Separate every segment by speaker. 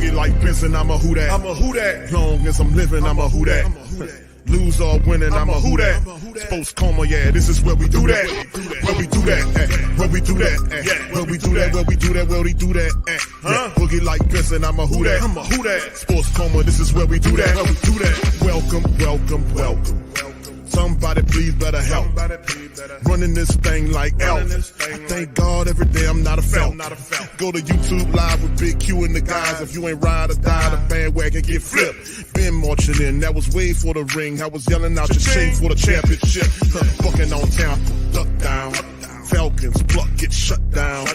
Speaker 1: Boogie like Benson, I'm a who that. I'm a who that. Long as I'm living, I'm a who that. Lose or winning, I'm a who that. Sports Coma, yeah, this is where we do that. Where we do that, where we do that, where we do that, where we do that, where we do that. Boogie like Benson, I'm a who that. I'm a who that. Sports Coma, this is where we do that. Where we do that. Welcome, welcome, welcome. Somebody please better help. Running this thing like Elf. I thank God every day I'm not a felt. Go to YouTube Live with Big Q and the guys. If you ain't ride or die, the bandwagon get flipped. Been marching in, that was way for the ring. I was yelling out your shame for the championship. Bucking on town, duck down. Falcons pluck, get shut down.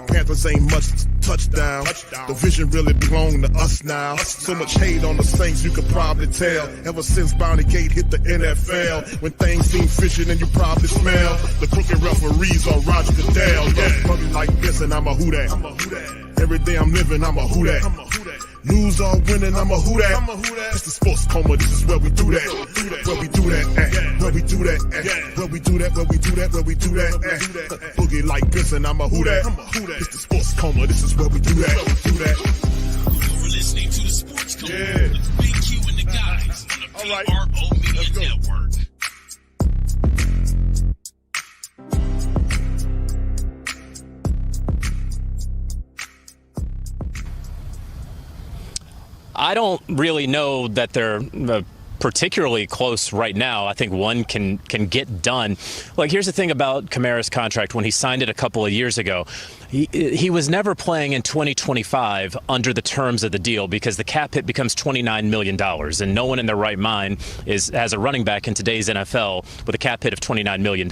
Speaker 1: Panthers ain't much touchdown. The vision really belong to us now. So much hate on the Saints, you could probably tell. Ever since Bounty Gate hit the NFL, when things seem fishy and you probably smell the crooked referees on Roger Goodell. Buggy like this and I'm a who that. Every day I'm living, I'm a who that. Lose or winning, I'm a who that. It's the Sports Coma, this is where we do that. Where we do that, where we do that, where we do that, where we do that, where we do that. Boogie like Benson, I'm a who that. It's the Sports Coma, this is where we do that.
Speaker 2: You're listening to the Sports Coma with Big Q and the guys on the PRO Media Network.
Speaker 3: I don't really know that they're particularly close right now. I think one can get done. Like, here's the thing about Kamara's contract. When he signed it a couple of years ago, he was never playing in 2025 under the terms of the deal because the cap hit becomes $29 million. And no one in their right mind has a running back in today's NFL with a cap hit of $29 million.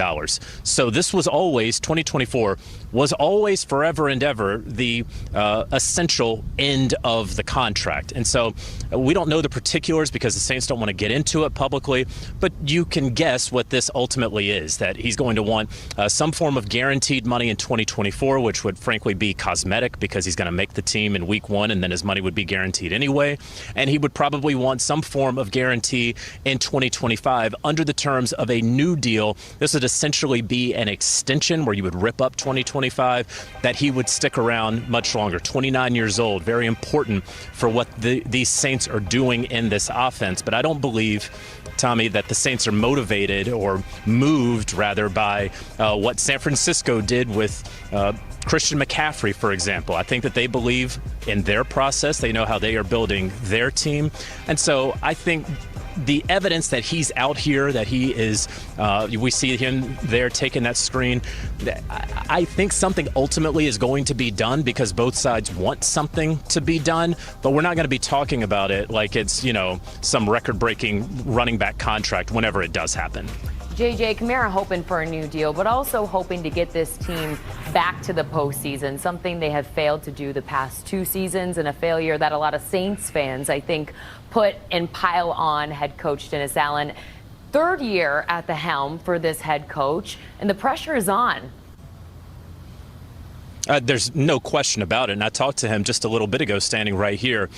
Speaker 3: So this was always, 2024 was always forever and ever the essential end of the contract. And so we don't know the particulars because the Saints don't want to get into it publicly, but you can guess what this ultimately is, that he's going to want some form of guaranteed money in 2024, which would frankly be cosmetic because he's going to make the team in week one and then his money would be guaranteed anyway. And he would probably want some form of guarantee in 2025 under the terms of a new deal. This would essentially be an extension where you would rip up 2025, that he would stick around much longer. 29 years old, very important for what these Saints are doing in this offense. But I don't believe, Tommy, that the Saints are motivated or moved, rather, by what San Francisco did with Christian McCaffrey, for example. I think that they believe in their process. They know how they are building their team. And so I think the evidence that he's out here, that he is, we see him there taking that screen, I think something ultimately is going to be done because both sides want something to be done, but we're not going to be talking about it like it's, some record-breaking running back contract whenever it does happen.
Speaker 4: JJ, Kamara hoping for a new deal, but also hoping to get this team back to the postseason, something they have failed to do the past two seasons, and a failure that a lot of Saints fans, I think, put and pile on head coach Dennis Allen. Third year at the helm for this head coach, and the pressure is on.
Speaker 3: There's no question about it. And I talked to him just a little bit ago, standing right here,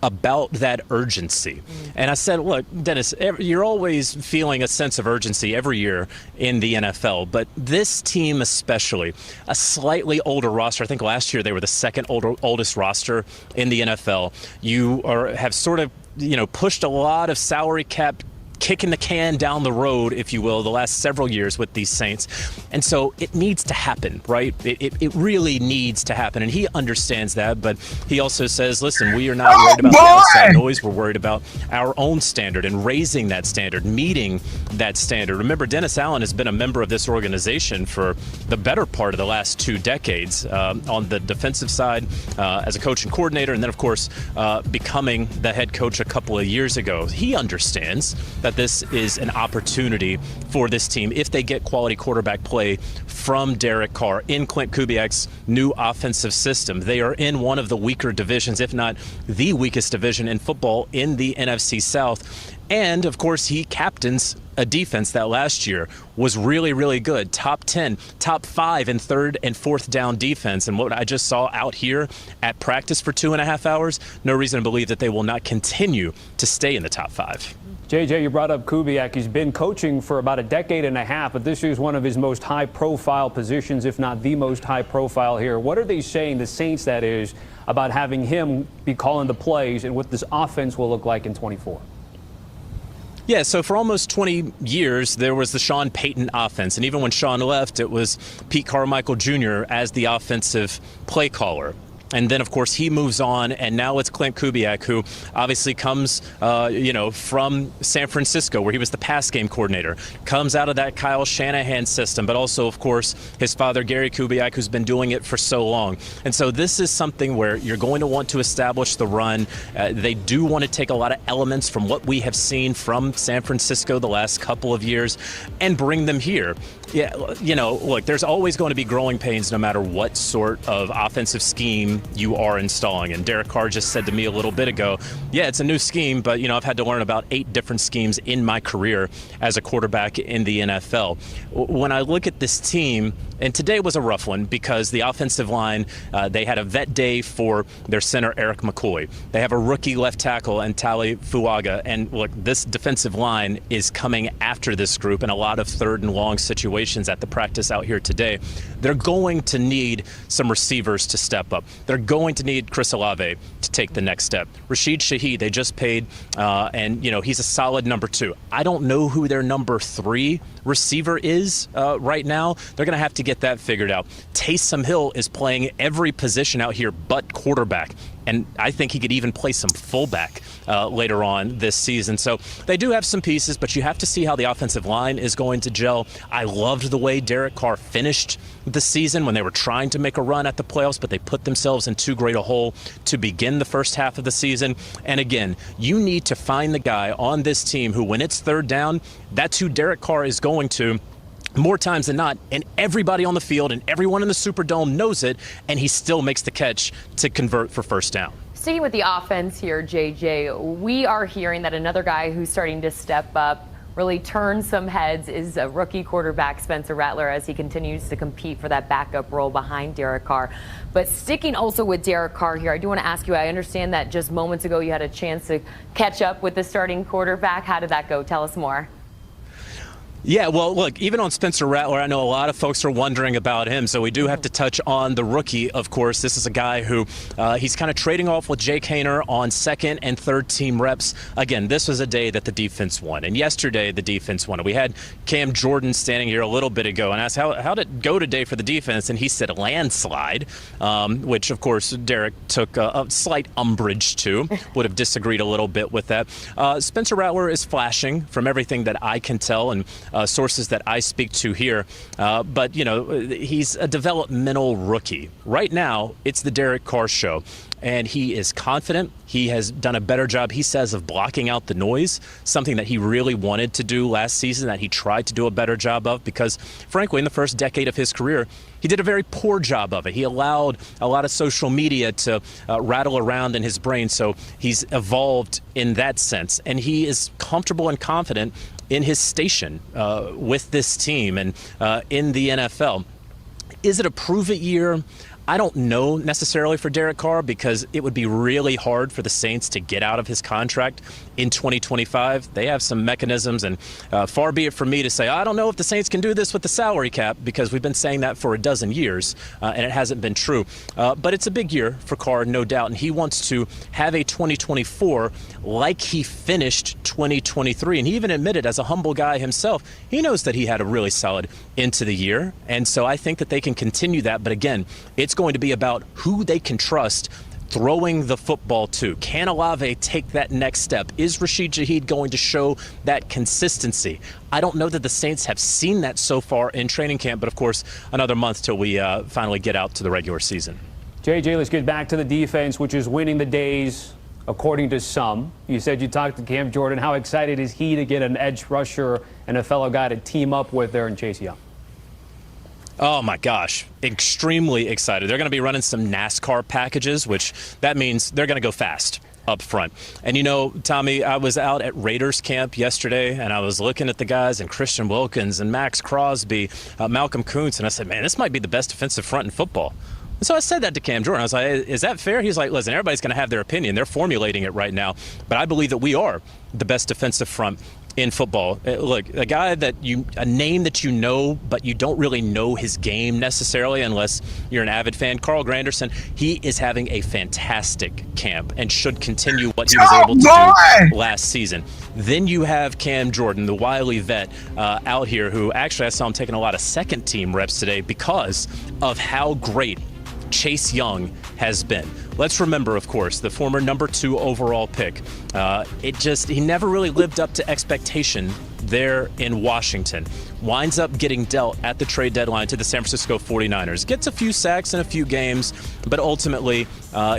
Speaker 3: about that urgency. And I said, look, Dennis, you're always feeling a sense of urgency every year in the NFL, but this team especially, a slightly older roster. I think last year they were the second oldest roster in the NFL. You have sort of, pushed a lot of salary cap, kicking the can down the road, if you will, the last several years with these Saints. And so it needs to happen, right? It really needs to happen. And he understands that, but he also says, listen, we are not worried about the outside noise. We're worried about our own standard and raising that standard, meeting that standard. Remember, Dennis Allen has been a member of this organization for the better part of the last 2 decades on the defensive side as a coach and coordinator, and then, of course, becoming the head coach a couple of years ago. He understands that this is an opportunity for this team if they get quality quarterback play from Derek Carr in Clint Kubiak's new offensive system. They are in one of the weaker divisions, if not the weakest division in football in the NFC South. And, of course, he captains a defense that last year was really, really good. Top 10, top 5 in third and fourth down defense. And what I just saw out here at practice for 2.5 hours, no reason to believe that they will not continue to stay in the top 5.
Speaker 5: JJ, you brought up Kubiak. He's been coaching for about a decade and a half, but this is one of his most high-profile positions, if not the most high-profile here. What are they saying, the Saints that is, about having him be calling the plays and what this offense will look like in 24?
Speaker 3: Yeah, so for almost 20 years, there was the Sean Payton offense. And even when Sean left, it was Pete Carmichael Jr. as the offensive play caller. And then, of course, he moves on, and now it's Clint Kubiak, who obviously comes, from San Francisco, where he was the pass game coordinator, comes out of that Kyle Shanahan system, but also, of course, his father, Gary Kubiak, who's been doing it for so long. And so this is something where you're going to want to establish the run. They do want to take a lot of elements from what we have seen from San Francisco the last couple of years and bring them here. Yeah, look, there's always going to be growing pains no matter what sort of offensive scheme you are installing. And Derek Carr just said to me a little bit ago, yeah, it's a new scheme, but, I've had to learn about 8 different schemes in my career as a quarterback in the NFL. When I look at this team, and today was a rough one because the offensive line, they had a vet day for their center, Eric McCoy. They have a rookie left tackle, and Tali Fuaga. And look, this defensive line is coming after this group in a lot of third and long situations at the practice out here today. They're going to need some receivers to step up. They're going to need Chris Olave to take the next step. Rashid Shaheed, they just paid, and he's a solid number 2. I don't know who their number 3 receiver is right now. They're going to have to get that figured out. Taysom Hill is playing every position out here but quarterback. And I think he could even play some fullback later on this season. So they do have some pieces, but you have to see how the offensive line is going to gel. I loved the way Derek Carr finished the season when they were trying to make a run at the playoffs, but they put themselves in too great a hole to begin the first half of the season. And again, you need to find the guy on this team who, when it's third down, that's who Derek Carr is going to more times than not, and everybody on the field and everyone in the Superdome knows it, and he still makes the catch to convert for first down.
Speaker 4: Sticking with the offense here, JJ, we are hearing that another guy who's starting to step up, really turn some heads, is a rookie quarterback, Spencer Rattler, as he continues to compete for that backup role behind Derek Carr. But sticking also with Derek Carr here, I do want to ask you, I understand that just moments ago you had a chance to catch up with the starting quarterback. How did that go? Tell us more.
Speaker 3: Yeah, well, look, even on Spencer Rattler, I know a lot of folks are wondering about him, so we do have to touch on the rookie, of course. This is a guy who he's kind of trading off with Jake Haener on second and third team reps. Again, this was a day that the defense won, and yesterday the defense won. We had Cam Jordan standing here a little bit ago and asked, how did it go today for the defense? And he said landslide, which, of course, Derek took a slight umbrage to, would have disagreed a little bit with that. Spencer Rattler is flashing from everything that I can tell, and sources that I speak to here. But, he's a developmental rookie. Right now, it's the Derek Carr show. And he is confident. He has done a better job, he says, of blocking out the noise, something that he really wanted to do last season, that he tried to do a better job of, because, frankly, in the first decade of his career, he did a very poor job of it. He allowed a lot of social media to rattle around in his brain, so he's evolved in that sense. And he is comfortable and confident in his station with this team and in the NFL. Is it a prove-it year? I don't know necessarily for Derek Carr, because it would be really hard for the Saints to get out of his contract in 2025. They have some mechanisms, and far be it from me to say, I don't know if the Saints can do this with the salary cap, because we've been saying that for a dozen years, and it hasn't been true. But it's a big year for Carr, no doubt, and he wants to have a 2024 like he finished 2023. And he even admitted, as a humble guy himself, he knows that he had a really solid into the year. And so I think that they can continue that. But again, it's going to be about who they can trust throwing the football to. Can Olave take that next step? Is Rashid Shaheed going to show that consistency? I don't know that the Saints have seen that so far in training camp, but of course, another month till we finally get out to the regular season.
Speaker 5: JJ, let's get back to the defense, which is winning the days, according to some. You said you talked to Cam Jordan. How excited is he to get an edge rusher and a fellow guy to team up with there in Chase Young?
Speaker 3: Oh, my gosh. Extremely excited. They're going to be running some NASCAR packages, which that means they're going to go fast up front. And, Tommy, I was out at Raiders camp yesterday, and I was looking at the guys, and Christian Wilkins and Max Crosby, Malcolm Kuntz, and I said, man, this might be the best defensive front in football. So I said that to Cam Jordan. I was like, is that fair? He's like, listen, everybody's going to have their opinion. They're formulating it right now. But I believe that we are the best defensive front in football. Look, a guy a name that you know, but you don't really know his game necessarily unless you're an avid fan. Carl Granderson, he is having a fantastic camp and should continue what he was able to do last season. Then you have Cam Jordan, the wily vet out here, who actually I saw him taking a lot of second team reps today because of how great Chase Young has been. Let's remember, of course, the former number 2 overall pick. He never really lived up to expectation there in Washington. Winds up getting dealt at the trade deadline to the San Francisco 49ers. Gets a few sacks in a few games, but ultimately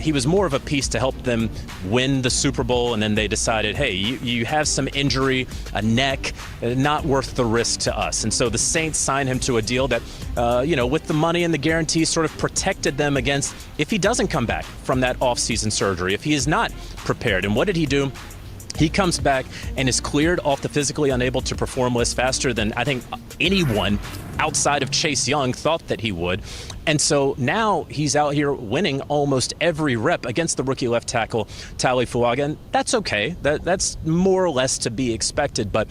Speaker 3: he was more of a piece to help them win the Super Bowl, and then they decided, hey, you have some injury, a neck, not worth the risk to us. And so the Saints signed him to a deal that, with the money and the guarantee sort of protected them against if he doesn't come back from that offseason surgery, if he is not prepared. And what did he do? He comes back and is cleared off the physically unable to perform list faster than I think anyone outside of Chase Young thought that he would. And so now he's out here winning almost every rep against the rookie left tackle, Tali Fuaga. And that's okay. That's more or less to be expected. But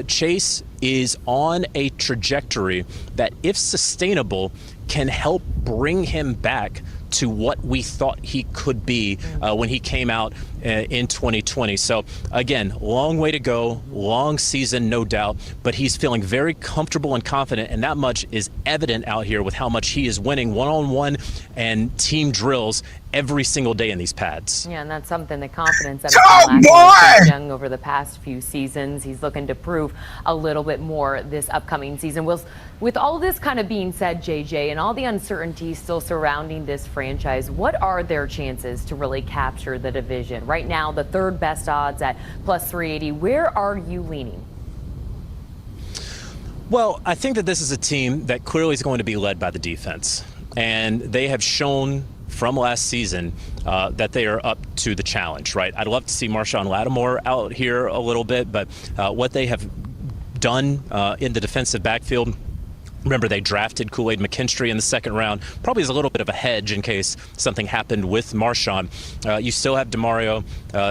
Speaker 3: Chase is on a trajectory that, if sustainable, can help bring him back to what we thought he could be when he came out in 2020. So again, long way to go, long season, no doubt, but he's feeling very comfortable and confident, and that much is evident out here with how much he is winning one-on-one and team drills every single day in these pads.
Speaker 4: Yeah, and that's something, the confidence that has been lacking Young over the past few seasons. He's looking to prove a little bit more this upcoming season. With all this kind of being said, JJ, and all the uncertainty still surrounding this franchise, what are their chances to really capture the division? Right now, the third best odds at plus 380. Where are you leaning?
Speaker 3: Well, I think that this is a team that clearly is going to be led by the defense. And they have shown from last season that they are up to the challenge, right? I'd love to see Marshawn Lattimore out here a little bit, but what they have done in the defensive backfield, remember they drafted Kool-Aid McKinstry in the second round, probably as a little bit of a hedge in case something happened with Marshawn. You still have DeMario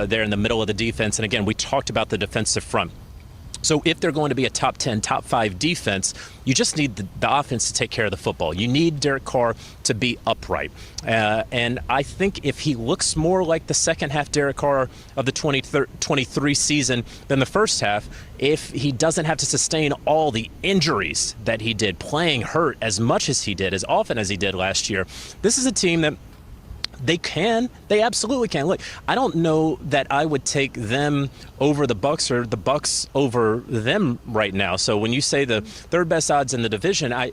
Speaker 3: there in the middle of the defense. And again, we talked about the defensive front. So if they're going to be a top 10, top 5 defense, you just need the offense to take care of the football. You need Derek Carr to be upright. And I think if he looks more like the second half Derek Carr of the 2023 season than the first half, if he doesn't have to sustain all the injuries that he did, playing hurt as much as he did, as often as he did last year, this is a team that they absolutely can. Look, I don't know that I would take them over the Bucs or the Bucs over them right now. So when you say the third best odds in the division, I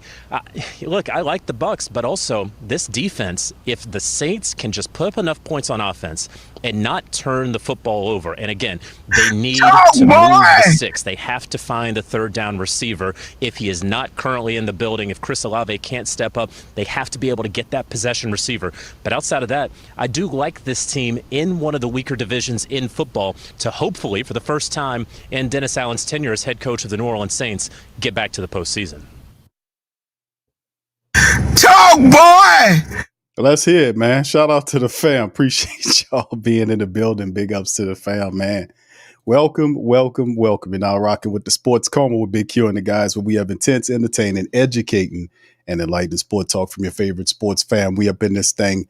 Speaker 3: like the Bucs, but also this defense, if the Saints can just put up enough points on offense and not turn the football over. And again, they need to move the six. They have to find a third down receiver. If he is not currently in the building, if Chris Olave can't step up, they have to be able to get that possession receiver. But outside of that, I do like this team in one of the weaker divisions in football to hopefully, for the first time in Dennis Allen's tenure as head coach of the New Orleans Saints, get back to the postseason.
Speaker 6: Talk, boy!
Speaker 7: Let's hear it, man. Shout out to the fam. Appreciate y'all being in the building. Big ups to the fam, man. Welcome, welcome, welcome. You're now rocking with the Sports Coma with Big Q and the guys, where we have intense, entertaining, educating, and enlightening sport talk from your favorite sports fam. We up in this thing.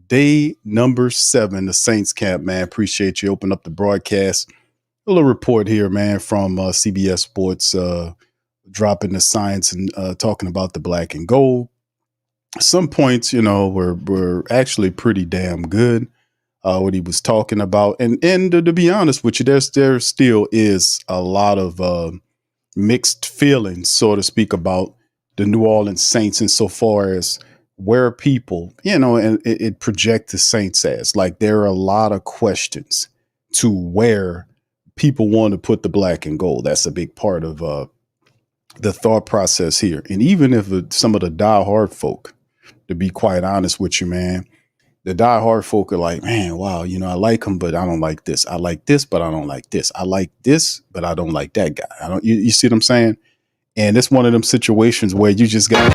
Speaker 7: Day number 7, the Saints camp, man. Appreciate you. Open up the broadcast. A little report here, man, from CBS Sports, dropping the science and talking about the black and gold. Some points, were actually pretty damn good. What he was talking about, and to be honest with you, there still is a lot of mixed feelings, so to speak, about the New Orleans Saints insofar as where people, and it projects the Saints as. Like, there are a lot of questions to where people want to put the black and gold. That's a big part of the thought process here. And even if some of the diehard folk, to be quite honest with you, man, the diehard folk are like, man, wow, I like him, but I don't like this. I like this, but I don't like this. I like this, but I don't like that guy. You see what I'm saying? And it's one of them situations where you just got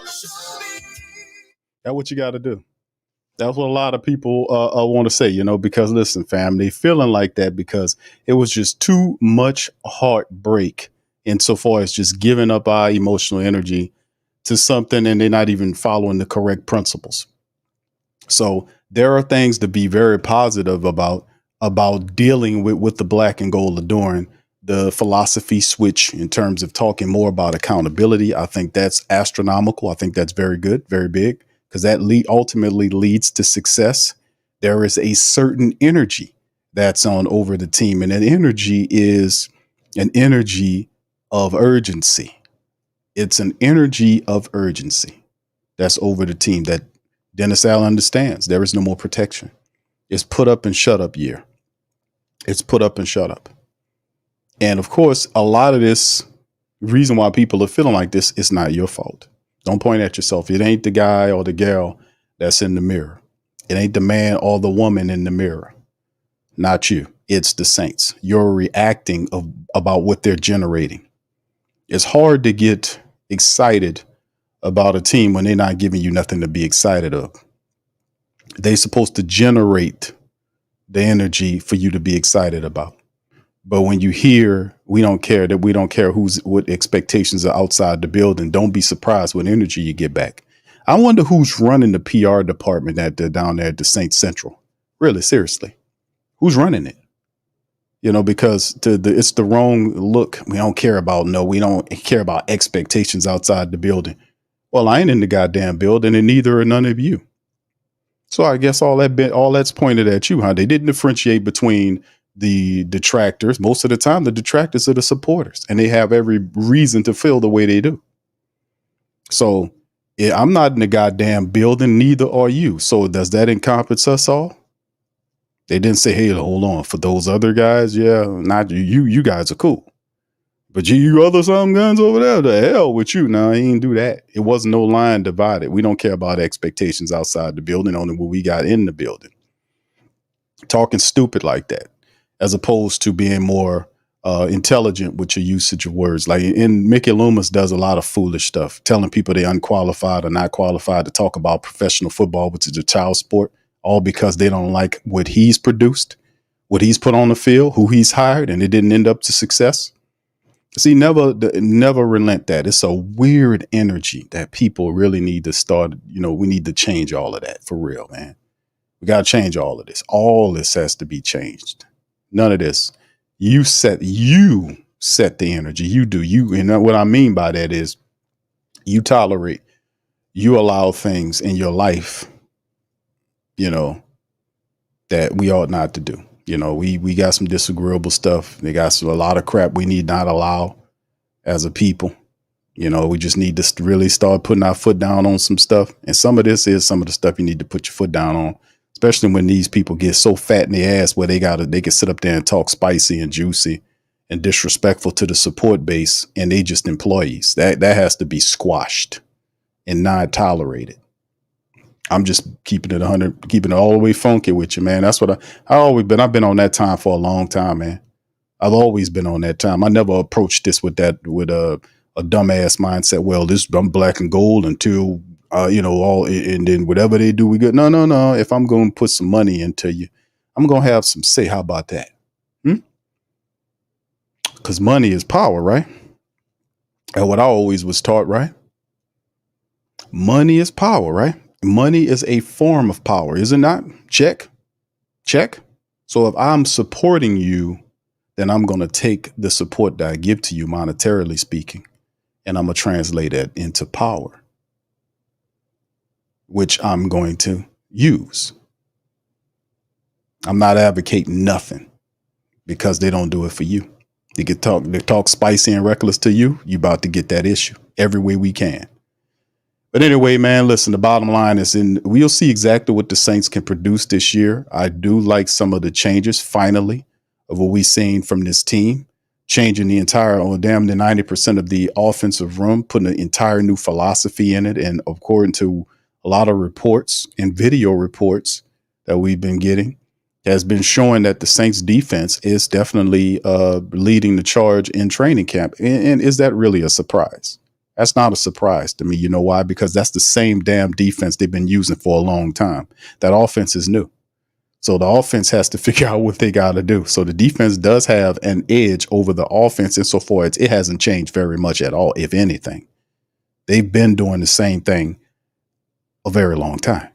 Speaker 7: what you got to do. That's what a lot of people want to say, because listen, fam, they feeling like that because it was just too much heartbreak insofar as just giving up our emotional energy to something and they're not even following the correct principles. So there are things to be very positive about dealing with the black and gold adoring. The philosophy switch in terms of talking more about accountability. I think that's astronomical. I think that's very good, very big, because that ultimately leads to success. There is a certain energy that's on over the team, and that energy is an energy of urgency. It's an energy of urgency that's over the team that Dennis Allen understands. There is no more protection. It's put up and shut up year. It's put up and shut up. And of course, a lot of this reason why people are feeling like this is not your fault. Don't point at yourself. It ain't the guy or the gal that's in the mirror. It ain't the man or the woman in the mirror. Not you. It's the Saints. You're reacting about what they're generating. It's hard to get excited about a team when they're not giving you nothing to be excited of. They're supposed to generate the energy for you to be excited about. But when you hear we don't care what expectations are outside the building, don't be surprised what energy you get back. I wonder who's running the PR department down there at the Saints Central. Really, seriously, who's running it? Because it's the wrong look. We don't care about expectations outside the building. Well, I ain't in the goddamn building, and neither are none of you. So I guess all that's pointed at you, huh? They didn't differentiate between the detractors. Most of the time, the detractors are the supporters, and they have every reason to feel the way they do. So I'm not in the goddamn building, neither are you. So does that encompass us all? They didn't say, hey, hold on, for those other guys, yeah, not you. You guys are cool. But you other some guns over there, the hell with you. No, he didn't do that. It wasn't no line divided. We don't care about expectations outside the building, only what we got in the building. Talking stupid like that, as opposed to being more intelligent with your usage of words. Like Mickey Loomis does a lot of foolish stuff, telling people they're unqualified or not qualified to talk about professional football, which is a child sport, all because they don't like what he's produced, what he's put on the field, who he's hired, and it didn't end up to success. See, never relent that. It's a weird energy that people really need to start. We need to change all of that for real, man. We got to change all of this. All this has to be changed. None of this. You set the energy. You do. And what I mean by that is you tolerate, you allow things in your life, that we ought not to do. We got some disagreeable stuff. They got a lot of crap we need not allow as a people. We just need to really start putting our foot down on some stuff. And some of this is some of the stuff you need to put your foot down on, especially when these people get so fat in their ass where they can sit up there and talk spicy and juicy and disrespectful to the support base, and they just employees. That has to be squashed and not tolerated. I'm just keeping it 100, keeping it all the way funky with you, man. That's what I always been. I've been on that time for a long time, man. I've always been on that time. I never approached this with a dumbass mindset. Well, I'm black and gold until and then whatever they do, we good. No. If I'm going to put some money into you, I'm going to have some say. How about that? Because money is power, right? And what I always was taught, right? Money is power, right? Money is a form of power, is it not? Check. So if I'm supporting you, then I'm going to take the support that I give to you, monetarily speaking, and I'm going to translate it into power, which I'm going to use. I'm not advocating nothing because they don't do it for you. They talk spicy and reckless to you. You about to get that issue every way we can. But anyway, man, listen, the bottom line is we'll see exactly what the Saints can produce this year. I do like some of the changes, finally, of what we've seen from this team, changing the entire, damn near 90% of the offensive room, putting an entire new philosophy in it. And according to a lot of reports and video reports that we've been getting, has been showing that the Saints defense is definitely leading the charge in training camp. And is that really a surprise? That's not a surprise to me. You know why? Because that's the same damn defense they've been using for a long time. That offense is new. So the offense has to figure out what they got to do. So the defense does have an edge over the offense insofar as it hasn't changed very much at all, if anything. They've been doing the same thing a very long time.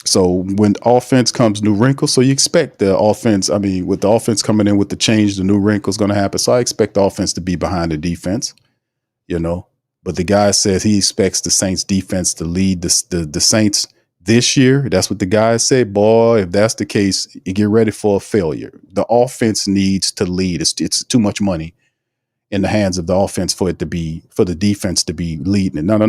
Speaker 7: So when offense comes new wrinkles, so you expect the offense, with the offense coming in with the change, the new wrinkles going to happen. So I expect the offense to be behind the defense, but the guy says he expects the Saints defense to lead the Saints this year. That's what the guys say. Boy, if that's the case, you get ready for a failure. The offense needs to lead. It's too much money in the hands of the offense for the defense to be leading. No, hell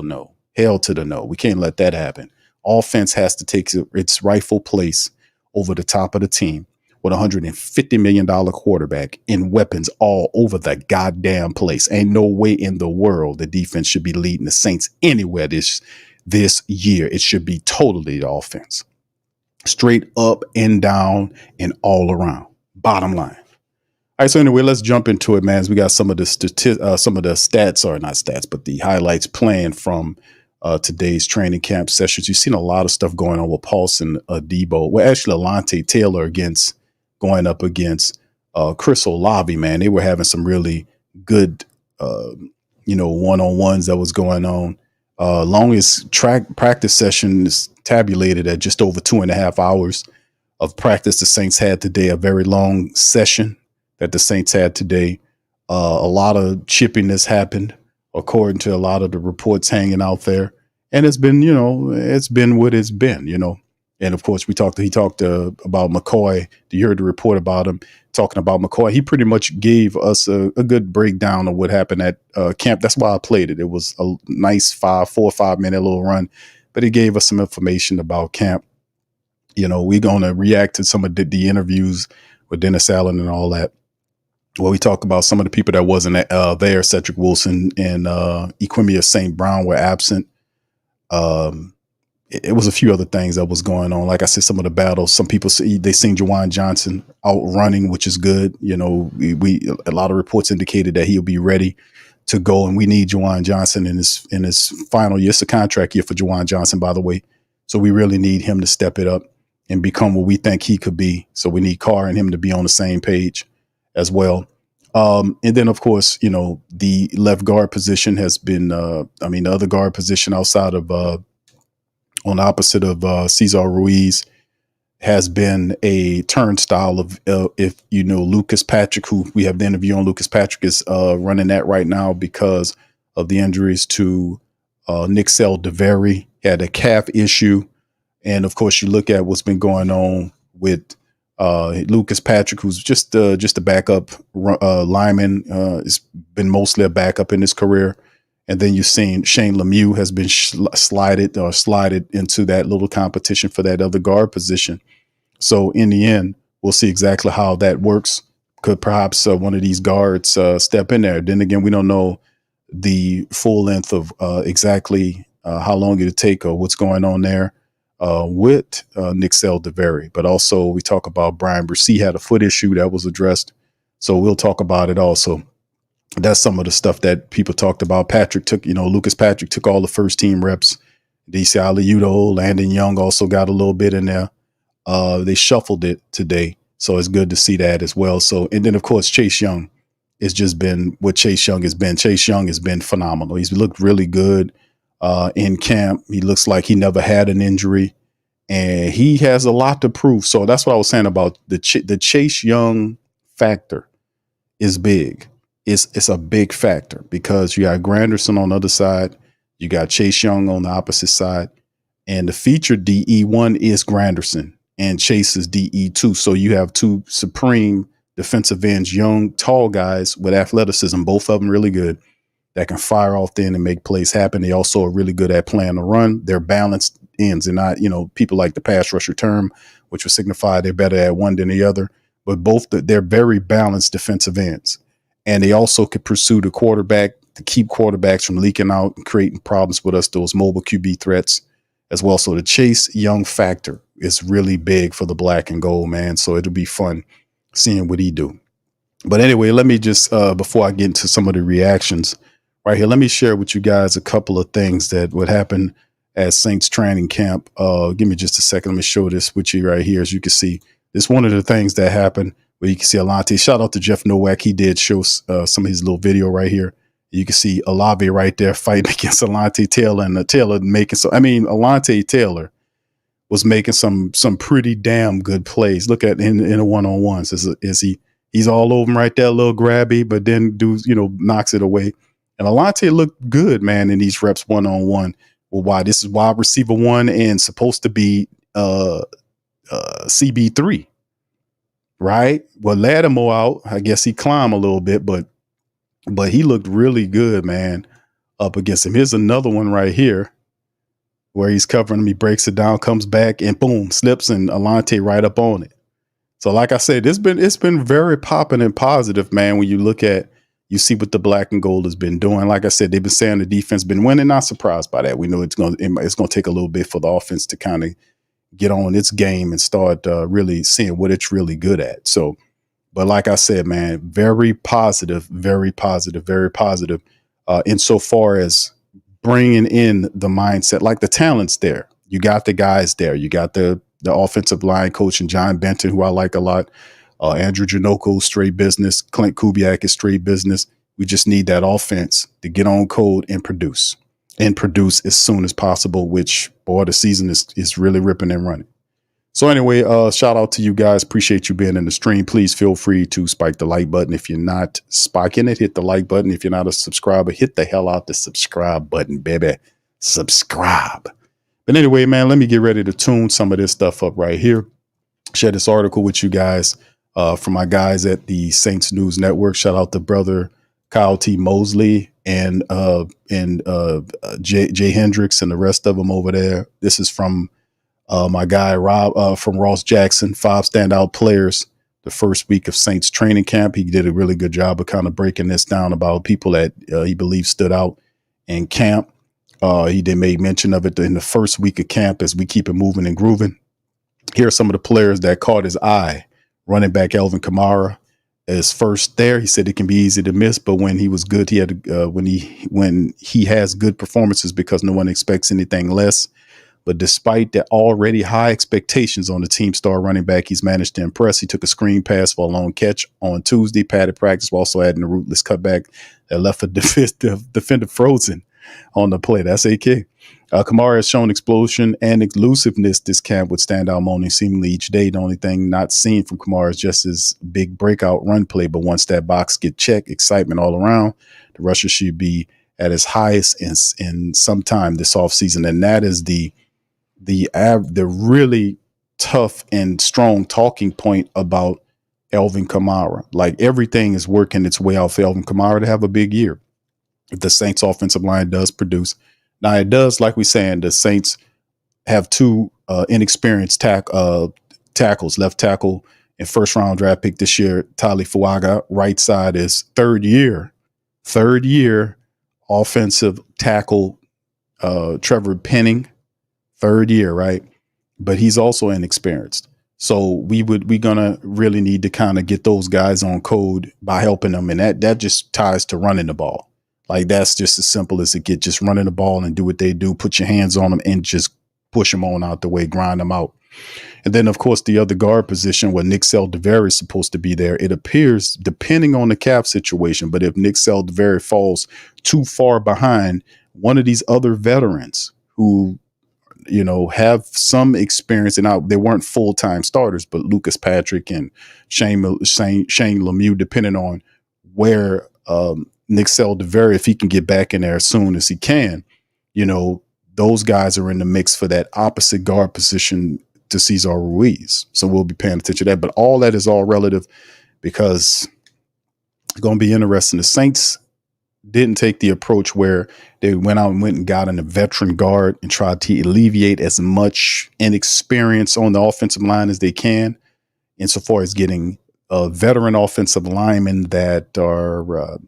Speaker 7: no. Hell to the no. We can't let that happen. Offense has to take its rightful place over the top of the team with a $150 million quarterback and weapons all over the goddamn place. Ain't no way in the world the defense should be leading the Saints anywhere this year. It should be totally the offense. Straight up and down and all around. Bottom line. All right, so anyway, let's jump into it, man. We got some of the stats, or not stats, but the highlights playing from today's training camp sessions. You've seen a lot of stuff going on with Paulson Debo. Well, actually, Alante Taylor going up against Chris Olave, man. They were having some really good, one-on-ones that was going on. Longest practice session is tabulated at just over 2.5 hours of practice the Saints had today. A very long session that the Saints had today. A lot of chippiness happened, according to a lot of the reports hanging out there. And it's been, it's been what it's been, And of course, he talked about McCoy. You heard the report about him talking about McCoy. He pretty much gave us a good breakdown of what happened at camp. That's why I played it. It was a nice 4 or 5 minute little run, but he gave us some information about camp. We're going to react to some of the interviews with Dennis Allen and all that. Well, we talk about some of the people that wasn't there. Cedric Wilson and Equimia St. Brown were absent. It was a few other things that was going on. Like I said, some of the battles, some people say they seen Juwan Johnson out running, which is good. A lot of reports indicated that he'll be ready to go, and we need Juwan Johnson in his final year. It's a contract year for Juwan Johnson, by the way. So we really need him to step it up and become what we think he could be. So we need Carr and him to be on the same page as well. And then, of course, the left guard position has been, the other guard position outside of, on the opposite of Cesar Ruiz has been a turnstile of, Lucas Patrick, who we have the interview on. Lucas Patrick is running that right now because of the injuries to Nick Sell-DeVary. Had a calf issue. And, of course, you look at what's been going on with Lucas Patrick, who's just a backup lineman. Has been mostly a backup in his career. And then you've seen Shane Lemieux has been slided into that little competition for that other guard position. So in the end, we'll see exactly how that works. Could perhaps one of these guards step in there? Then again, we don't know the full length of exactly how long it'll take or what's going on there with Nick Sell-DeVary. But also we talk about Brian Bresee had a foot issue that was addressed. So we'll talk about it also. That's some of the stuff that people talked about. Lucas Patrick took all the first team reps. DC Aliudo, Landon Young also got a little bit in there. They shuffled it today. So it's good to see that as well. So, and then of course, Chase Young has just been what Chase Young has been. Chase Young has been phenomenal. He's looked really good in camp. He looks like he never had an injury and he has a lot to prove. So that's what I was saying about the Chase Young factor is big. It's a big factor because you got Granderson on the other side. You got Chase Young on the opposite side. And the featured DE1 is Granderson and Chase is DE2. So you have two supreme defensive ends, young, tall guys with athleticism, both of them really good, that can fire off the end and make plays happen. They also are really good at playing the run. They're balanced ends and not, people like the pass rusher term, which would signify they're better at one than the other. But they're very balanced defensive ends. And they also could pursue the quarterback to keep quarterbacks from leaking out and creating problems with us, those mobile QB threats as well. So the Chase Young factor is really big for the black and gold, man. So it'll be fun seeing what he do. But anyway, let me just, before I get into some of the reactions right here, let me share with you guys a couple of things that would happen at Saints training camp. Give me just a second. Let me show this with you right here. As you can see, this one of the things that happened where you can see Alante. Shout out to Jeff Nowak. He did show some of his little video right here. You can see Olave right there fighting against Alante Taylor, and Taylor making Alante Taylor was making some pretty damn good plays. Look at in the one-on-ones. He's all over him right there, a little grabby, but then knocks it away. And Alante looked good, man, in these reps one-on-one. Well, why? This is wide receiver 1 and supposed to be CB3, right? Well, Lattimore out. I guess he climbed a little bit, but he looked really good, man, up against him. Here's another one right here where he's covering him. He breaks it down, comes back, and boom, slips, and Alante right up on it. So like I said, it's been very popping and positive, man, when you see what the black and gold has been doing. Like I said, they've been saying the defense been winning. Not surprised by that. We know it's going to take a little bit for the offense to kind of get on its game and start really seeing what it's really good at. So, but like I said, man, very positive, very positive, very positive insofar as bringing in the mindset, like the talent's there. You got the guys there. You got the offensive line coach and John Benton, who I like a lot. Andrew Janoko, straight business. Clint Kubiak is straight business. We just need that offense to get on code and produce as soon as possible, which, boy, the season is really ripping and running. So anyway, shout out to you guys. Appreciate you being in the stream. Please feel free to spike the like button. If you're not spiking it, hit the like button. If you're not a subscriber, hit the hell out the subscribe button, baby. Subscribe. But anyway, man, let me get ready to tune some of this stuff up right here. Share this article with you guys from my guys at the Saints News Network. Shout out to brother Kyle T. Mosley and Jay Hendricks and the rest of them over there. This is from my guy Rob from Ross Jackson, 5 standout players the first week of Saints training camp. He did a really good job of kind of breaking this down about people that he believes stood out in camp. He did make mention of it in the first week of camp as we keep it moving and grooving. Here are some of the players that caught his eye. Running back Alvin Kamara is first there. He said it can be easy to miss, but when he was good, he had when he has good performances because no one expects anything less. But despite the already high expectations on the team star running back, he's managed to impress. He took a screen pass for a long catch on Tuesday, padded practice, while also adding a rootless cutback that left a defender frozen on the play. That's AK. Kamara has shown explosion and elusiveness this camp with standout moments seemingly each day. The only thing not seen from Kamara is just his big breakout run play. But once that box get checked, excitement all around, the rusher should be at his highest in some time this offseason. And that is the really tough and strong talking point about Alvin Kamara. Like everything is working its way out for Alvin Kamara to have a big year. If the Saints offensive line does produce. Now it does, like we saying, the Saints have 2 inexperienced tackles, left tackle and first round draft pick this year, Tali Fuaga. Right side is third year offensive tackle, Trevor Penning, third year, right? But he's also inexperienced. So we're gonna really need to kind of get those guys on code by helping them. And that just ties to running the ball. Like that's just as simple as it gets, just running the ball and do what they do, put your hands on them and just push them on out the way, grind them out. And then, of course, the other guard position where Nick Saldiveri is supposed to be there, it appears, depending on the cap situation, but if Nick Saldiveri falls too far behind one of these other veterans who, have some experience, and they weren't full-time starters, but Lucas Patrick and Shane Lemieux, depending on where Nick Saldiveri, if he can get back in there as soon as he can, those guys are in the mix for that opposite guard position to Cesar Ruiz. So we'll be paying attention to that. But all that is all relative because it's going to be interesting. The Saints didn't take the approach where they went and got in a veteran guard and tried to alleviate as much inexperience on the offensive line as they can, insofar as getting veteran offensive linemen that are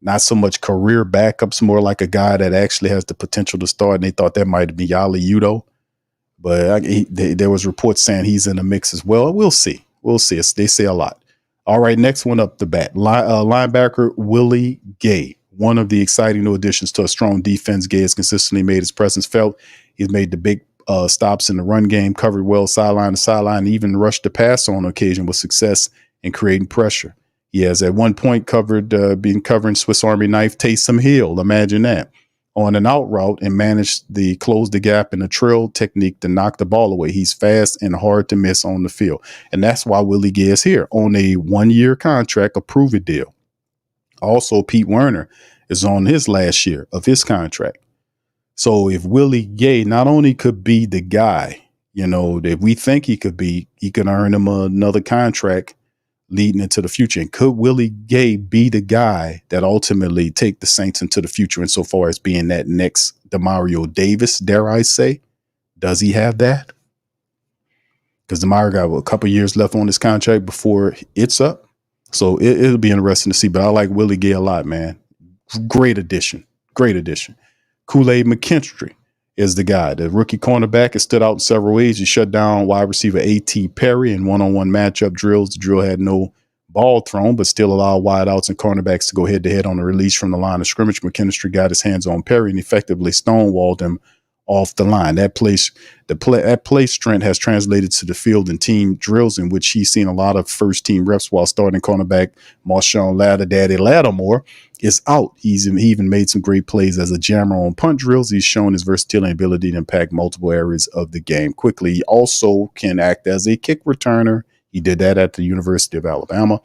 Speaker 7: not so much career backups, more like a guy that actually has the potential to start. And they thought that might be Yali Udo. But there was reports saying he's in the mix as well. We'll see. They say a lot. All right, next one up the bat. Linebacker Willie Gay. One of the exciting new additions to a strong defense. Gay has consistently made his presence felt. He's made the big stops in the run game, covered well sideline to sideline, even rushed the pass on occasion with success in creating pressure. He has at one point covering Swiss Army knife Taysom Hill. Imagine that. On an out route and managed to close the gap in a trail technique to knock the ball away. He's fast and hard to miss on the field. And that's why Willie Gay is here on a 1-year contract, a prove-it deal. Also, Pete Werner is on his last year of his contract. So if Willie Gay not only could be the guy, that we think he could be, he could earn him another contract leading into the future. And could Willie Gay be the guy that ultimately take the Saints into the future insofar as being that next Demario Davis, dare I say? Does he have that? Because Demario got a couple years left on his contract before it's up. So it'll be interesting to see. But I like Willie Gay a lot, man. Great addition. Great addition. Kool-Aid McKinstry is the guy. The rookie cornerback has stood out in several ways. He shut down wide receiver A.T. Perry in one-on-one matchup drills. The drill had no ball thrown, but still allowed wideouts and cornerbacks to go head-to-head on a release from the line of scrimmage. McKinstry got his hands on Perry and effectively stonewalled him off the line. That play strength has translated to the field and team drills in which he's seen a lot of first-team reps while starting cornerback Marshawn Lattimore is out. He even made some great plays as a jammer on punt drills. He's shown his versatility and ability to impact multiple areas of the game quickly. He also can act as a kick returner. He did that at the University of Alabama.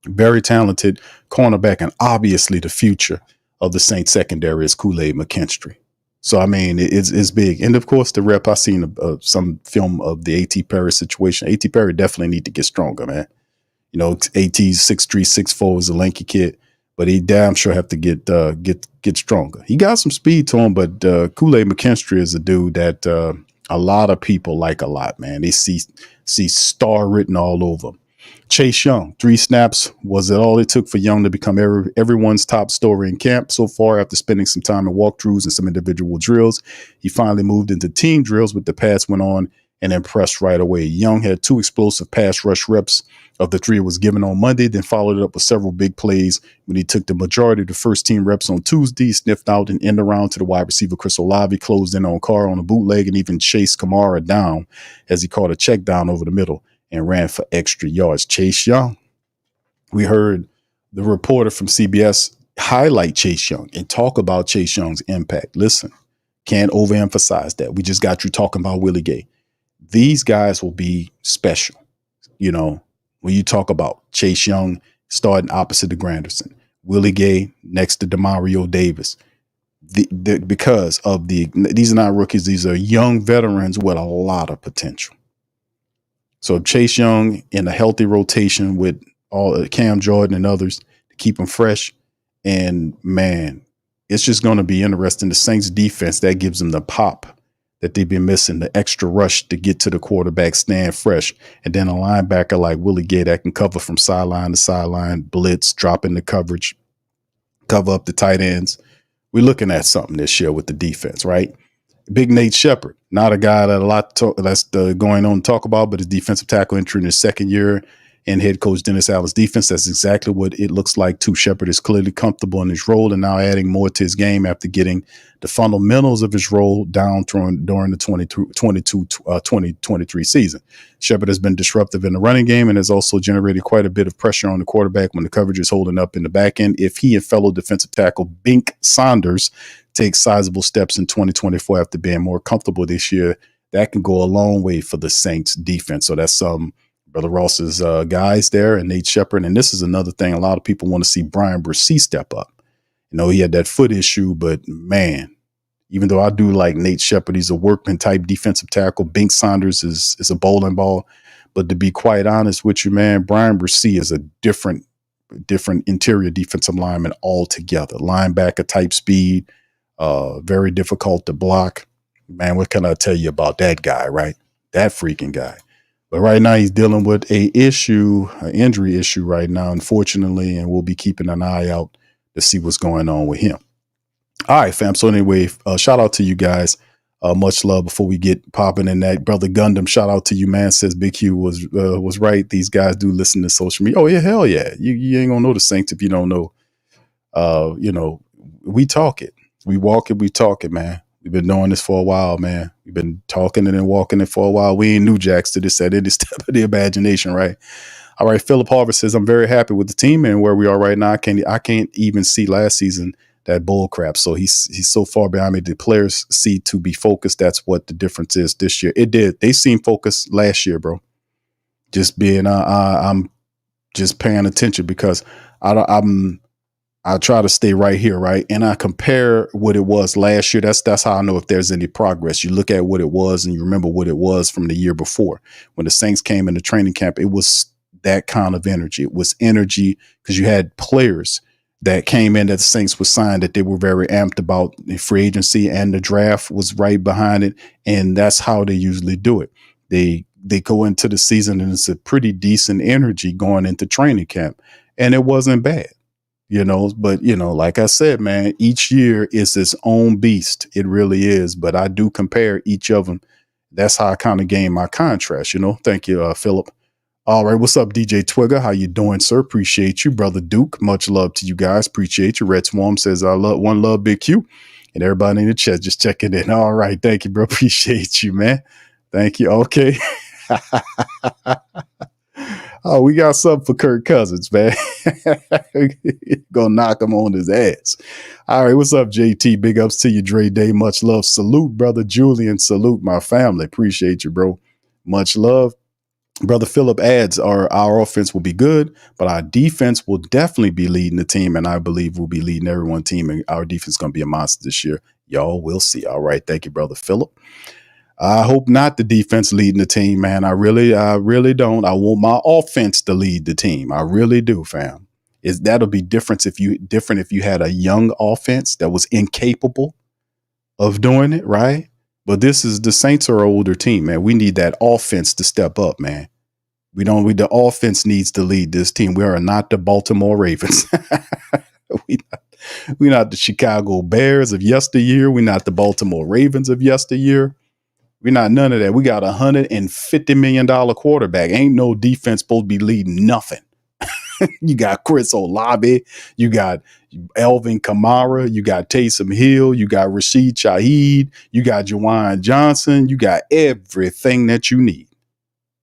Speaker 7: Very talented cornerback, and obviously the future of the Saints secondary is Kool-Aid McKinstry. So, I mean, it's big. And, of course, the rep, I've seen some film of the A.T. Perry situation. A.T. Perry definitely need to get stronger, man. A.T.'s 6'3", 6'4", is a lanky kid. But he damn sure have to get stronger. He got some speed to him, but Kool-Aid McKinstry is a dude that a lot of people like a lot, man. They see star written all over him. Chase Young, 3 snaps. Was it all it took for Young to become everyone's top story in camp so far after spending some time in walkthroughs and some individual drills? He finally moved into team drills, but the pass went on and impressed right away. Young had 2 explosive pass rush reps of the 3 was given on Monday, then followed it up with several big plays when he took the majority of the first team reps on Tuesday, sniffed out an end around to the wide receiver Chris Olave, closed in on Carr on a bootleg, and even chased Kamara down as he caught a check down over the middle and ran for extra yards. Chase Young, we heard the reporter from CBS highlight Chase Young and talk about Chase Young's impact. Listen, can't overemphasize that. We just got you talking about Willie Gay. These guys will be special, when you talk about Chase Young starting opposite to Granderson, Willie Gay next to Demario Davis, because of these are not rookies, these are young veterans with a lot of potential. So Chase Young in a healthy rotation with all Cam Jordan and others to keep them fresh, and man, it's just going to be interesting. The Saints defense, that gives them the pop that they've been missing, the extra rush to get to the quarterback, stand fresh. And then a linebacker like Willie Gay that can cover from sideline to sideline, blitz, drop in the coverage, cover up the tight ends. We're looking at something this year with the defense, right? Big Nate Shepard, not a guy that that's going on to talk about, but his defensive tackle entering his second year in head coach Dennis Allen's defense. That's exactly what it looks like too. Shepard is clearly comfortable in his role and now adding more to his game after getting the fundamentals of his role down during the 2023 season. Shepard has been disruptive in the running game and has also generated quite a bit of pressure on the quarterback when the coverage is holding up in the back end. If he and fellow defensive tackle Bink Saunders take sizable steps in 2024 after being more comfortable this year, that can go a long way for the Saints defense. So that's Brother Ross's guys there and Nate Shepard. And this is another thing. A lot of people want to see Brian Bresee step up. He had that foot issue, but man, even though I do like Nate Shepard, he's a workman type defensive tackle. Bink Saunders is a bowling ball. But to be quite honest with you, man, Brian Bresee is a different interior defensive lineman altogether. Linebacker type speed, very difficult to block. Man, what can I tell you about that guy, right? That freaking guy. But right now he's dealing with an injury issue right now, unfortunately, and we'll be keeping an eye out to see what's going on with him. All right, fam. So anyway, shout out to you guys. Much love before we get popping in that. Brother Gundam, shout out to you, man. Says Big Q was right. These guys do listen to social media. Oh, yeah, hell yeah. You ain't going to know the Saints if you don't know. We talk it. We walk it, we talk it, man. We've been doing this for a while, man. We've been talking it and walking it for a while. We ain't new jacks to this at any step of the imagination, right? All right, Philip Harvard says, I'm very happy with the team and where we are right now. I can't even see last season that bull crap. So he's so far behind me. The players see to be focused. That's what the difference is this year. It did. They seemed focused last year, bro. Just being, I'm just paying attention because I try to stay right here, right? And I compare what it was last year. That's how I know if there's any progress. You look at what it was and you remember what it was from the year before. When the Saints came into training camp, it was that kind of energy. It was energy because you had players that came in that the Saints was signed that they were very amped about. The free agency and the draft was right behind it. And that's how they usually do it. They go into the season and it's a pretty decent energy going into training camp. And it wasn't bad. But like I said, man, each year is its own beast. It really is. But I do compare each of them. That's how I kind of gain my contrast, Thank you, Philip. All right. What's up, DJ Twigger? How you doing, sir? Appreciate you. Brother Duke, much love to you guys. Appreciate you. Red Swarm says, one love, Big Q. And everybody in the chat, just checking in. All right. Thank you, bro. Appreciate you, man. Thank you. Okay. Oh, we got something for Kirk Cousins, man. Gonna knock him on his ass. All right, what's up, JT? Big ups to you, Dre Day. Much love. Salute, brother Julian. Salute my family. Appreciate you, bro. Much love. Brother Phillip adds, our offense will be good, but our defense will definitely be leading the team, and I believe we'll be leading everyone team, and our defense is going to be a monster this year. Y'all will see. All right, thank you, Brother Phillip. I hope not the defense leading the team, man. I really don't. I want my offense to lead the team. I really do, fam. That'll be different if you had a young offense that was incapable of doing it, right? But the Saints are an older team, man. We need that offense to step up, man. The offense needs to lead this team. We are not the Baltimore Ravens. We're not the Chicago Bears of yesteryear. We're not the Baltimore Ravens of yesteryear. We're not none of that. We got $150 million quarterback. Ain't no defense supposed to be leading nothing. You got Chris Olave. You got Alvin Kamara. You got Taysom Hill. You got Rashid Shaheed. You got Juwan Johnson. You got everything that you need.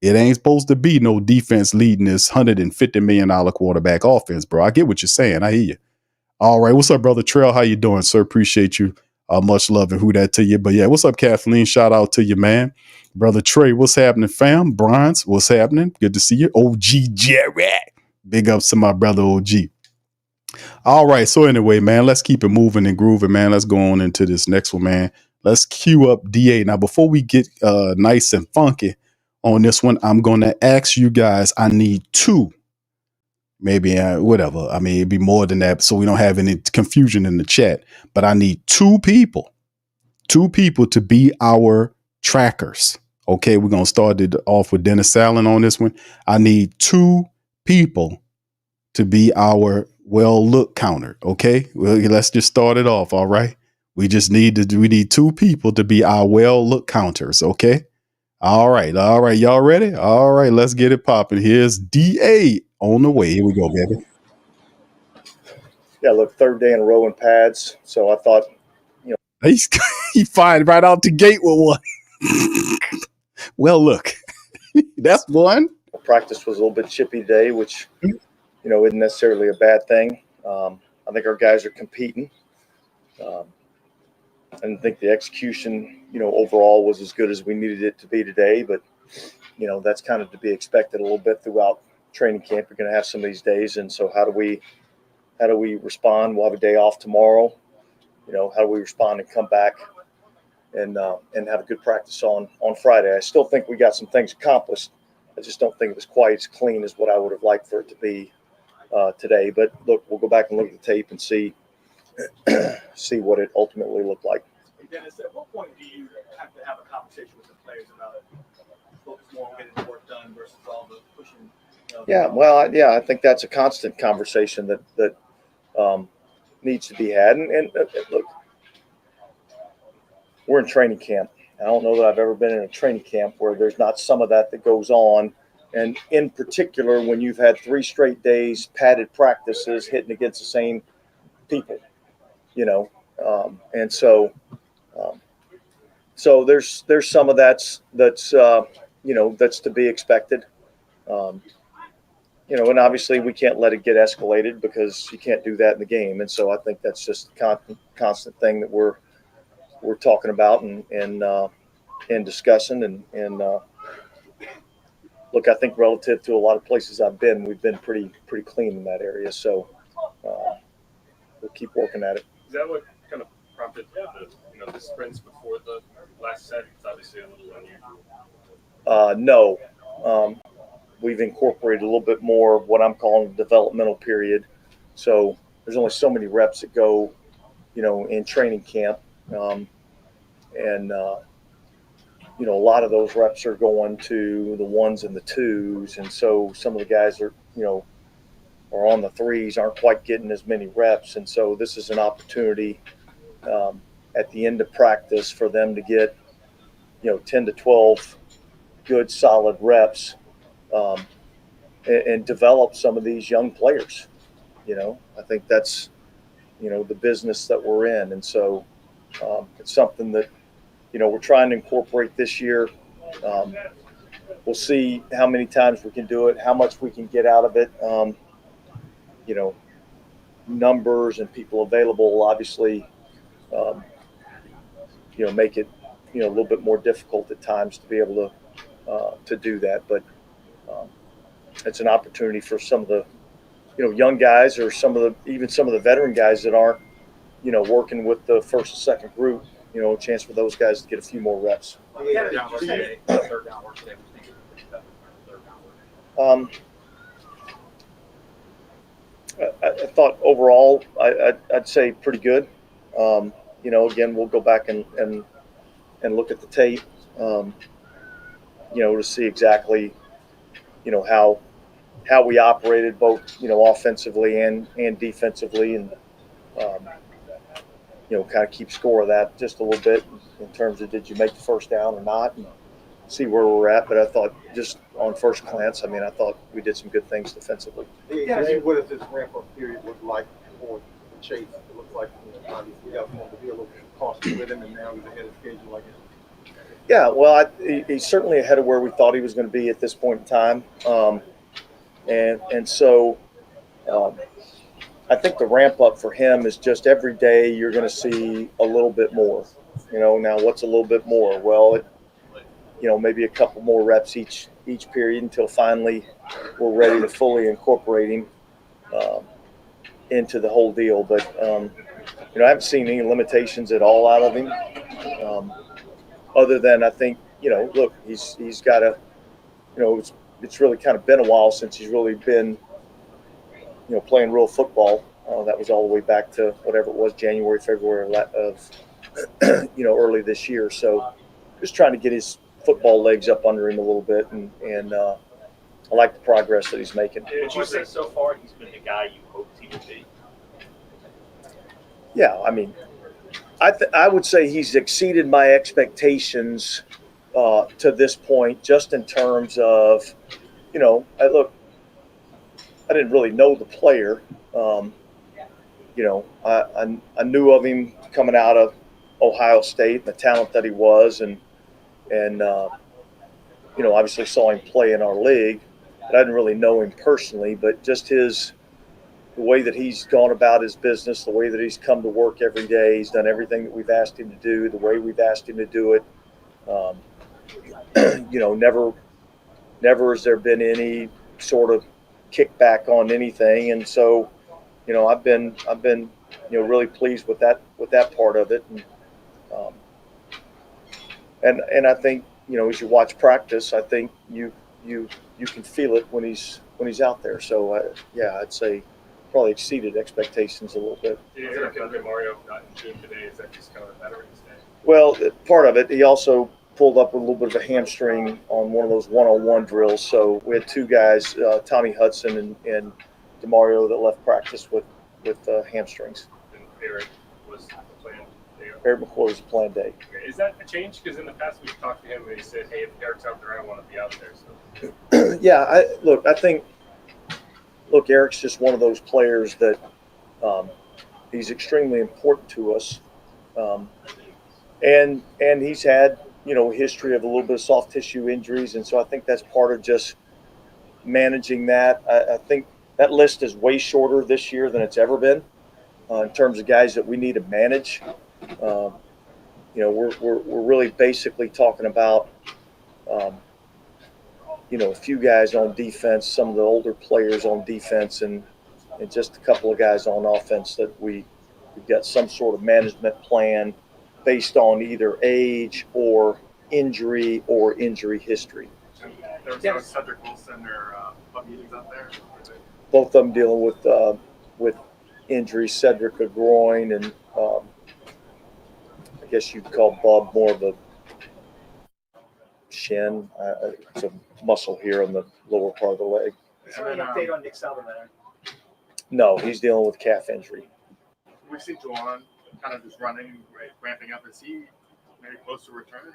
Speaker 7: It ain't supposed to be no defense leading this $150 million quarterback offense, bro. I get what you're saying. I hear you. All right. What's up, Brother Trail? How you doing, sir? Appreciate you. Much love and who that to you. But yeah, what's up, Kathleen? Shout out to you, man. Brother Trey, what's happening, fam? Bronze, what's happening? Good to see you. OG Jerry. Big ups to my brother OG. All right. So anyway, man, let's keep it moving and grooving, man. Let's go on into this next one, man. Let's cue up DA. Now, before we get nice and funky on this one, I'm going to ask you guys, I need two. Maybe whatever. I mean, it'd be more than that, so we don't have any confusion in the chat. But I need two people to be our trackers. Okay, we're going to start it off with Dennis Allen on this one. I need two people to be our look counter. Okay, well, let's just start it off. All right, we need two people to be our look counters. Okay, all right, y'all ready? All right, let's get it popping. Here's DA on the way. Here we go, baby.
Speaker 8: Yeah, look, third day in a row in pads. So I thought,
Speaker 7: he fired right out the gate with one. Well, look, that's one.
Speaker 8: Practice was a little bit chippy today, which, isn't necessarily a bad thing. I think our guys are competing. I didn't think the execution, overall was as good as we needed it to be today. But, that's kind of to be expected a little bit throughout training camp. You're going to have some of these days. And so how do we respond? We'll have a day off tomorrow. How do we respond and come back and have a good practice on Friday? I still think we got some things accomplished. I just don't think it was quite as clean as what I would have liked for it to be today. But look, we'll go back and look at the tape and see what it ultimately looked like.
Speaker 9: Dennis, at what point do you have to have a conversation with the players about it? Focus more on getting the work done versus all the pushing?
Speaker 8: I think that's a constant conversation that needs to be had. And look, we're in training camp. I don't know that I've ever been in a training camp where there's not some of that goes on. And in particular, when you've had 3 straight days, padded practices, hitting against the same people, and so there's some of that's to be expected. And obviously we can't let it get escalated because you can't do that in the game. And so I think that's just a constant thing that we're talking about and discussing. And look, I think relative to a lot of places I've been, we've been pretty clean in that area. So we'll keep working at it.
Speaker 10: Is that what kind of prompted the sprints before the last set? It's obviously a little unusual.
Speaker 8: No. We've incorporated a little bit more of what I'm calling the developmental period. So there's only so many reps that go, in training camp. A lot of those reps are going to the 1s and the 2s. And so some of the guys are on the 3s, aren't quite getting as many reps. And so this is an opportunity at the end of practice for them to get, 10 to 12 good solid reps. And develop some of these young players. I think that's, the business that we're in. And so it's something that, we're trying to incorporate this year. We'll see how many times we can do it, how much we can get out of it. Numbers and people available will obviously, make it, a little bit more difficult at times to be able to do that. But it's an opportunity for some of the, young guys or even some of the veteran guys that aren't, working with the first and second group, a chance for those guys to get a few more reps. I thought overall, I'd say pretty good. Again, we'll go back and look at the tape, to see exactly, how we operated both, offensively and defensively, and kind of keep score of that just a little bit in terms of did you make the first down or not, and see where we're at. But I thought just on first glance, I thought we did some good things defensively.
Speaker 11: Yeah, what does this ramp-up period look like for the Chase? It looks like obviously we got to be a little cautious with him, and now he's ahead of schedule, I guess.
Speaker 8: Yeah, well, he's certainly ahead of where we thought he was going to be at this point in time. And so I think the ramp up for him is just every day you're going to see a little bit more. Now what's a little bit more? Well, maybe a couple more reps each period until finally we're ready to fully incorporate him into the whole deal. But I haven't seen any limitations at all out of him. Other than I think, look, he's got a, it's really kind of been a while since he's really been, playing real football. That was all the way back to whatever it was, January, February of, early this year. So just trying to get his football legs up under him a little bit. And I like the progress that he's making.
Speaker 10: Would you say so far he's been the guy you hoped he would be?
Speaker 8: Yeah, I would say he's exceeded my expectations to this point, just in terms of, I didn't really know the player. I knew of him coming out of Ohio State and the talent that he was, and obviously saw him play in our league. But I didn't really know him personally, but just the way that he's gone about his business, the way that he's come to work every day, he's done everything that we've asked him to do, the way we've asked him to do it. Never has there been any sort of kickback on anything, and so I've been really pleased with that part of it, and I think as you watch practice, I think you can feel it when he's out there. So I'd say probably exceeded expectations a little bit.
Speaker 10: Is it okay Mario not in June today? Is that just kind of a Veterans Day?
Speaker 8: Well, part of it, he also pulled up a little bit of a hamstring on one of those one-on-one drills. So we had two guys, Tommy Hudson and DeMario, that left practice with hamstrings.
Speaker 10: And Eric was the plan there.
Speaker 8: Eric McCoy's plan day.
Speaker 10: Is that a change? Because in the past we've talked to him and he said, "Hey, if Eric's out there, I want to be out there." So.
Speaker 8: Yeah, I think Eric's just one of those players that he's extremely important to us, and he's had a history of a little bit of soft tissue injuries, and so I think that's part of just managing that. I think that list is way shorter this year than it's ever been in terms of guys that we need to manage. We're really basically talking about a few guys on defense, some of the older players on defense, and just a couple of guys on offense that we've got some sort of management plan based on either age or injury history.
Speaker 10: There's no Cedric Wilson or Bub Eaton's out there?
Speaker 8: Both of them dealing with injury. Cedric a groin, and I guess you'd call Bub more of a shin. It's a muscle here on the lower part of the leg.
Speaker 9: Is there any update on Nick Salvador?
Speaker 8: No, he's dealing with calf injury.
Speaker 10: We see Juwan kind of just running, ramping up. Is he maybe close to return? Or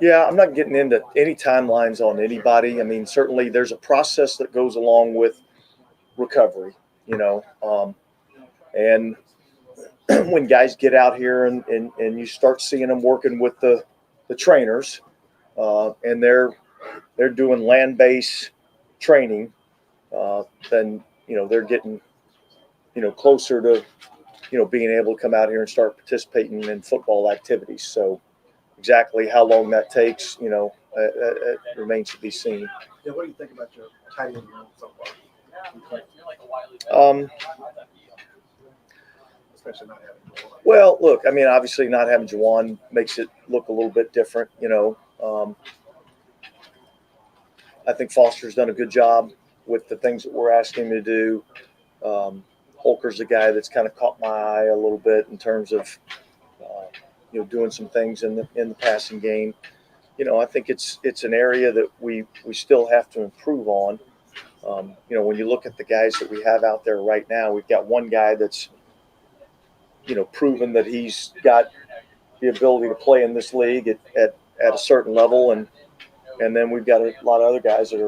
Speaker 8: Yeah, I'm not getting into any timelines on anybody. I mean, certainly there's a process that goes along with recovery, and when guys get out here and you start seeing them working with the trainers, and they're doing land-based training, then they're getting closer to being able to come out here and start participating in football activities. So exactly how long that takes, it remains to be seen.
Speaker 11: Yeah, what do you think about your tight end room so far? Especially not having Juwan.
Speaker 8: Well, look, I mean, obviously not having Juwan makes it look a little bit different, I think Foster's done a good job with the things that we're asking him to do. Holker's a guy that's kind of caught my eye a little bit in terms of, doing some things in the passing game. I think it's an area that we still have to improve on. When you look at the guys that we have out there right now, we've got one guy that's, proven that he's got the ability to play in this league at a certain level, and then we've got a lot of other guys that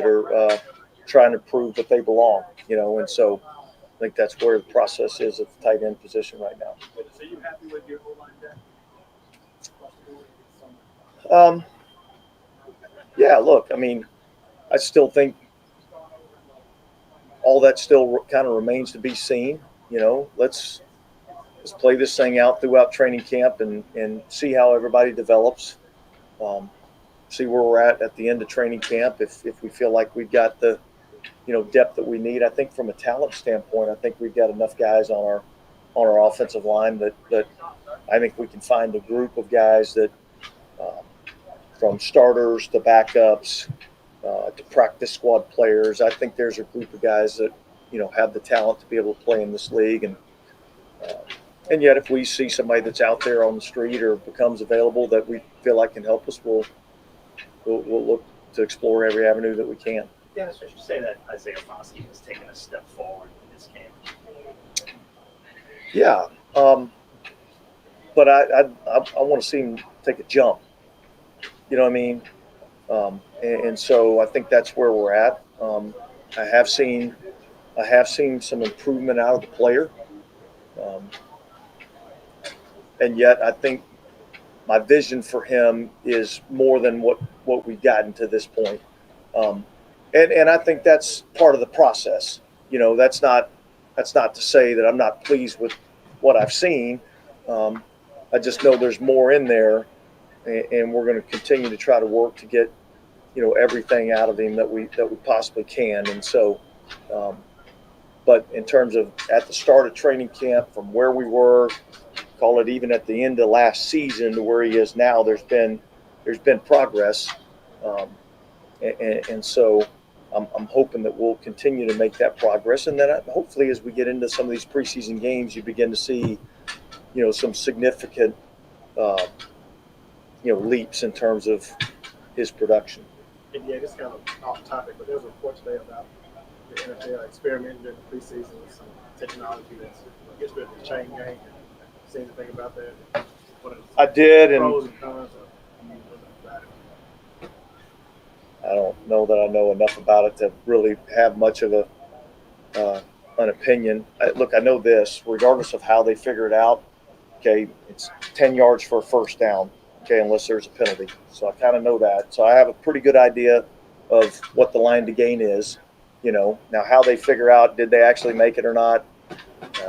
Speaker 8: are trying to prove that they belong. And so I think that's where the process is at the tight end position right now.
Speaker 9: So you happy with your O-line depth?
Speaker 8: Yeah, look, I mean, I still think all that still kind of remains to be seen. Let's play this thing out throughout training camp and see how everybody develops. See where we're at the end of training camp. If we feel like we've got the depth that we need. I think from a talent standpoint, I think we've got enough guys on our offensive line that I think we can find a group of guys that from starters to backups to practice squad players. I think there's a group of guys that have the talent to be able to play in this league, and yet if we see somebody that's out there on the street or becomes available that we feel like can help us, we'll look to explore every avenue that we can.
Speaker 9: Dennis, would you say that Isaiah Foskey has taken a step forward in this game?
Speaker 8: Yeah, but I want to see him take a jump. You know what I mean? And so I think that's where we're at. I have seen some improvement out of the player, and yet I think my vision for him is more than what we've gotten to this point. And I think that's part of the process. That's not to say that I'm not pleased with what I've seen. I just know there's more in there, and we're going to continue to try to work to get everything out of him that we possibly can. And so, but in terms of at the start of training camp, from where we were, call it even at the end of last season to where he is now, there's been progress, and so I'm hoping that we'll continue to make that progress, and then hopefully as we get into some of these preseason games, you begin to see some significant leaps in terms of his production.
Speaker 11: And yeah, this kind of off topic, but there was a report today about the NFL experimenting during the preseason with some technology that's ready to chain gang.
Speaker 9: say anything about that?
Speaker 8: I did, and
Speaker 9: pros and cons.
Speaker 8: I don't know that I know enough about it to really have much of an opinion. Look, I know this, regardless of how they figure it out, okay, it's 10 yards for a first down, okay, unless there's a penalty. So I kind of know that. So I have a pretty good idea of what the line to gain is. Now how they figure out, did they actually make it or not,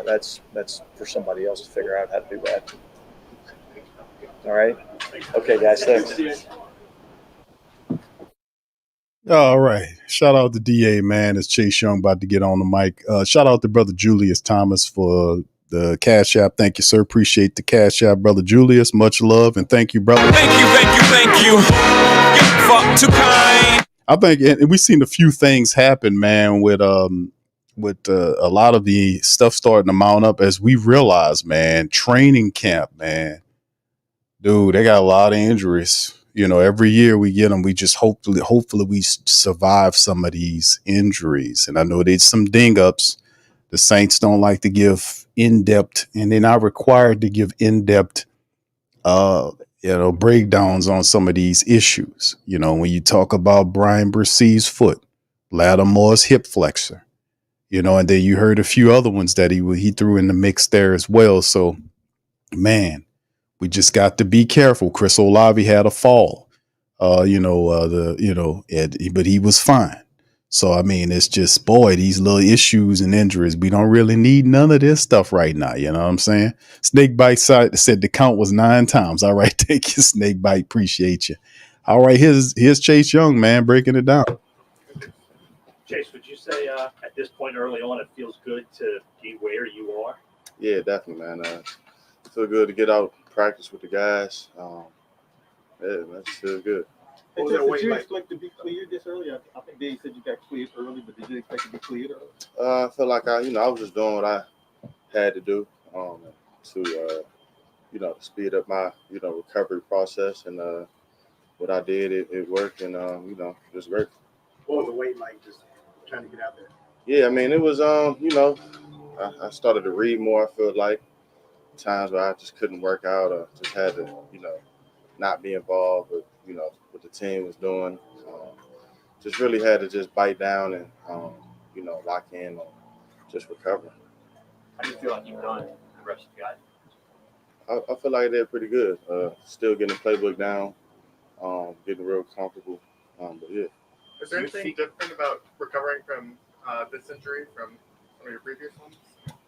Speaker 8: that's for somebody else to figure out how to do that. All right. Okay, guys, thanks.
Speaker 7: All right. Shout out to DA, man. It's Chase Young about to get on the mic. Shout out to brother Julius Thomas for the Cash App. Thank you, sir. Appreciate the Cash App, brother Julius. Much love and thank you, brother.
Speaker 6: Thank you. You fuck too kind.
Speaker 7: I think, and we've seen a few things happen, man, with a lot of the stuff starting to mount up as we realize, man, training camp, man, dude, they got a lot of injuries. Every year we get them. We just hopefully we survive some of these injuries. And I know there's some ding-ups. The Saints don't like to give in-depth, and they're not required to give in-depth, breakdowns on some of these issues. When you talk about Brian Bressee's foot, Lattimore's hip flexor, and then you heard a few other ones that he threw in the mix there as well. So, man, we just got to be careful. Chris Olave had a fall, but he was fine. So, I mean, it's just, boy, these little issues and injuries, we don't really need none of this stuff right now. You know what I'm saying? Snakebite said the count was 9 times. All right. Thank you, Snakebite. Appreciate you. All right. Here's Chase Young, man, breaking it down.
Speaker 12: Chase, would you say at this point early on, it feels good to be where you are?
Speaker 10: Yeah, definitely, man. Feel good to get out and practice with the guys. That just feels good.
Speaker 11: Hey, did you expect to be cleared this early? I think Dave said you got cleared early, but did you expect to be cleared early?
Speaker 10: I feel like I was just doing what I had to do to speed up my, recovery process. And what I did, it worked, and, it was great.
Speaker 9: What was the wait like just trying to get out there?
Speaker 10: Yeah, I mean, it was, I started to read more, I feel like. Times where I just couldn't work out or just had to, not be involved with, what the team was doing. Just really had to just bite down and, lock in on just recovering.
Speaker 12: How do you feel like you've done the rest of the guys?
Speaker 10: I feel like they're pretty good. Still getting the playbook down, getting real comfortable. But yeah.
Speaker 13: Is there anything different about recovering from this injury from some of your previous ones?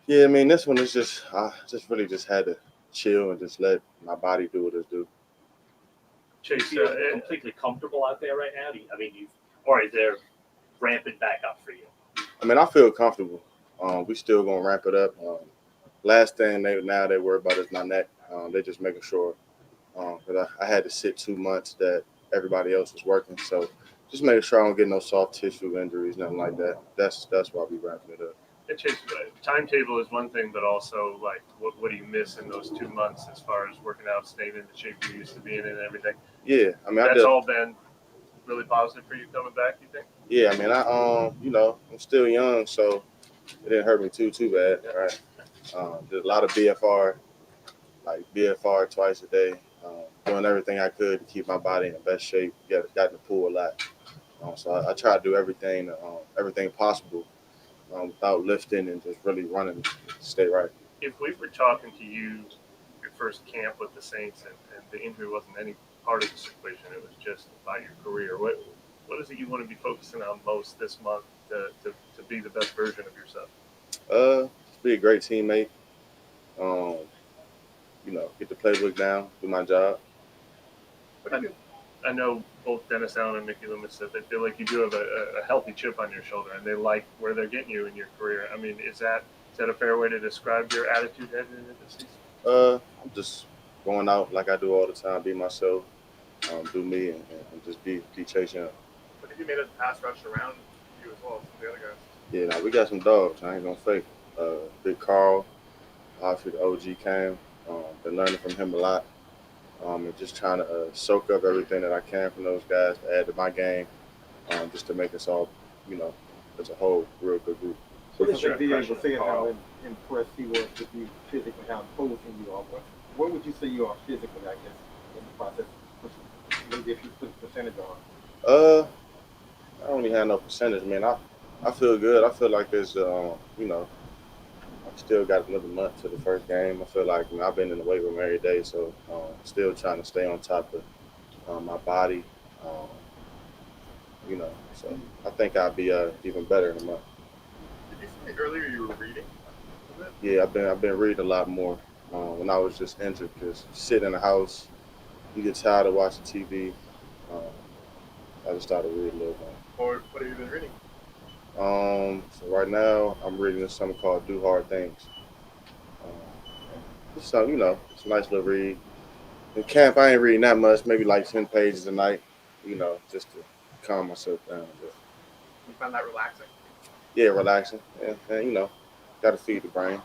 Speaker 10: Yeah, I mean, this one is just, I just really just had to chill and just let my body do what it do.
Speaker 12: Chase, do you feel completely comfortable out there right now? Or is there ramping back up for you?
Speaker 10: I mean, I feel comfortable. We still gonna ramp it up. Last thing they worry about is my neck. They just making sure, because I had to sit 2 months that everybody else was working. So just making sure I don't get no soft tissue injuries, nothing like that. That's why we ramping it up.
Speaker 13: And Chase, timetable is one thing, but also like what do you miss in those 2 months as far as working out, staying in the shape you used to be in and everything?
Speaker 10: Yeah, I mean,
Speaker 13: that's all been really positive for you coming back, you think?
Speaker 10: Yeah, I mean, I'm still young, so it didn't hurt me too bad, right? Did a lot of BFR twice a day, doing everything I could to keep my body in the best shape. Got in the pool a lot, so I try to do everything possible without lifting and just really running to stay right.
Speaker 13: If we were talking to you your first camp with the Saints and the injury wasn't any part of this equation, it was just about your career, what is it you want to be focusing on most this month to be the best version of yourself?
Speaker 10: Just be a great teammate. Get the playbook down, do my job.
Speaker 13: I know both Dennis Allen and Mickey Loomis said they feel like you do have a healthy chip on your shoulder, and they like where they're getting you in your career. I mean, is that a fair way to describe your attitude heading into this season?
Speaker 10: I'm just going out like I do all the time, be myself, do me, and just be Chase Young.
Speaker 13: But if you made a pass rush around you as well, some of the other guys?
Speaker 10: Yeah, we got some dogs. I ain't gonna fake. Big Carl, obviously the OG came. Been learning from him a lot. And just trying to soak up everything that I can from those guys to add to my game, just to make us all, as a whole, real good group.
Speaker 11: What do you think DA was saying how impressed he was with you physically, how imposing you are. But where would you say you are physically, I guess, in the process? Maybe if you put a percentage on.
Speaker 10: I don't even have no percentage, man. I feel good. I feel like there's, I still got another month to the first game. I feel like I've been in the weight room every day, so still trying to stay on top of my body. So I think I'll be even better in a month.
Speaker 11: Did you say earlier you were reading?
Speaker 10: Yeah, I've been reading a lot more when I was just injured, because sitting in the house, you get tired of watching TV. I just started reading a little bit.
Speaker 11: Or what have you been reading?
Speaker 10: So right now I'm reading something called Do Hard Things. It's something, it's a nice little read. In camp, I ain't reading that much, maybe like 10 pages a night, just to calm myself down a bit.
Speaker 11: You find that relaxing?
Speaker 10: Yeah, relaxing. And got to feed the brain.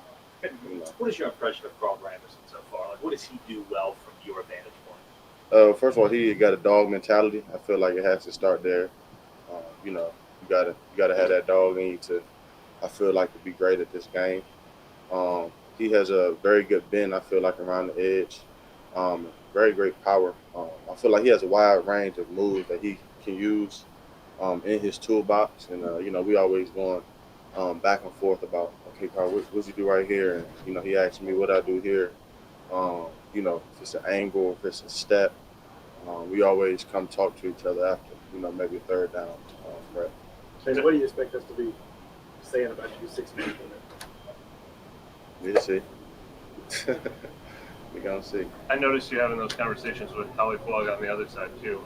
Speaker 12: What is your impression of Carl Granderson so far? Like, what does he do well from your vantage point?
Speaker 10: First of all, he got a dog mentality. I feel like it has to start there. You gotta have that dog in you to, I feel like, to be great at this game. He has a very good bend, I feel like, around the edge. Very great power. I feel like he has a wide range of moves that he can use in his toolbox. And, we always going back and forth about, okay, Carl, what you do right here? And, he asked me what I do here. If it's an angle, if it's a step. We always come talk to each other after, maybe a third down. Right.
Speaker 11: And what do you expect us to be saying about you 6 months from now?
Speaker 10: We'll see. We're going to see.
Speaker 13: I noticed you having those conversations with Howie Plug on the other side, too. You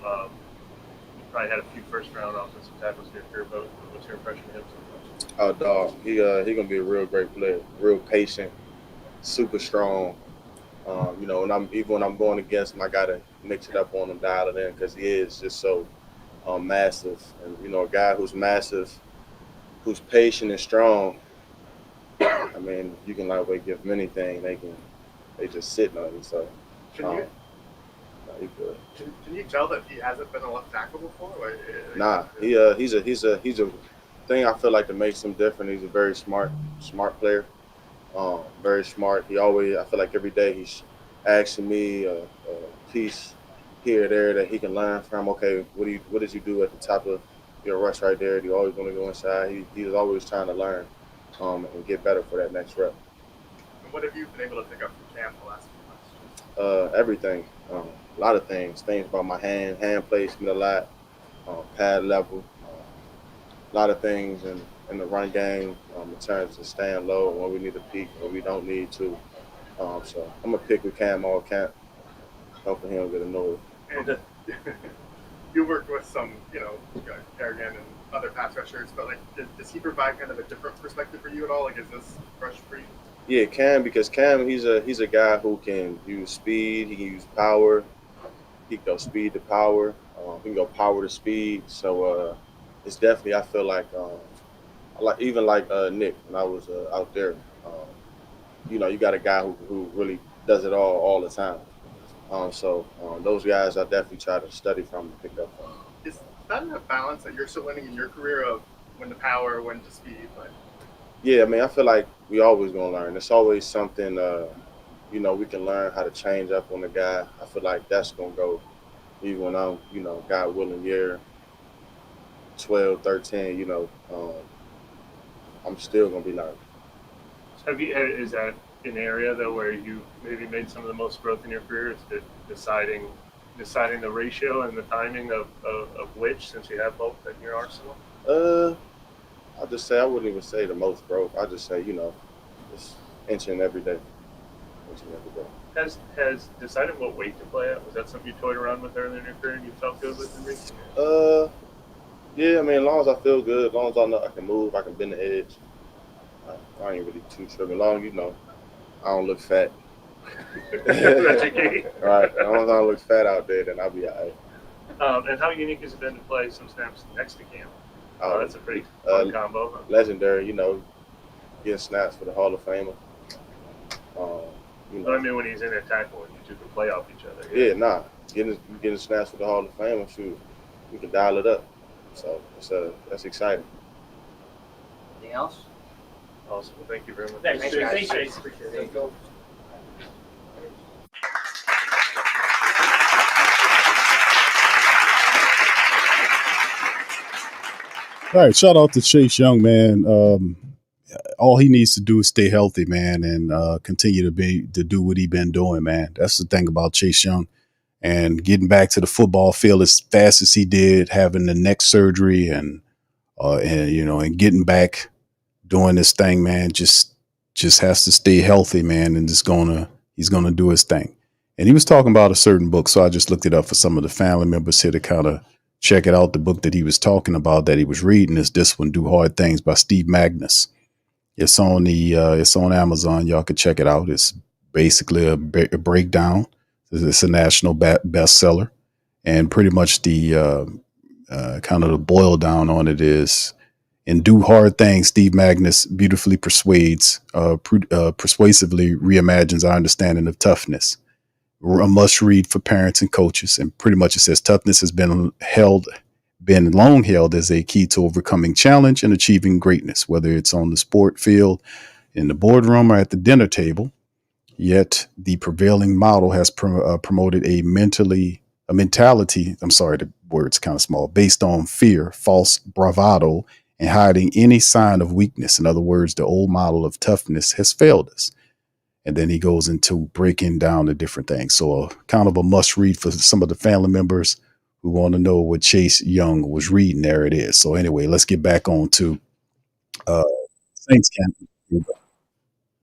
Speaker 13: probably had a few first-round offensive tackles in your career, but what's your impression of him so far?
Speaker 10: Oh, dog. He going to be a real great player, real patient, super strong. When I'm going against him, I got to mix it up on him, dial it in, because he is just so massive. And, a guy who's massive, who's patient and strong, I mean, you can give them anything. They just sitting on you. So, he's good.
Speaker 11: Can you tell that he hasn't been a left tackle before?
Speaker 10: Nah, he's a thing I feel like that makes him different. He's a very smart player. Very smart. I feel like every day he's asking me a piece here or there that he can learn from. Okay, what did you do at the top of your rush right there? Do you always want to go inside? He's always trying to learn and get better for that next rep.
Speaker 11: And what have you been able to pick up from camp the last few months?
Speaker 10: Everything. A lot of things. Things about my hand placement a lot, pad level, a lot of things in the run game in terms of staying low when we need to peak, when we don't need to. So I'm going to pick with Cam all camp, helping him get annoyed.
Speaker 11: And you work with some, Kerrigan and other pass rushers, but does he provide kind of a different perspective for you at all? Is this fresh for you?
Speaker 10: Yeah, Cam, because Cam, he's a guy who can use speed, he can use power, he can go speed to power, he can go power to speed. So it's definitely, I feel like, Nick when I was out there. You got a guy who really does it all the time. So those guys I definitely try to study from and pick up from.
Speaker 11: Is that a balance that you're still learning in your career of when to power, when to speed?
Speaker 10: Yeah, I mean, I feel like we always gonna learn. It's always something, we can learn how to change up on the guy. I feel like that's gonna go even when I'm, God willing, year 12, 13, I'm still gonna be learning.
Speaker 13: Is that an area though where you maybe made some of the most growth in your career? Is deciding the ratio and the timing of which, since you have both in your arsenal?
Speaker 10: I'll just say I wouldn't even say the most growth. I just say just inching every day.
Speaker 13: Has deciding what weight to play at, was that something you toyed around with earlier in your career and you felt good with in recent years?
Speaker 10: Yeah, I mean, as long as I feel good, as long as I know I can move, I can bend the edge, I ain't really too tripping. As long as I don't look fat.
Speaker 13: That's your key.
Speaker 10: Right. As long as I don't look fat out there, then I'll be all right.
Speaker 13: And how unique has it been to play some snaps next to Cam? That's a pretty fun combo. Huh?
Speaker 10: Legendary, getting snaps for the Hall of Famer.
Speaker 13: I mean, when he's in a tackle and you two can play off each other.
Speaker 10: Yeah, getting snaps for the Hall of Famer, shoot, we can dial it up. So that's exciting.
Speaker 14: Anything else?
Speaker 13: Awesome. Well, thank you very much.
Speaker 12: Thanks, Chase. Appreciate it.
Speaker 7: All right, shout out to Chase Young, man. All he needs to do is stay healthy, man, and continue to do what he's been doing, man. That's the thing about Chase Young, and getting back to the football field as fast as he did, having the neck surgery, and getting back doing this thing, man. Just has to stay healthy, man, and he's gonna do his thing. And he was talking about a certain book, so I just looked it up for some of the family members here to kind of check it out. The book that he was talking about that he was reading is this one, Do Hard Things by Steve Magnus. It's on it's on Amazon. Y'all can check it out. It's basically a breakdown. It's a national bestseller, and pretty much the kind of the boil down on it is, in Do Hard Things, Steve Magnus beautifully persuasively reimagines our understanding of toughness. A must read for parents and coaches. And pretty much it says toughness has been long held as a key to overcoming challenge and achieving greatness, whether it's on the sport field, in the boardroom, or at the dinner table. Yet the prevailing model has promoted a mentality, the word's kind of small, based on fear, false bravado, and hiding any sign of weakness. In other words, the old model of toughness has failed us. And then he goes into breaking down the different things. So kind of a must read for some of the family members who want to know what Chase Young was reading. There it is. So anyway, let's get back on to Saints camp.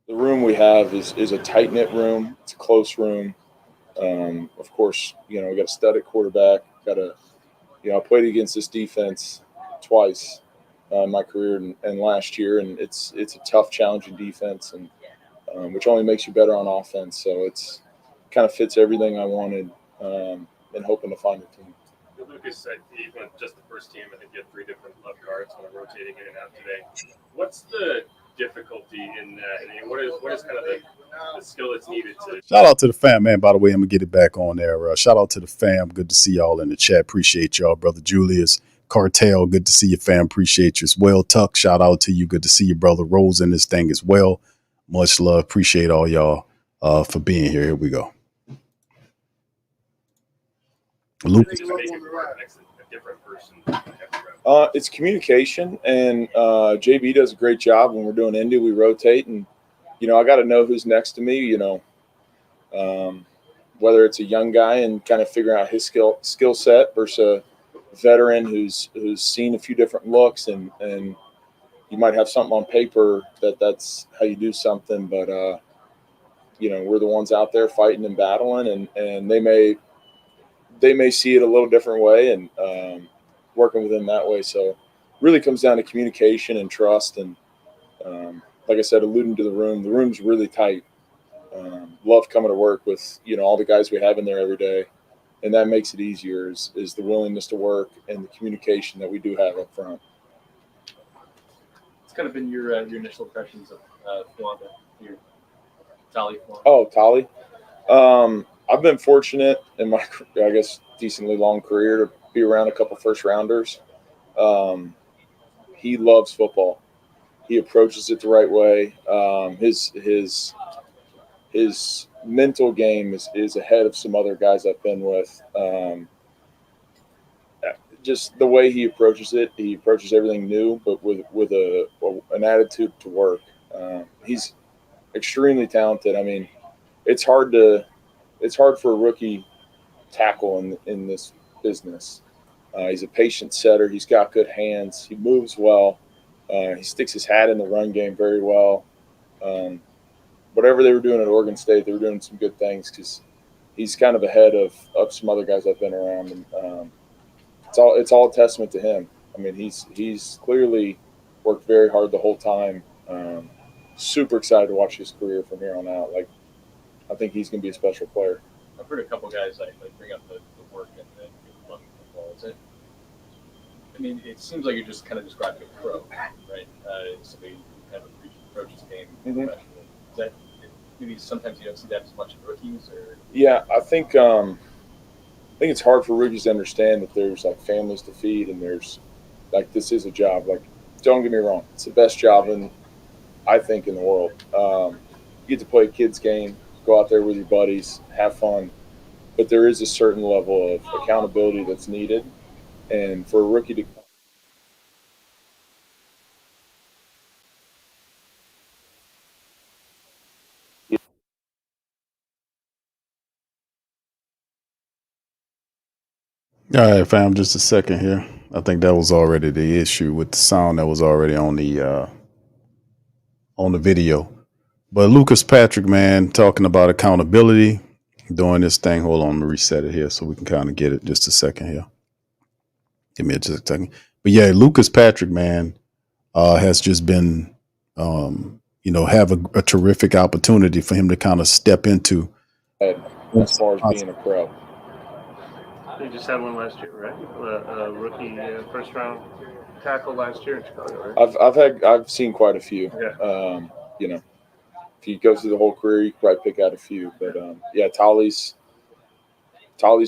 Speaker 14: The room we have is a tight-knit room. It's a close room. Of course, we got a stud at quarterback. I played against this defense twice in my career and last year, and it's a tough, challenging defense, and which only makes you better on offense. So it's kind of fits everything I wanted, and hoping to find a team.
Speaker 13: Lucas said even just the first team, I think you had 3 different left guards kind of rotating in and out today. What's the difficulty in that? I mean, what is kind of the skill that's needed to?
Speaker 7: Shout out to the fam, man. By the way, I'm gonna get it back on there. Shout out to the fam. Good to see y'all in the chat. Appreciate y'all, brother Julius Cartel. Good to see you, fam. Appreciate you as well. Tuck, shout out to you. Good to see you, brother Rose, in this thing as well. Much love. Appreciate all y'all for being here. Here we go. Lucas.
Speaker 14: It's communication, and JB does a great job when we're doing Indy. We rotate, and I got to know who's next to me. Whether it's a young guy and kind of figuring out his skill set versus a veteran who's seen a few different looks, and you might have something on paper that's how you do something, but we're the ones out there fighting and battling, and they may see it a little different way, and working with them that way. So really comes down to communication and trust. And like I said, alluding to the room's really tight. Love coming to work with, all the guys we have in there every day. And that makes it easier is the willingness to work and the communication that we do have up front.
Speaker 15: It's kind of been your initial impressions of Flanda, your Tali.
Speaker 14: Oh, Tali. I've been fortunate in my, I guess, decently long career to be around a couple first rounders. He loves football. He approaches it the right way. His mental game is ahead of some other guys I've been with. Just the way he approaches it, he approaches everything new, but with an attitude to work. He's extremely talented. I mean, it's hard for a rookie tackle in this business. He's a patient setter. He's got good hands. He moves well. He sticks his hat in the run game very well. Whatever they were doing at Oregon State, they were doing some good things because he's kind of ahead of some other guys I've been around. And it's all a testament to him. I mean, he's clearly worked very hard the whole time. Super excited to watch his career from here on out. Like, I think he's going to be a special player.
Speaker 15: I've heard a couple guys like bring up the work and the fun football. I mean, it seems like you're just kind of describing a pro, right? Somebody who kind of approaches the game professionally. Is that maybe sometimes you don't see that as much in rookies, or?
Speaker 14: Yeah, I think it's hard for rookies to understand that there's like families to feed, and there's like this is a job. Like, don't get me wrong, it's the best job I think, in the world. You get to play a kid's game, go out there with your buddies, have fun, but there is a certain level of accountability that's needed. And for a rookie to
Speaker 7: All right, fam, just a second here. I think that was already the issue with the sound that was already on the video. But Lucas Patrick, man, talking about accountability, doing this thing. Hold on, let me reset it here so we can kind of get it. Just a second here. Give me just a second. But yeah, Lucas Patrick, man, has just been, have a terrific opportunity for him to kind of step into.
Speaker 14: as far as being a pro.
Speaker 13: You just had one last year, right? A rookie first round tackle last year in Chicago, right?
Speaker 14: I've seen quite a few.
Speaker 13: Yeah.
Speaker 14: If you go through the whole career, you could probably pick out a few. But yeah, Tolly's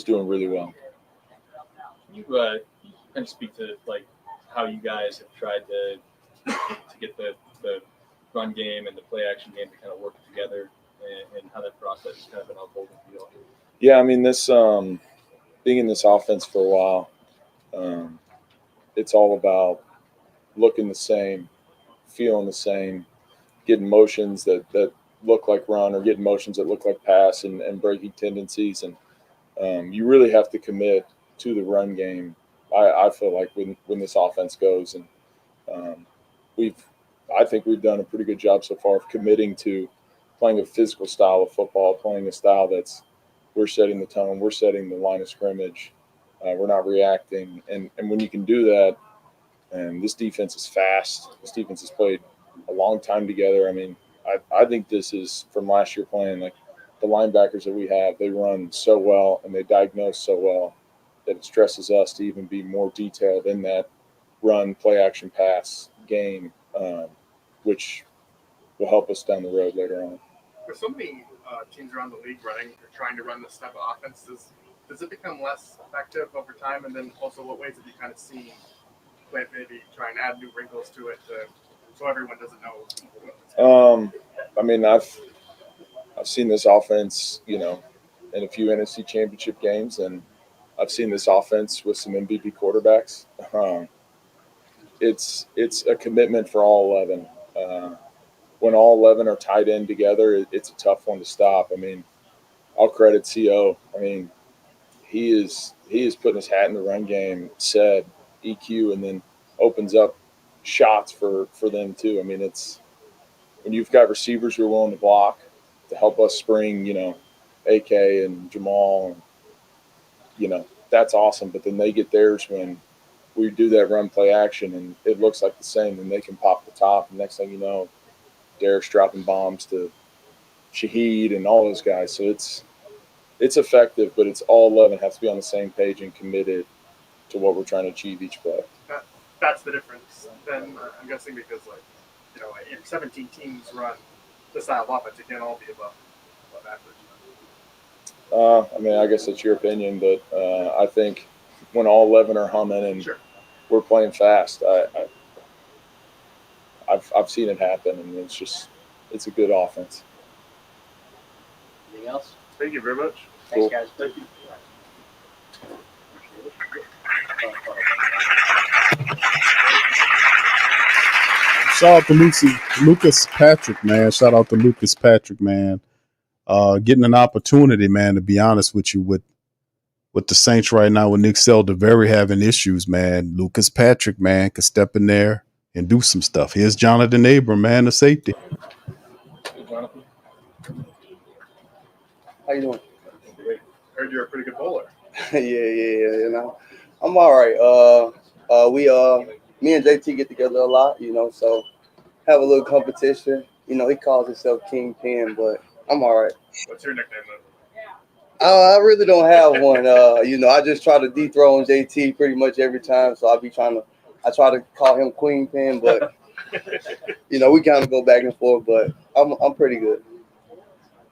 Speaker 14: doing really well.
Speaker 15: Can you kind of speak to like how you guys have tried to get the run game and the play action game to kind of work together, and how that process has kind of been unfolding for you all?
Speaker 14: Yeah, I mean, this being in this offense for a while, it's all about looking the same, feeling the same, getting motions that look like run or getting motions that look like pass and breaking tendencies. And you really have to commit to the run game, I feel like, when this offense goes. And I think we've done a pretty good job so far of committing to playing a physical style of football, playing a style that's we're setting the tone, we're setting the line of scrimmage, we're not reacting. And when you can do that, and this defense is fast, this defense has played a long time together. I mean, I think this is from last year playing, like the linebackers that we have, they run so well and they diagnose so well that it stresses us to even be more detailed in that run, play action, pass game, which will help us down the road later on.
Speaker 11: There's so many teams around the league running or trying to run this type of offense. Does it become less effective over time? And then also, what ways have you kind of seen maybe try and add new wrinkles to it so everyone doesn't know?
Speaker 14: I mean, I've seen this offense, in a few NFC championship games, and I've seen this offense with some MVP quarterbacks. It's a commitment for all 11. When all 11 are tied in together, it's a tough one to stop. I mean, I'll credit CO. I mean, he is putting his hat in the run game, said EQ, and then opens up shots for them too. I mean, it's when you've got receivers who are willing to block to help us spring, AK and Jamal, and, that's awesome. But then they get theirs when we do that run play action and it looks like the same, and they can pop the top. And next thing you know, Derek's dropping bombs to Shaheed and all those guys. So it's effective, but it's all 11 have to be on the same page and committed to what we're trying to achieve each play.
Speaker 11: That's the difference then, I'm guessing, because, if 17 teams run the style of offense, it can't all be above average.
Speaker 14: I mean, I guess that's your opinion, but I think when all 11 are humming and we're playing fast, I've seen it happen, and it's a good offense.
Speaker 15: Anything else?
Speaker 13: Thank you very much.
Speaker 15: Thanks, guys. Thank you.
Speaker 7: Shout out to Lucas Patrick, man. Shout out to Lucas Patrick, man. Getting an opportunity, man, to be honest with you, with the Saints right now, with Nick Saldiveri having issues, man. Lucas Patrick, man, could step in there and do some stuff. Here's Jonathan Abram, man, the safety.
Speaker 15: Hey, Jonathan.
Speaker 16: How you doing?
Speaker 11: Heard you're a pretty good bowler.
Speaker 16: Yeah. I'm all right. Me and JT get together a lot, so have a little competition. He calls himself Kingpin, but I'm all right.
Speaker 11: What's your nickname then?
Speaker 16: I really don't have one. I just try to dethrone JT pretty much every time. So I try to call him Queen Pin, but we kind of go back and forth. But I'm pretty good.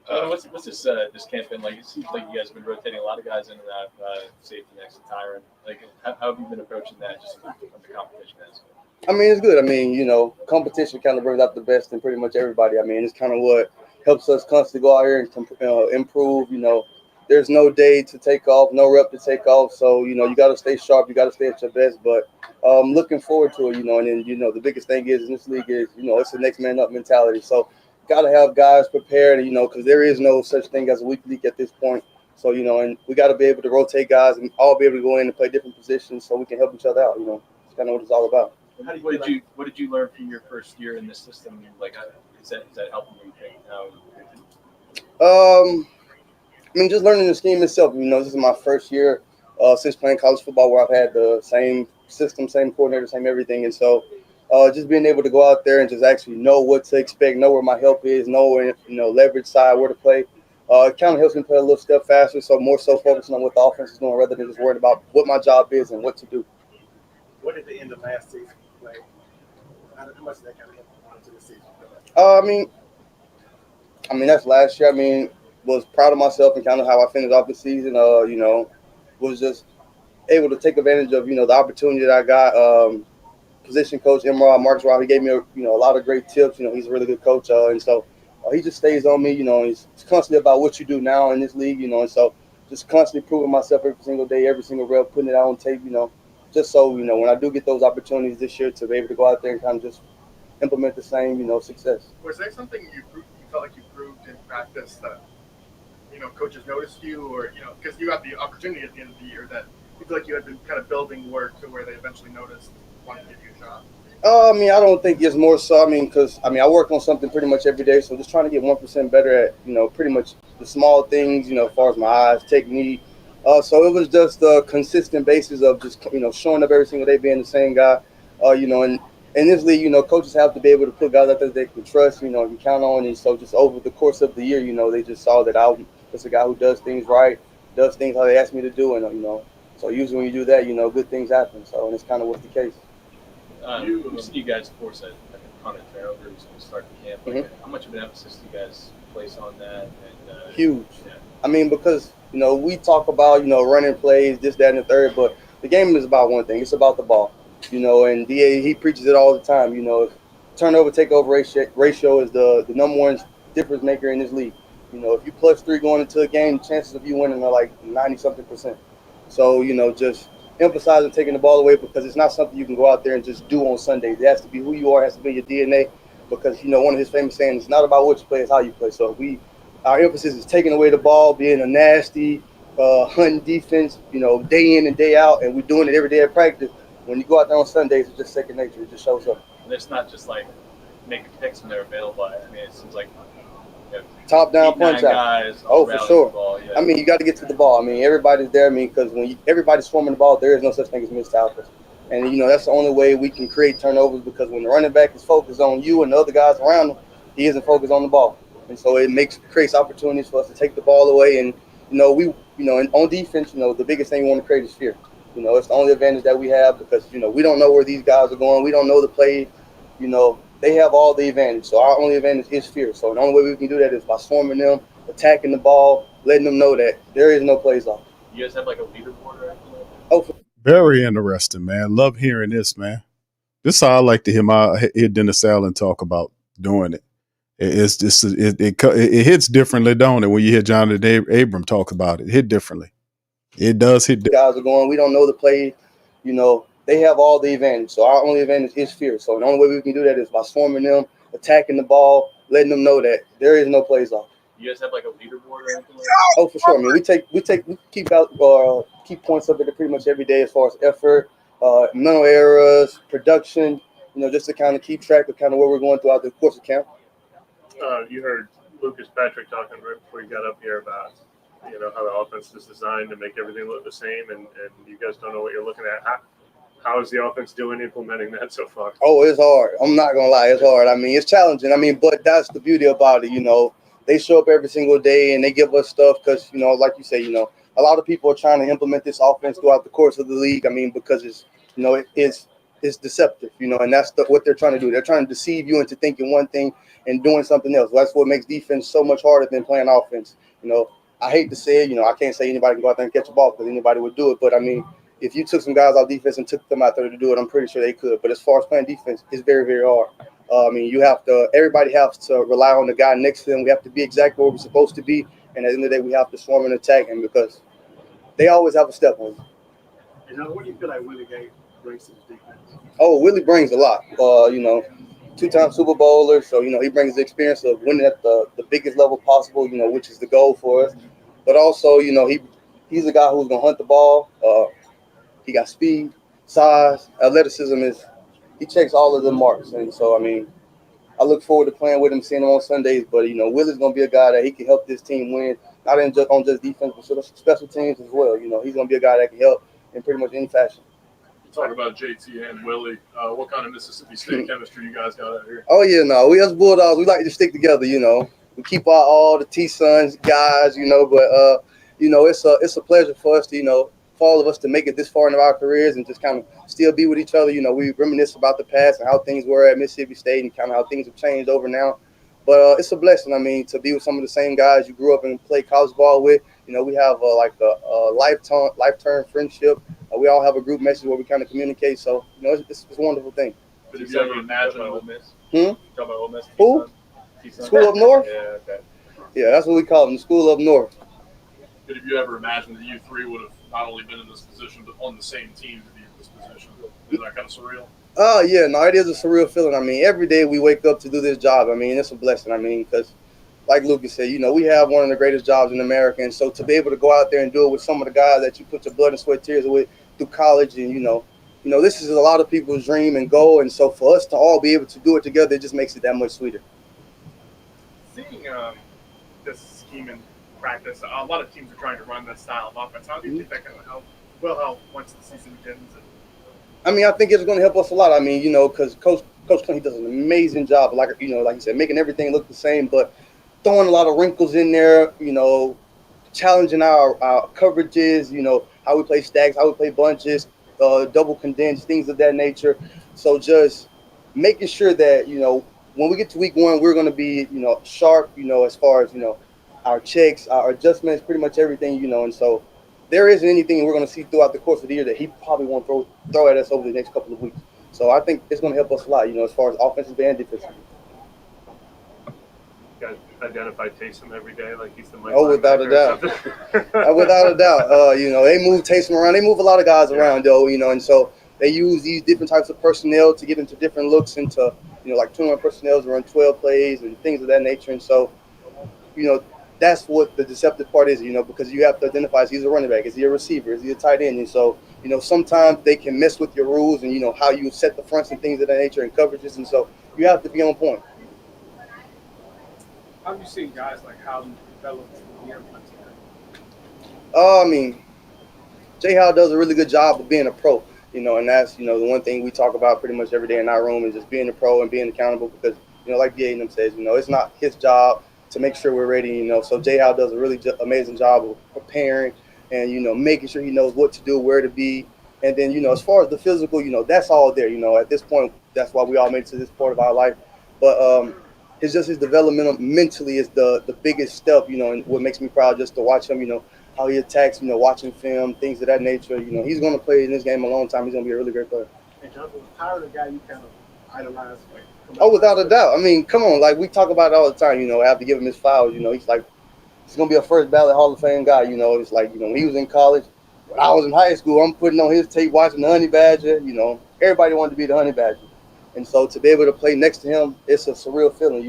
Speaker 15: What's this camp been like? It seems like you guys have been rotating a lot of guys in and out, safety next to Tyron. Like, how have you been approaching that just from the competition aspect?
Speaker 16: I mean, it's good. I mean, competition kind of brings out the best in pretty much everybody. I mean, it's kind of what helps us constantly go out here and improve. There's no day to take off, no rep to take off. So, you got to stay sharp. You got to stay at your best. But looking forward to it, and then, the biggest thing is in this league is, it's the next man up mentality. So, got to have guys prepared, because there is no such thing as a weak league at this point. So, and we got to be able to rotate guys and all be able to go in and play different positions so we can help each other out. It's kind of what it's all about.
Speaker 15: What did you learn from your first year in this system? Like, is that helping you think?
Speaker 16: I mean, just learning the scheme itself. This is my first year since playing college football where I've had the same system, same coordinator, same everything. And so just being able to go out there and just actually know what to expect, know where my help is, know where, leverage side, where to play. It kind of helps me play a little step faster, so more so focusing on what the offense is doing rather than just worried about what my job is and what to do.
Speaker 9: What did the end of last season play? How much did that kind of help into the season?
Speaker 16: I mean, that's last year. I mean, was proud of myself and kind of how I finished off the season. Was just able to take advantage of, the opportunity that I got. Position coach Marcus Rob, he gave me a lot of great tips. He's a really good coach, and so he just stays on me. He's constantly about what you do now in this league. And so just constantly proving myself every single day, every single rep, putting it out on tape. Just so when I do get those opportunities this year to be able to go out there and kind of just implement the same success.
Speaker 11: Was there something you felt like you proved in practice that coaches noticed you, or because you got the opportunity at the end of the year that you feel like you had been kind of building work to where they eventually noticed, wanted to give you a shot?
Speaker 16: I mean, I don't think it's more so. I mean, because I work on something pretty much every day, so just trying to get 1% better at pretty much the small things, as far as my eyes, technique. So it was just a consistent basis of just showing up every single day, being the same guy. And in this league, coaches have to be able to put guys out there they can trust, and count on. And so just over the course of the year, they just saw that I'm just a guy who does things right, does things how they ask me to do, and so usually when you do that, good things happen. So and it's kind of what's the case.
Speaker 15: You guys force a ton of turnovers to start the camp. Like, how much of an emphasis do you guys place on that? And,
Speaker 16: huge. Yeah. I mean, because we talk about running plays, this, that, and the third, but the game is about one thing. It's about the ball. And DA, he preaches it all the time. Turnover takeover ratio is the number one difference maker in this league. If you +3 going into a game, the chances of you winning are like 90-something%. So just emphasizing taking the ball away, because it's not something you can go out there and just do on Sundays. It has to be who you are, it has to be your DNA, because one of his famous sayings, it's not about what you play, it's how you play. So our emphasis is taking away the ball, being a nasty, hunting defense, day in and day out, and we're doing it every day at practice. When you go out there on Sundays, it's just second nature. It just shows up.
Speaker 15: And it's not just like making picks when they're available. I mean, it seems like
Speaker 16: top down punch out.
Speaker 15: Guys
Speaker 16: for sure.
Speaker 15: Ball, yeah.
Speaker 16: I mean, you got to get to the ball. I mean, everybody's there. I mean, because when everybody's swarming the ball, there is no such thing as missed tackles. And that's the only way we can create turnovers, because when the running back is focused on you and the other guys around him, he isn't focused on the ball. And so it creates opportunities for us to take the ball away. And and on defense, the biggest thing we want to create is fear. It's the only advantage that we have, because we don't know where these guys are going. We don't know the play. They have all the advantage. So our only advantage is fear. So the only way we can do that is by swarming them, attacking the ball, letting them know that there is no plays off.
Speaker 15: You guys have like a leaderboard or anything?
Speaker 16: Oh,
Speaker 7: very interesting, man. Love hearing this, man. This is how I like to hear Dennis Allen talk about doing it. It hits differently, don't it? When you hear Jonathan Abram talk about it, hit differently. It does hit.
Speaker 16: Guys are going. We don't know the play. They have all the advantage. So our only advantage is fear. So the only way we can do that is by swarming them, attacking the ball, letting them know that there is no plays off.
Speaker 15: You guys have like a leaderboard or anything like that?
Speaker 16: Oh, for sure. I mean, we keep points up at it pretty much every day as far as effort, mental errors, production. Just to kind of keep track of kind of where we're going throughout the course of camp.
Speaker 13: You heard Lucas Patrick talking right before you got up here about how the offense is designed to make everything look the same, and you guys don't know what you're looking at. How is the offense doing implementing that so far?
Speaker 16: Oh, it's hard. I'm not gonna lie, it's hard. I mean, it's challenging. I mean, but that's the beauty about it. They show up every single day and they give us stuff because like you say, a lot of people are trying to implement this offense throughout the course of the league. I mean, because it's it's deceptive, and that's what they're trying to do. They're trying to deceive you into thinking one thing and doing something else. That's what makes defense so much harder than playing offense. I hate to say it, I can't say anybody can go out there and catch a ball because anybody would do it. But I mean, if you took some guys off defense and took them out there to do it, I'm pretty sure they could. But as far as playing defense, it's very, very hard. I mean, everybody has to rely on the guy next to them. We have to be exactly where we're supposed to be. And at the end of the day, we have to swarm and attack him because they always have a step on him.
Speaker 9: And what do you feel like Willie Gay brings to the defense?
Speaker 16: Oh, Willie brings a lot. Two-time Super Bowler. So, he brings the experience of winning at the biggest level possible, which is the goal for us. But also, he's a guy who's going to hunt the ball. He got speed, size, athleticism. He checks all of the marks. And so, I mean, I look forward to playing with him, seeing him on Sundays. But, Willie's going to be a guy that he can help this team win, not on just defense, but special teams as well. He's going to be a guy that can help in pretty much any fashion.
Speaker 17: You talk about JT and Willie. What kind of Mississippi State chemistry you guys got out here?
Speaker 16: Oh, yeah, no. We as Bulldogs, we like to stick together, We keep all the T-Sons guys, but, it's a pleasure for us to, for all of us to make it this far into our careers and just kind of still be with each other. We reminisce about the past and how things were at Mississippi State and kind of how things have changed over now. But it's a blessing, to be with some of the same guys you grew up and played college ball with. We have a lifetime friendship. We all have a group message where we kind of communicate. So, it's a wonderful thing.
Speaker 17: But if you ever imagine
Speaker 15: Ole Miss?
Speaker 16: Hmm?
Speaker 15: Talk about Ole Miss?
Speaker 16: Who?
Speaker 15: T-Sun?
Speaker 16: School up north?
Speaker 15: Yeah, okay.
Speaker 16: Yeah, that's what we call them, the school up north.
Speaker 17: But if you ever imagined that you three would have not only been in this position, but on the same team to be in this position, is that kind of surreal?
Speaker 16: Oh, yeah, no, it is a surreal feeling. Every day we wake up to do this job. It's a blessing. Because like Lucas said, we have one of the greatest jobs in America. And so to be able to go out there and do it with some of the guys that you put your blood and sweat tears with through college and, this is a lot of people's dream and goal. And so for us to all be able to do it together, it just makes it that much sweeter.
Speaker 11: Seeing this scheme in practice, a lot of teams are trying to run that style of offense. How do you think that can help once the season begins?
Speaker 16: I think it's going to help us a lot. Because Coach Clinton does an amazing job, like you said, making everything look the same, but throwing a lot of wrinkles in there, challenging our coverages, how we play stacks, how we play bunches, double condensed, things of that nature. So just making sure that, when we get to week one, we're going to be, sharp, as far as, our checks, our adjustments, pretty much everything, and so there isn't anything we're going to see throughout the course of the year that he probably won't throw at us over the next couple of weeks. So I think it's going to help us a lot, as far as offensive and defensive.
Speaker 17: You guys identify Taysom every day like he's the Mike.
Speaker 16: Oh, without a doubt. Without a doubt. They move Taysom around. They move a lot of guys around, though, and so they use these different types of personnel to get into different looks into, like 21 personnel to run 12 plays and things of that nature. And so, that's what the deceptive part is, because you have to identify, is he a running back? Is he a receiver? Is he a tight end? And so, sometimes they can mess with your rules and, how you set the fronts and things of that nature and coverages. And so you have to be on point.
Speaker 9: How have you seen guys like Howden develop in the
Speaker 16: Jay Howe does a really good job of being a pro, and that's, the one thing we talk about pretty much every day in our room is just being a pro and being accountable because, like BA says, it's not his job to make sure we're ready, So Jay Howe does a really amazing job of preparing and, making sure he knows what to do, where to be. And then, as far as the physical, that's all there, At this point, that's why we all made it to this part of our life. But it's just his development mentally is the biggest step, and what makes me proud just to watch him, how he attacks, watching film, things of that nature. He's going to play in this game a long time. He's going to be a really great player.
Speaker 9: And Jonathan, was Tyler the guy you kind of idolized?
Speaker 16: Oh, without a doubt. Come on, like we talk about it all the time. I have to give him his flowers. He's going to be a first ballot Hall of Fame guy. It's like, when he was in college, when I was in high school, I'm putting on his tape, watching the Honey Badger. Everybody wanted to be the Honey Badger. And so to be able to play next to him, it's a surreal feeling,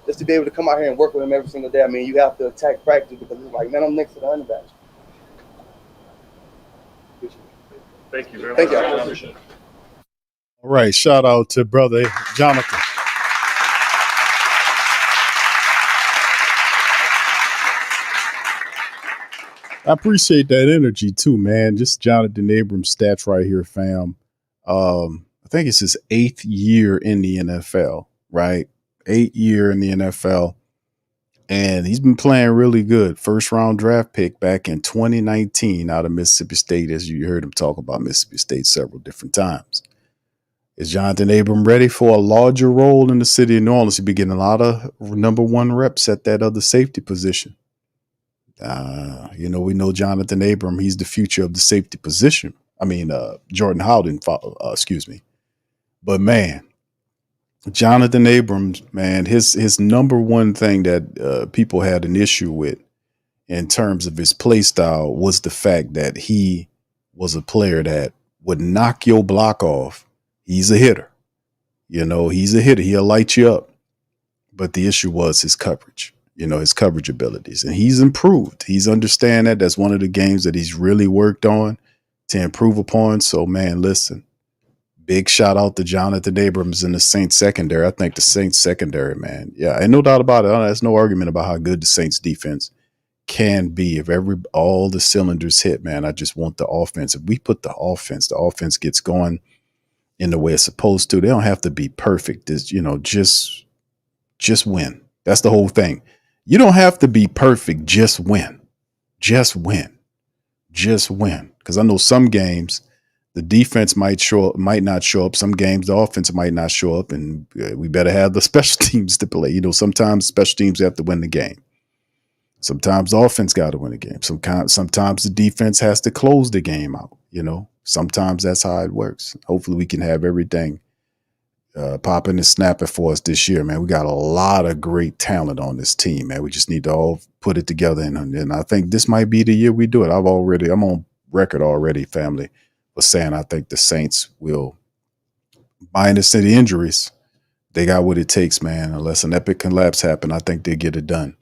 Speaker 16: just to be able to come out here and work with him every single day. You have to attack practice because it's like, man, I'm next to the Honey Badger.
Speaker 17: Thank you very
Speaker 16: much.
Speaker 17: Thank you.
Speaker 7: All right. Shout out to brother Jonathan. I appreciate that energy too, man. Just Jonathan Abrams stats right here, fam. I think it's his 8th year in the NFL, right? 8th year in the NFL. And he's been playing really good. First round draft pick back in 2019 out of Mississippi State, as you heard him talk about Mississippi State several different times. Is Jonathan Abram ready for a larger role in the city of New Orleans? He'll be getting a lot of number 1 reps at that other safety position. We know Jonathan Abram, he's the future of the safety position. Jordan Howden, excuse me. But man, Jonathan Abrams, man, his number one thing that people had an issue with in terms of his play style was the fact that he was a player that would knock your block off. He's a hitter. He's a hitter. He'll light you up. But the issue was his coverage, his coverage abilities. And he's improved. He's understand that. That's one of the games that he's really worked on to improve upon. So, man, listen, big shout out to Jonathan Abrams and the Saints secondary. I think the Saints secondary, man. Yeah, ain't no doubt about it. There's no argument about how good the Saints defense can be. If all the cylinders hit, man, I just want the offense. If we put the offense gets going in the way it's supposed to. They don't have to be perfect. Just win. That's the whole thing. You don't have to be perfect. Just win. Just win. Just win. Because I know some games the defense might not show up. Some games the offense might not show up, and we better have the special teams to play. Sometimes special teams have to win the game. Sometimes the offense got to win the game. Sometimes the defense has to close the game out. Sometimes that's how it works. Hopefully we can have everything popping and snapping for us this year, man. We got a lot of great talent on this team, man. We just need to all put it together. And I think this might be the year we do it. I'm on record already, family, for saying I think the Saints will, minus the injuries, they got what it takes, man. Unless an epic collapse happen, I think they get it done.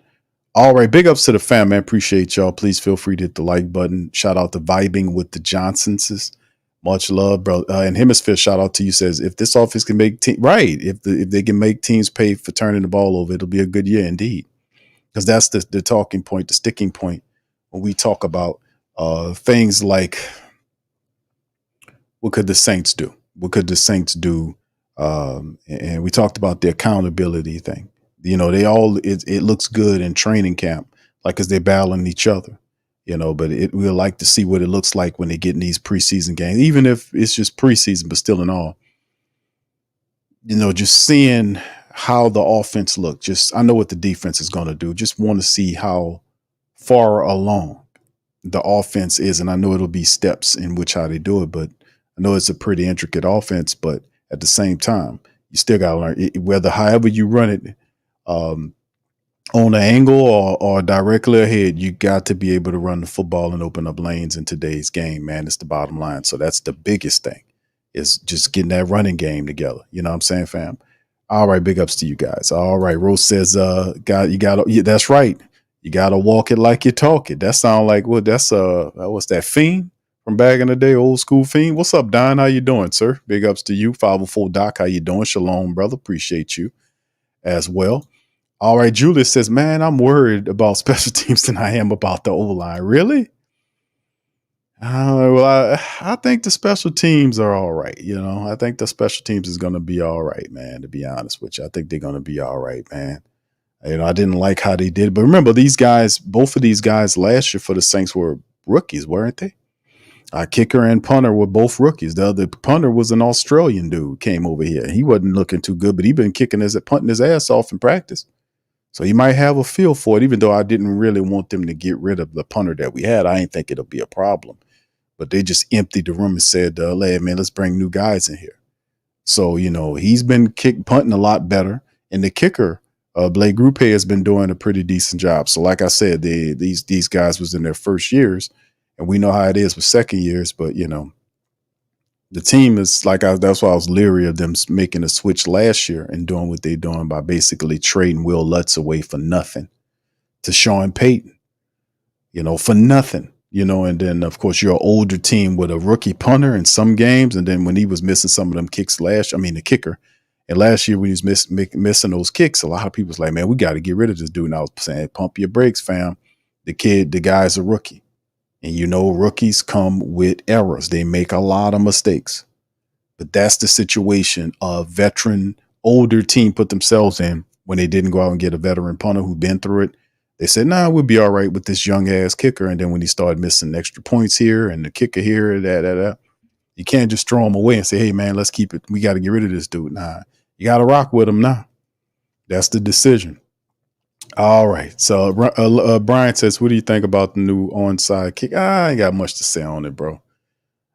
Speaker 7: All right, big ups to the fam, man. Appreciate y'all. Please feel free to hit the like button. Shout out to Vibing with the Johnsons. Much love, bro. And Hemisphere, shout out to you. Says if this offense can make if they can make teams pay for turning the ball over, it'll be a good year indeed. Because that's the talking point, the sticking point when we talk about things like what could the Saints do? What could the Saints do? And we talked about the accountability thing. It looks good in training camp, like as they're battling each other, but we'll like to see what it looks like when they get in these preseason games, even if it's just preseason, but still in all, just seeing how the offense looks. I know what the defense is going to do. Just want to see how far along the offense is. And I know it'll be steps in which how they do it, but I know it's a pretty intricate offense, but at the same time, you still got to learn however you run it, on an angle or directly ahead, you got to be able to run the football and open up lanes in today's game, man. It's the bottom line. So that's the biggest thing, is just getting that running game together. You know what I'm saying, fam? All right, big ups to you guys. All right, Rose says, that's right. You got to walk it like you talk it. That sound like, what's that, Fiend from back in the day, old school Fiend? What's up, Don? How you doing, sir? Big ups to you. 504 Doc, how you doing? Shalom, brother. Appreciate you as well. All right, Julius says, man, I'm worried about special teams than I am about the O-line. Really? I think the special teams are all right. I think the special teams is going to be all right, man, to be honest with you. I think they're going to be all right, man. I didn't like how they did. But remember, both of these guys last year for the Saints were rookies, weren't they? Kicker and punter were both rookies. The other punter was an Australian dude, came over here. He wasn't looking too good, but he been punting his ass off in practice. So he might have a feel for it, even though I didn't really want them to get rid of the punter that we had. I didn't think it'll be a problem. But they just emptied the room and said, man, let's bring new guys in here. So, he's been punting a lot better. And the kicker, Blake Grupe, has been doing a pretty decent job. So like I said, these guys was in their first years. And we know how it is with second years. But, the team is that's why I was leery of them making a switch last year and doing what they're doing by basically trading Will Lutz away for nothing to Sean Payton, for nothing, and then of course you're an older team with a rookie punter in some games. And then when he was missing some of them kicks the kicker, and last year when he was missing those kicks, a lot of people was like, man, we got to get rid of this dude. And I was saying, pump your brakes, fam. The guy's a rookie. And rookies come with errors. They make a lot of mistakes. But that's the situation a veteran, older team put themselves in when they didn't go out and get a veteran punter who'd been through it. They said, we'll be all right with this young-ass kicker. And then when he started missing extra points here and the kicker here, you can't just throw him away and say, hey, man, let's keep it. We got to get rid of this dude. Nah, you got to rock with him now. That's the decision. All right. So Brian says, what do you think about the new onside kick? I ain't got much to say on it, bro.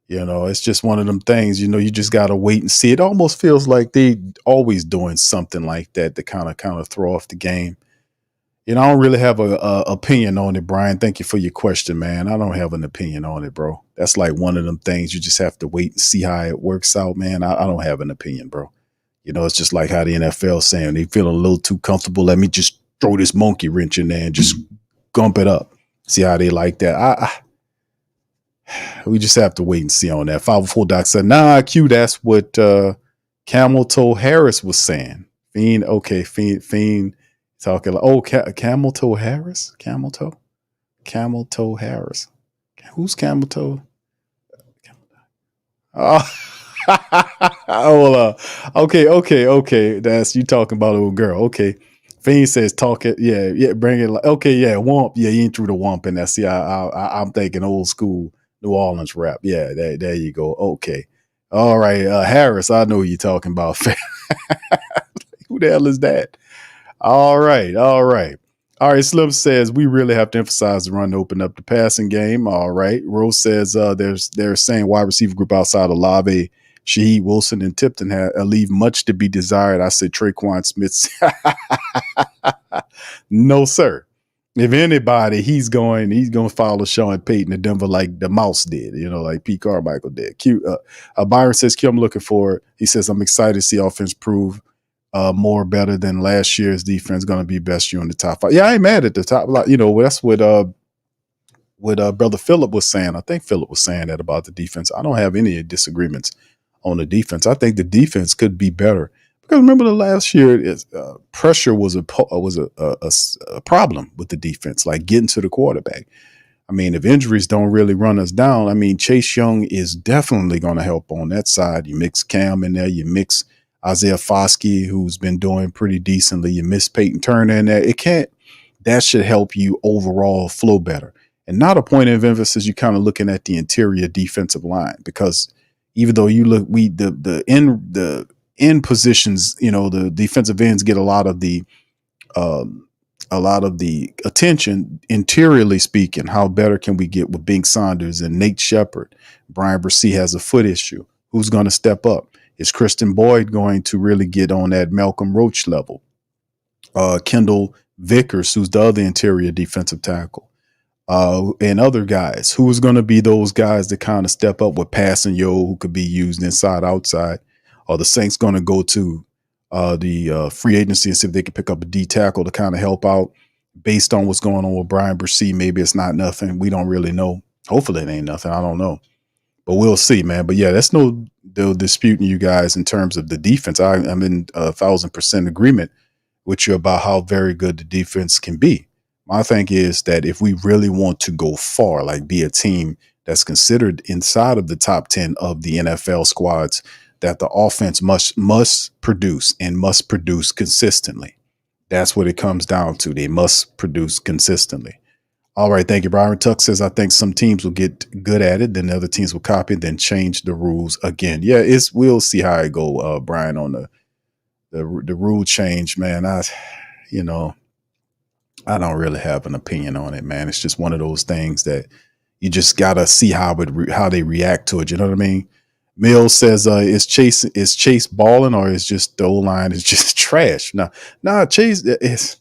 Speaker 7: You know, it's just one of them things, you know, you just got to wait and see. It almost feels like they always doing something like that to kind of throw off the game. You know, I don't really have a opinion on it, Brian. Thank you for your question, man. I don't have an opinion on it, bro. That's like one of them things you just have to wait and see how it works out, man. I don't have an opinion, bro. You know, it's just like how the NFL saying they feel a little too comfortable. Let me just throw this monkey wrench in there and just gump it up. See how they like that. We just have to wait and see on that. 504 Doc said, nah, Q, that's what Camel Toe Harris was saying. Fiend talking like, Camel Toe Harris? Camel Toe Harris. Who's Camel Toe? Okay. That's you talking about a little girl. Okay. Fiend says talk it. Yeah, bring it. Okay, yeah, Womp. Yeah, you ain't threw the Womp in there. See, I'm thinking old school New Orleans rap. Yeah, there you go. Okay. All right. Harris, I know who you're talking about. Who the hell is that? All right. Slim says we really have to emphasize the run to open up the passing game. All right. Rose says they're saying wide receiver group outside of Olave, Shaheed Wilson, and Tipton leave much to be desired. I said Traquan Smith. No, sir. If anybody, he's going to follow Sean Payton to Denver like the Mouse did, you know, like Pete Carmichael did. Byron says, Q, I'm looking forward. He says, I'm excited to see offense prove more better than last year's defense. Going to be best year in the top 5. Yeah, I ain't mad at the top. You know, that's what Brother Phillip was saying. I think Phillip was saying that about the defense. I don't have any disagreements on the defense. I think the defense could be better. Because remember the last year, pressure was a problem with the defense, like getting to the quarterback. I mean, if injuries don't really run us down, I mean, Chase Young is definitely going to help on that side. You mix Cam in there, you mix Isaiah Foskey, who's been doing pretty decently. You miss Peyton Turner in there. That should help you overall flow better. And not a point of emphasis, you're kind of looking at the interior defensive line, because even though you look, the end positions, you know, the defensive ends get a lot of the attention interiorly speaking. How better can we get with Bink Saunders and Nate Shepard? Brian Bresee has a foot issue. Who's going to step up? Is Kristen Boyd going to really get on that Malcolm Roach level? Kendall Vickers, who's the other interior defensive tackle, and other guys. Who is going to be those guys that kind of step up with passing who could be used inside, outside? Are the Saints going to go to the free agency and see if they can pick up a D tackle to kind of help out based on what's going on with Brian Bresee? Maybe it's not nothing. We don't really know. Hopefully it ain't nothing. I don't know. But we'll see, man. But yeah, that's no disputing you guys in terms of the defense. I'm in 1,000% agreement with you about how very good the defense can be. My thing is that if we really want to go far, like be a team that's considered inside of the top 10 of the NFL squads, that the offense must produce and must produce consistently. That's what it comes down to. They must produce consistently. All right. Thank you. Byron Tuck says, I think some teams will get good at it. Then other teams will copy it, then change the rules again. Yeah, we'll see how it go, Brian, on the rule change, man. I don't really have an opinion on it, man. It's just one of those things that you just got to see how they react to it. You know what I mean? Mills says, is Chase balling, or is just the O-line is just trash? Nah, Chase is.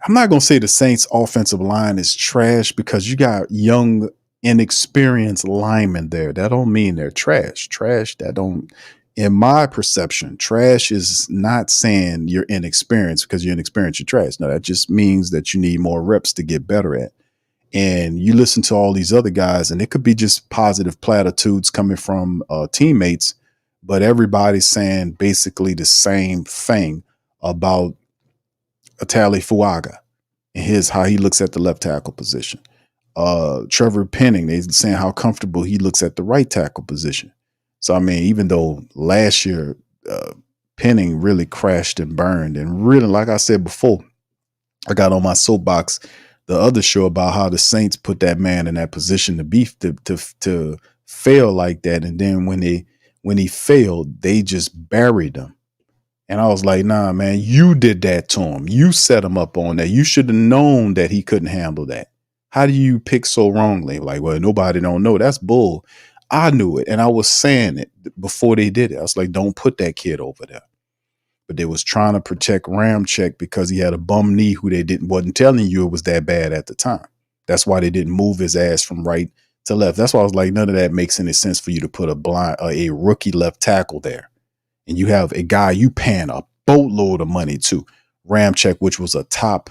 Speaker 7: I'm not going to say the Saints offensive line is trash, because you got young, inexperienced linemen there. That don't mean they're trash. That don't, in my perception, trash is not saying you're inexperienced. Because you're inexperienced, you're trash. No, that just means that you need more reps to get better at. And you listen to all these other guys, and it could be just positive platitudes coming from teammates, but everybody's saying basically the same thing about Atali Fuaga and how he looks at the left tackle position. Trevor Penning, they're saying how comfortable he looks at the right tackle position. So, I mean, even though last year Penning really crashed and burned, and really, like I said before, I got on my soapbox the other show about how the Saints put that man in that position to fail like that. And then when he failed, they just buried him. And I was like, nah, man, you did that to him. You set him up on that. You should have known that he couldn't handle that. How do you pick so wrongly? Like, well, nobody don't know. That's bull. I knew it, and I was saying it before they did it. I was like, don't put that kid over there. But they was trying to protect Ramczyk because he had a bum knee who wasn't telling you it was that bad at the time. That's why they didn't move his ass from right to left. That's why I was like, none of that makes any sense for you to put a rookie left tackle there. And you have a guy you paying a boatload of money to, Ramczyk, which was a top,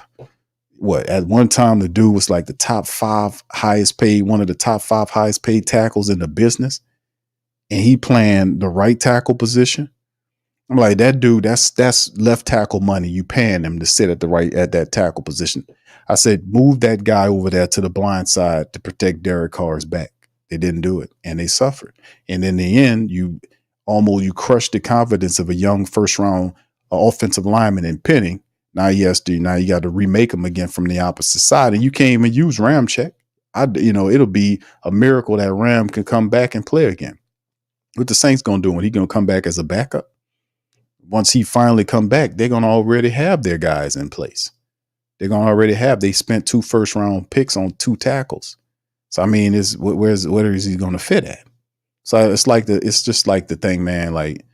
Speaker 7: at one time the dude was like the top 5 highest paid, one of the top 5 highest paid tackles in the business. And he playing the right tackle position. I'm like, that dude, that's left tackle money. You paying him to sit at that tackle position. I said, move that guy over there to the blind side to protect Derek Carr's back. They didn't do it, and they suffered. And in the end, you crushed the confidence of a young first round offensive lineman in Penning. Now you got to remake him again from the opposite side, and you can't even use Ramczyk. It'll be a miracle that Ram can come back and play again. What the Saints gonna do when he gonna come back as a backup? Once he finally come back, they're gonna already have their guys in place. They spent 2 first round picks on 2 tackles. So I mean, where is he gonna fit at? So it's just like the thing, man. Like,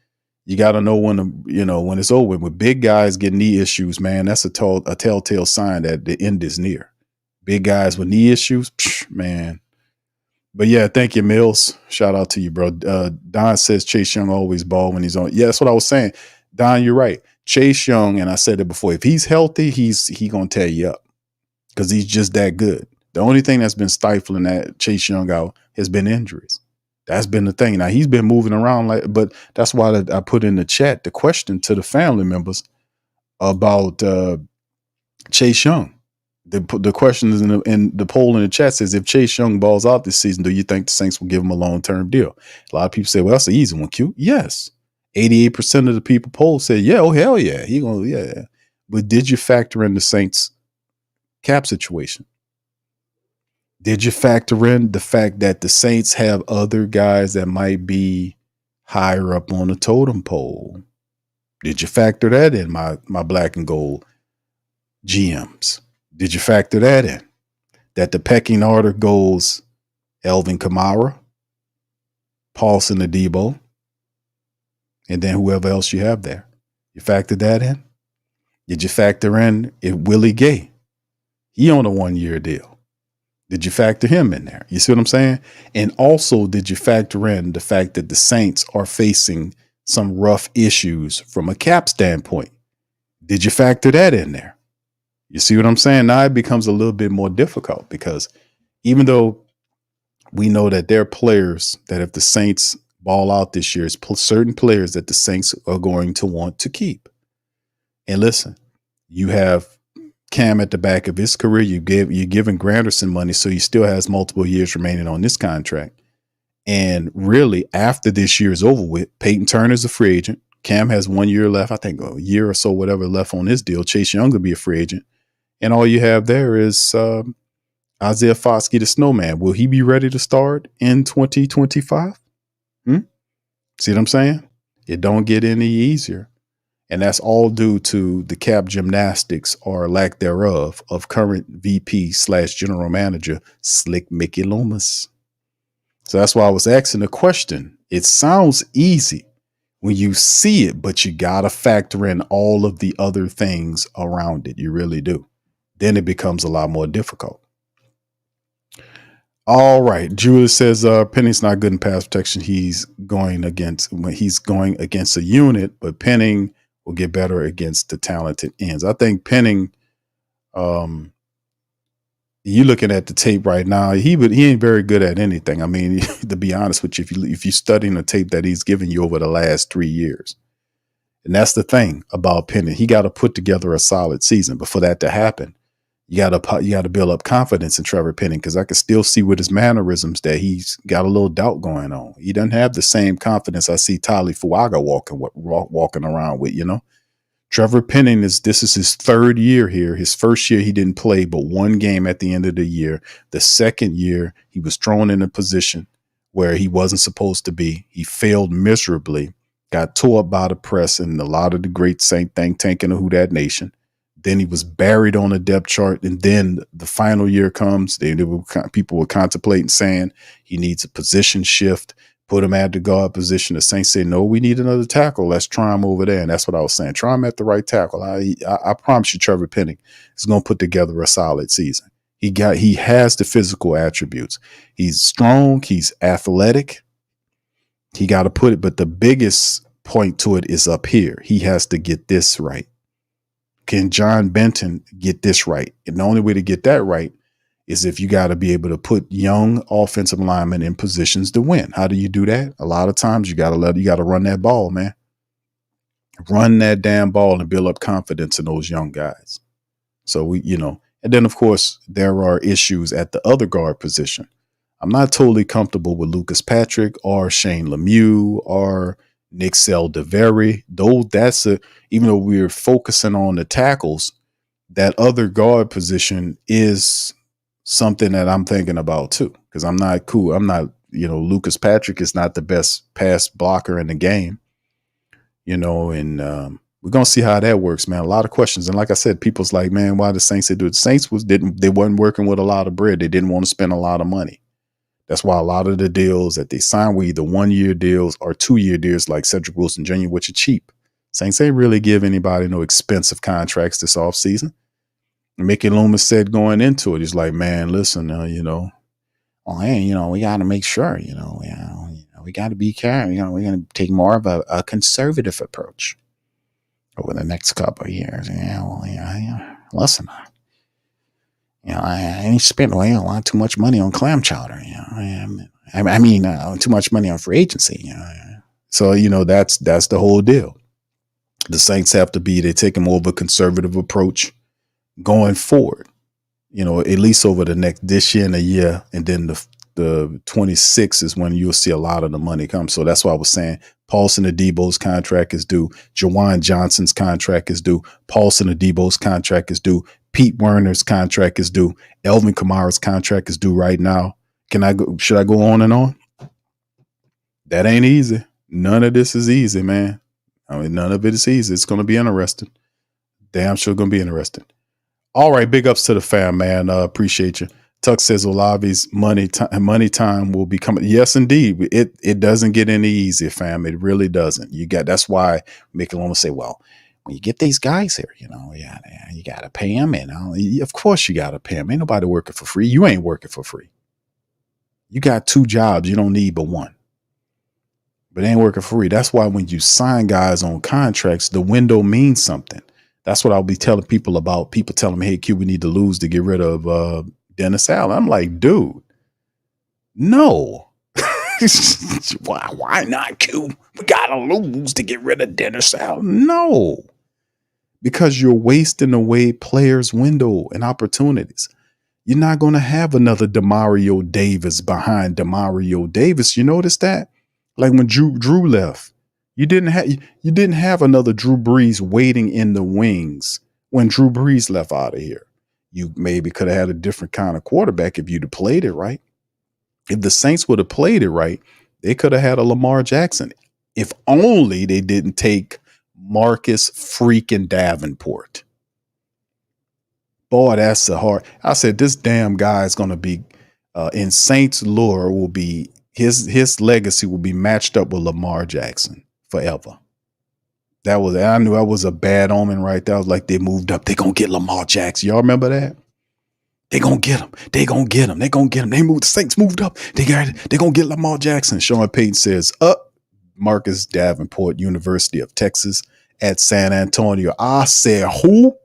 Speaker 7: you got to know when it's over. When big guys get knee issues, man, that's a telltale sign that the end is near. Big guys with knee issues, man. But yeah, thank you, Mills. Shout out to you, bro. Don says Chase Young always ball when he's on. Yeah, that's what I was saying. Don, you're right. Chase Young, and I said it before, if he's healthy, he gonna tear you up because he's just that good. The only thing that's been stifling that Chase Young out has been injuries. That's been the thing. Now he's been moving around, but that's why I put in the chat the question to the family members about Chase Young. The question is in the poll in the chat says, if Chase Young balls out this season, do you think the Saints will give him a long-term deal? A lot of people say, well, that's an easy one, Q. Yes. 88% of the people polled said, yeah, oh, hell yeah. Yeah. But did you factor in the Saints cap situation? Did you factor in the fact that the Saints have other guys that might be higher up on the totem pole? Did you factor that in, my black and gold GMs? Did you factor that in? That the pecking order goes Alvin Kamara, Paulson Adebo, and then whoever else you have there. You factored that in? Did you factor in Willie Gay? He on a 1-year deal. Did you factor him in there? You see what I'm saying? And also, did you factor in the fact that the Saints are facing some rough issues from a cap standpoint? Did you factor that in there? You see what I'm saying? Now it becomes a little bit more difficult because even though we know that there are players that if the Saints ball out this year, it's certain players that the Saints are going to want to keep. And listen, you have Cam at the back of his career. You're giving Granderson money, so he still has multiple years remaining on this contract. And really, after this year is over with, Peyton Turner's a free agent. Cam has 1 year left, I think a year or so, whatever left on his deal. Chase Young will be a free agent. And all you have there is Isaiah Foskey, the Snowman. Will he be ready to start in 2025? See what I'm saying? It don't get any easier. And that's all due to the cap gymnastics or lack thereof of current VP/general manager, Slick Mickey Loomis. So that's why I was asking the question. It sounds easy when you see it, but you got to factor in all of the other things around it. You really do. Then it becomes a lot more difficult. All right. Julius says Penning's not good in pass protection. He's going against a unit, but Penning will get better against the talented ends. I think Penning, you looking at the tape right now, he ain't very good at anything. I mean, to be honest with you, if you're studying the tape that he's given you over the last 3 years. And that's the thing about Penning. He got to put together a solid season. But for that to happen, you got to build up confidence in Trevor Penning, because I can still see with his mannerisms that he's got a little doubt going on. He doesn't have the same confidence I see Tali Fuaga walking around with, Trevor Penning this is his 3rd year here. His first year, he didn't play but 1 game at the end of the year. The second year, he was thrown in a position where he wasn't supposed to be. He failed miserably, got tore up by the press and a lot of the great Saint think tank in the Who Dat Nation. Then he was buried on the depth chart. And then the final year comes. People were contemplating saying he needs a position shift, put him at the guard position. The Saints say, no, we need another tackle. Let's try him over there. And that's what I was saying. Try him at the right tackle. I promise you, Trevor Penning is going to put together a solid season. He has the physical attributes. He's strong. He's athletic. He got to put it. But the biggest point to it is up here. He has to get this right. Can John Benton get this right? And the only way to get that right is if you got to be able to put young offensive linemen in positions to win. How do you do that? A lot of times you got to run that ball, man. Run that damn ball and build up confidence in those young guys. So and then of course there are issues at the other guard position. I'm not totally comfortable with Lucas Patrick or Shane Lemieux or Nick Seldaveri. Even though we're focusing on the tackles, that other guard position is something that I'm thinking about too. Because I'm not cool. Lucas Patrick is not the best pass blocker in the game. And we're gonna see how that works, man. A lot of questions. And like I said, people's like, man, why the Saints do it? The Saints wasn't working with a lot of bread. They didn't want to spend a lot of money. That's why a lot of the deals that they sign were either 1-year deals or 2-year deals like Cedric Wilson Jr., which are cheap. Saints ain't really give anybody no expensive contracts this offseason. Mickey Loomis said going into it, he's like, man, listen, we got to make sure, we got to be careful. We're going to take more of a conservative approach over the next couple of years. Listen, I ain't spent a lot too much money on clam chowder. Too much money on free agency. So that's the whole deal. The Saints have to they're taking more of a conservative approach going forward. At least over this year and a year, and then the 26 is when you'll see a lot of the money come. So that's why I was saying Paulson Adebo's contract is due. Jawan Johnson's contract is due. Paulson Adebo's contract is due. Pete Werner's contract is due. Alvin Kamara's contract is due right now. Should I go on and on? That ain't easy. None of this is easy, man. None of it is easy. It's going to be interesting. Damn sure going to be interesting. All right. Big ups to the fam, man. Appreciate you. Tuck says Olavi's money time will be coming. Yes, indeed. It doesn't get any easier, fam. It really doesn't. That's why Mickey Loma say, well, when you get these guys here, you got to pay them. And of course you got to pay them. Ain't nobody working for free. You ain't working for free. You got 2 jobs. You don't need but one. But it ain't working for free. That's why when you sign guys on contracts, the window means something. That's what I'll be telling people about. People telling me, hey, Q, we need to lose to get rid of Dennis Allen. I'm like, dude, no. Why not, Q? We got to lose to get rid of Dennis Allen. No. Because you're wasting away players' window and opportunities. You're not going to have another Demario Davis behind Demario Davis. You notice that? Like when Drew left, you didn't have another Drew Brees waiting in the wings when Drew Brees left out of here. You maybe could have had a different kind of quarterback if you'd have played it right. If the Saints would have played it right, they could have had a Lamar Jackson. If only they didn't take Marcus freaking Davenport. Boy, that's a hard. I said this damn guy is going to be in Saints lore will be his legacy will be matched up with Lamar Jackson forever. I knew that was a bad omen right there. I was like, they moved up. They gonna get Lamar Jackson. Y'all remember that? They gonna get him. They gonna get him. They gonna get him. The Saints moved up. They gonna get Lamar Jackson. Sean Payton says, Marcus Davenport, University of Texas at San Antonio. I said, who?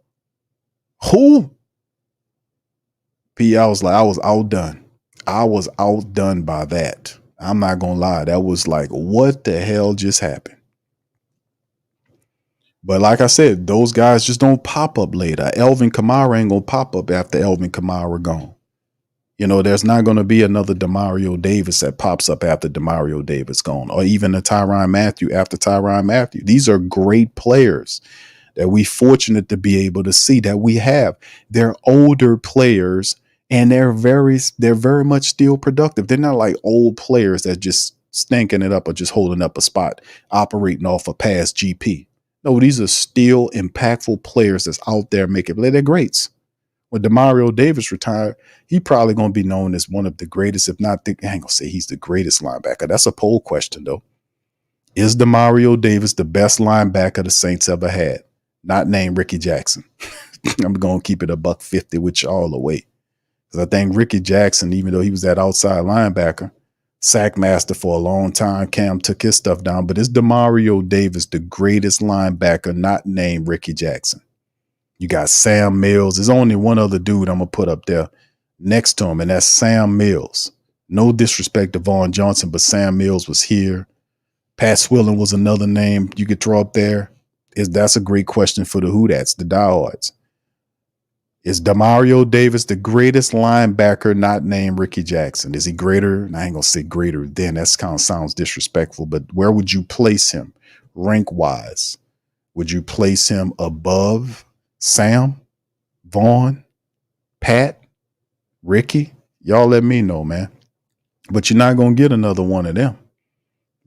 Speaker 7: P, I was outdone. I was outdone by that. I'm not gonna lie. That was like, what the hell just happened? But like I said, those guys just don't pop up later. Alvin Kamara ain't gonna pop up after Alvin Kamara gone. There's not gonna be another Demario Davis that pops up after Demario Davis gone, or even a Tyrann Mathieu after Tyrann Mathieu. These are great players that we fortunate to be able to see that we have. They're older players and they're very much still productive. They're not like old players that just stinking it up or just holding up a spot, operating off a past GP. No, these are still impactful players that's out there making play. They're greats. When Demario Davis retired, he probably going to be known as one of the greatest, if not, I ain't going to say he's the greatest linebacker. That's a poll question, though. Is Demario Davis the best linebacker the Saints ever had? Not named Ricky Jackson. I'm going to keep it $150 with you all the way. Because I think Ricky Jackson, even though he was that outside linebacker, sack master for a long time, Cam took his stuff down. But is Demario Davis the greatest linebacker not named Ricky Jackson? You got Sam Mills. There's only one other dude I'm going to put up there next to him, and that's Sam Mills. No disrespect to Vaughn Johnson, but Sam Mills was here. Pat Swilling was another name you could throw up there. That's a great question for the who that's, the diehards. Is Demario Davis the greatest linebacker not named Ricky Jackson? Is he greater? I ain't going to say greater than. That kind of sounds disrespectful, but where would you place him rank-wise? Would you place him above Sam, Vaughn, Pat, Ricky? Y'all let me know, man. But you're not going to get another one of them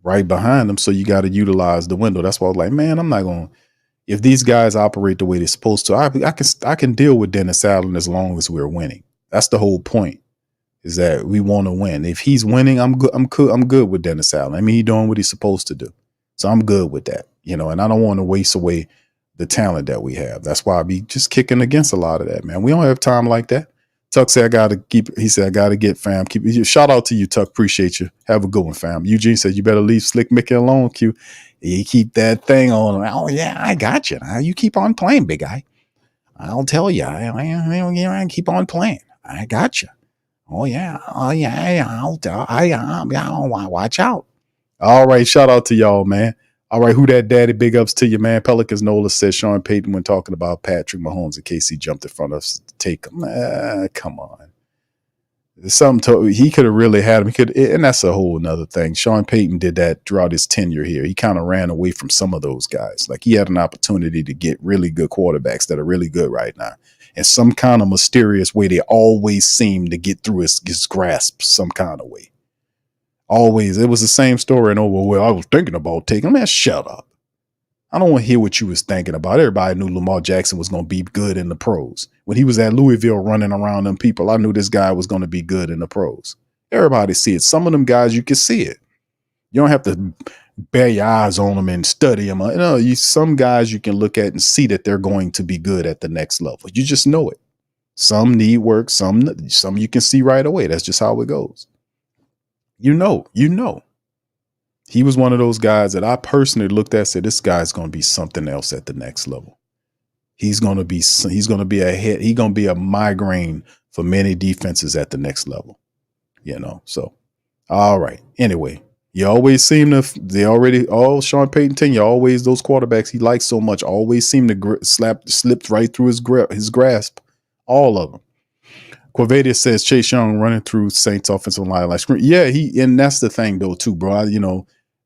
Speaker 7: right behind them, so you got to utilize the window. That's why I was like, man, I'm not going to. If these guys operate the way they're supposed to, I can deal with Dennis Allen as long as we're winning. That's the whole point, is that we want to win. If he's winning, I'm good with Dennis Allen. I mean, he's doing what he's supposed to do. So I'm good with that, and I don't want to waste away the talent that we have. That's why I be just kicking against a lot of that, man. We don't have time like that. Tuck said, he said, I got to get fam. Shout out to you, Tuck. Appreciate you. Have a good one, fam. Eugene said, you better leave Slick Mickey alone, Q. You keep that thing on. Oh, yeah, I got you. You keep on playing, big guy. I'll tell you. I keep on playing. I got you. Oh, yeah. Oh, yeah. Watch out. All right. Shout out to y'all, man. All right, who that daddy? Big ups to you, man. Pelicans Nola says Sean Payton when talking about Patrick Mahomes in case he jumped in front of us to take him. Come on. He could have really had him. And that's a whole nother thing. Sean Payton did that throughout his tenure here. He kind of ran away from some of those guys. Like, he had an opportunity to get really good quarterbacks that are really good right now. In some kind of mysterious way, they always seem to get through his grasp some kind of way. Always. It was the same story and over. Well, I was thinking about taking him. Man, shut up. I don't want to hear what you was thinking about. Everybody knew Lamar Jackson was going to be good in the pros. When he was at Louisville running around them people, I knew this guy was going to be good in the pros. Everybody see it. Some of them guys, you can see it. You don't have to bear your eyes on them and study them. Some guys you can look at and see that they're going to be good at the next level. You just know it. Some need work. Some you can see right away. That's just how it goes. You know. He was one of those guys that I personally looked at and said, this guy's going to be something else at the next level. He's going to be a hit. He's going to be a migraine for many defenses at the next level. So, all right. Anyway, you always seem to, Sean Payton tenure, always those quarterbacks he likes so much, always seem to slipped right through his grasp. All of them. Quavadia says Chase Young running through Saints offensive line like screen. Yeah, and that's the thing though too, bro.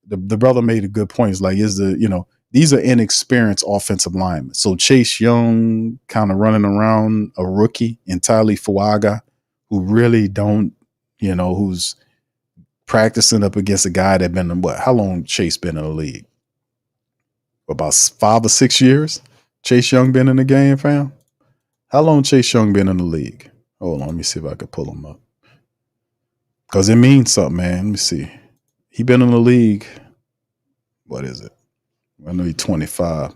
Speaker 7: The brother made a good point. It's like, these are inexperienced offensive linemen. So Chase Young kind of running around a rookie, entirely Fuaga, who really don't, who's practicing up against a guy that been in how long Chase been in the league? About 5 or 6 years. Chase Young been in the game, fam. How long Chase Young been in the league? Hold on, let me see if I can pull him up. Because it means something, man. Let me see. He been in the league. What is it? I know he's 25.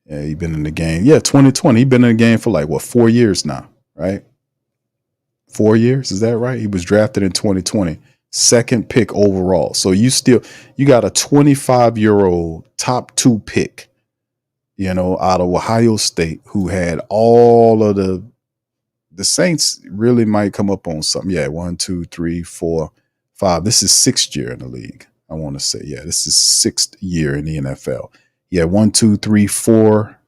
Speaker 7: Yeah, he been in the game. Yeah, 2020. He been in the game for 4 years now, right? 4 years, is that right? He was drafted in 2020. Second pick overall. So you got a 25-year-old top 2 pick, out of Ohio State who had all of the Saints really might come up on something. Yeah, 1, 2, 3, 4, 5. This is 6th year in the league. I want to say, yeah, this is 6th year in the NFL. Yeah, 1, 2, 3, 4.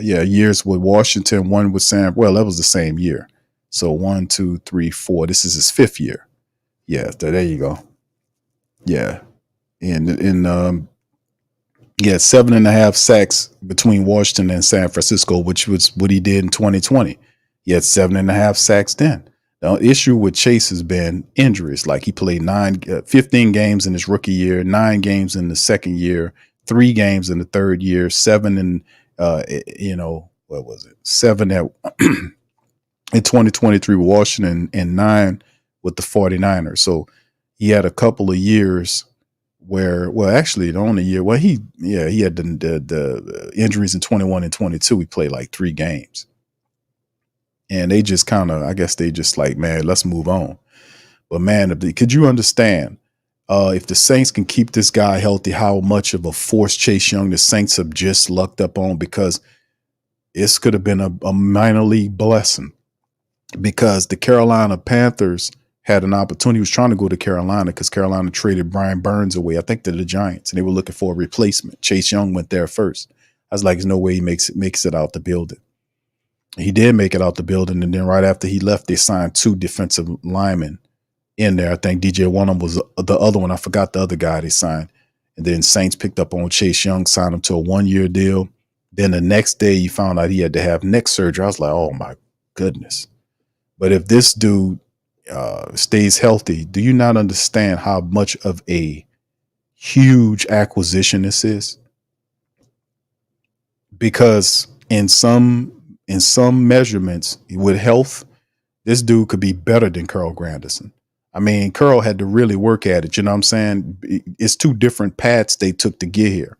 Speaker 7: Years with Washington, 1 with Sam. Well, that was the same year. So 1, 2, 3, 4. This is his 5th year. Yeah, there you go. Yeah, and 7.5 sacks between Washington and San Francisco, which was what he did in 2020. He had 7.5 sacks then. The issue with Chase has been injuries. Like he played 15 games in his rookie year, 9 games in the second year, 3 games in the third year, 7 in, what was it? 7 at in 2023 with Washington and 9 with the 49ers. So he had a couple of years where, actually the only year, he had the injuries in 21 and 22. He played like 3 games. And they just I guess they just like, man, let's move on. But man, could you understand if the Saints can keep this guy healthy, how much of a force Chase Young the Saints have just lucked up on? Because this could have been a minor league blessing, because the Carolina Panthers had an opportunity. He was trying to go to Carolina because Carolina traded Brian Burns away, I think, to the Giants, and they were looking for a replacement. Chase Young went there first. I was like, there's no way he makes it out the building. He did make it out the building, and then right after he left, they signed 2 defensive linemen in there. I think DJ Wonnum was the other one. I forgot the other guy they signed. And then Saints picked up on Chase Young, signed him to a 1-year deal. Then the next day, you found out he had to have neck surgery. I was like, oh my goodness. But if this dude stays healthy, do you not understand how much of a huge acquisition this is? Because in some measurements with health, this dude could be better than Carl Granderson. I mean, Carl had to really work at it. You know what I'm saying? It's 2 different paths they took to get here.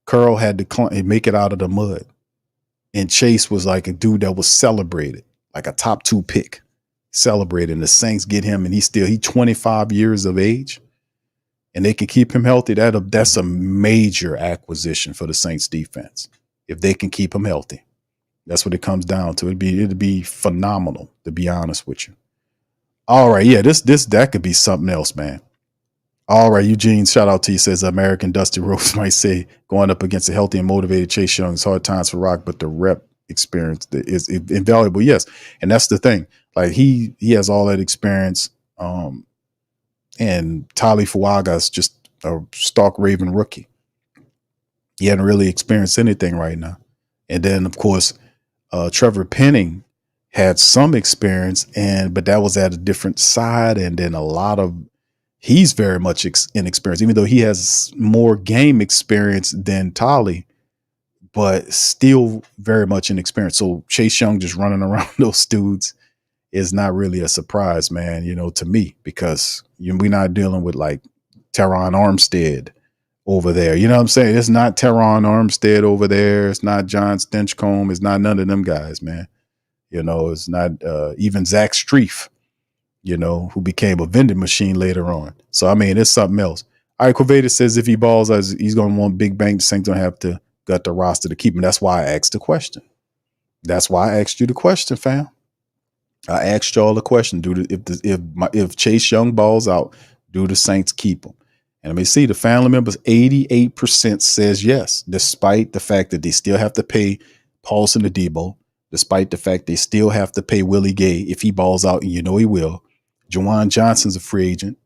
Speaker 7: Carl had to make it out of the mud. And Chase was like a dude that was celebrated, like a top 2 pick, celebrated. And the Saints get him, and he's 25 years of age, and they can keep him healthy. That's a major acquisition for the Saints defense. If they can keep him healthy, that's what it comes down to. It'd be phenomenal, to be honest with you. All right. Yeah, that could be something else, man. All right, Eugene, shout out to you, says American Dusty Rose might say going up against a healthy and motivated Chase Young is hard times for Rock, but the rep experience is invaluable. Yes. And that's the thing. Like he has all that experience. And Tali Fuaga is just a stark raving rookie. He hadn't really experienced anything right now. And then, of course, Trevor Penning had some experience, but that was at a different side. And then he's very much inexperienced, even though he has more game experience than Tali, but still very much inexperienced. So Chase Young just running around those dudes is not really a surprise, man, to me, because we're not dealing with like Teron Armstead over there. You know what I'm saying? It's not Teron Armstead over there. It's not John Stinchcomb. It's not none of them guys, man. It's not even Zach Streif, who became a vending machine later on. So, I mean, it's something else. All right, Quaveda says if he balls, he's going to want Big Bang. The Saints don't have to gut the roster to keep him. That's why I asked the question. That's why I asked you the question, fam. I asked y'all the question. If Chase Young balls out, do the Saints keep him? And let me see, the family members, 88% says yes, despite the fact that they still have to pay Paulson Adebo, despite the fact they still have to pay Willie Gay if he balls out, and he will. Juwan Johnson's a free agent.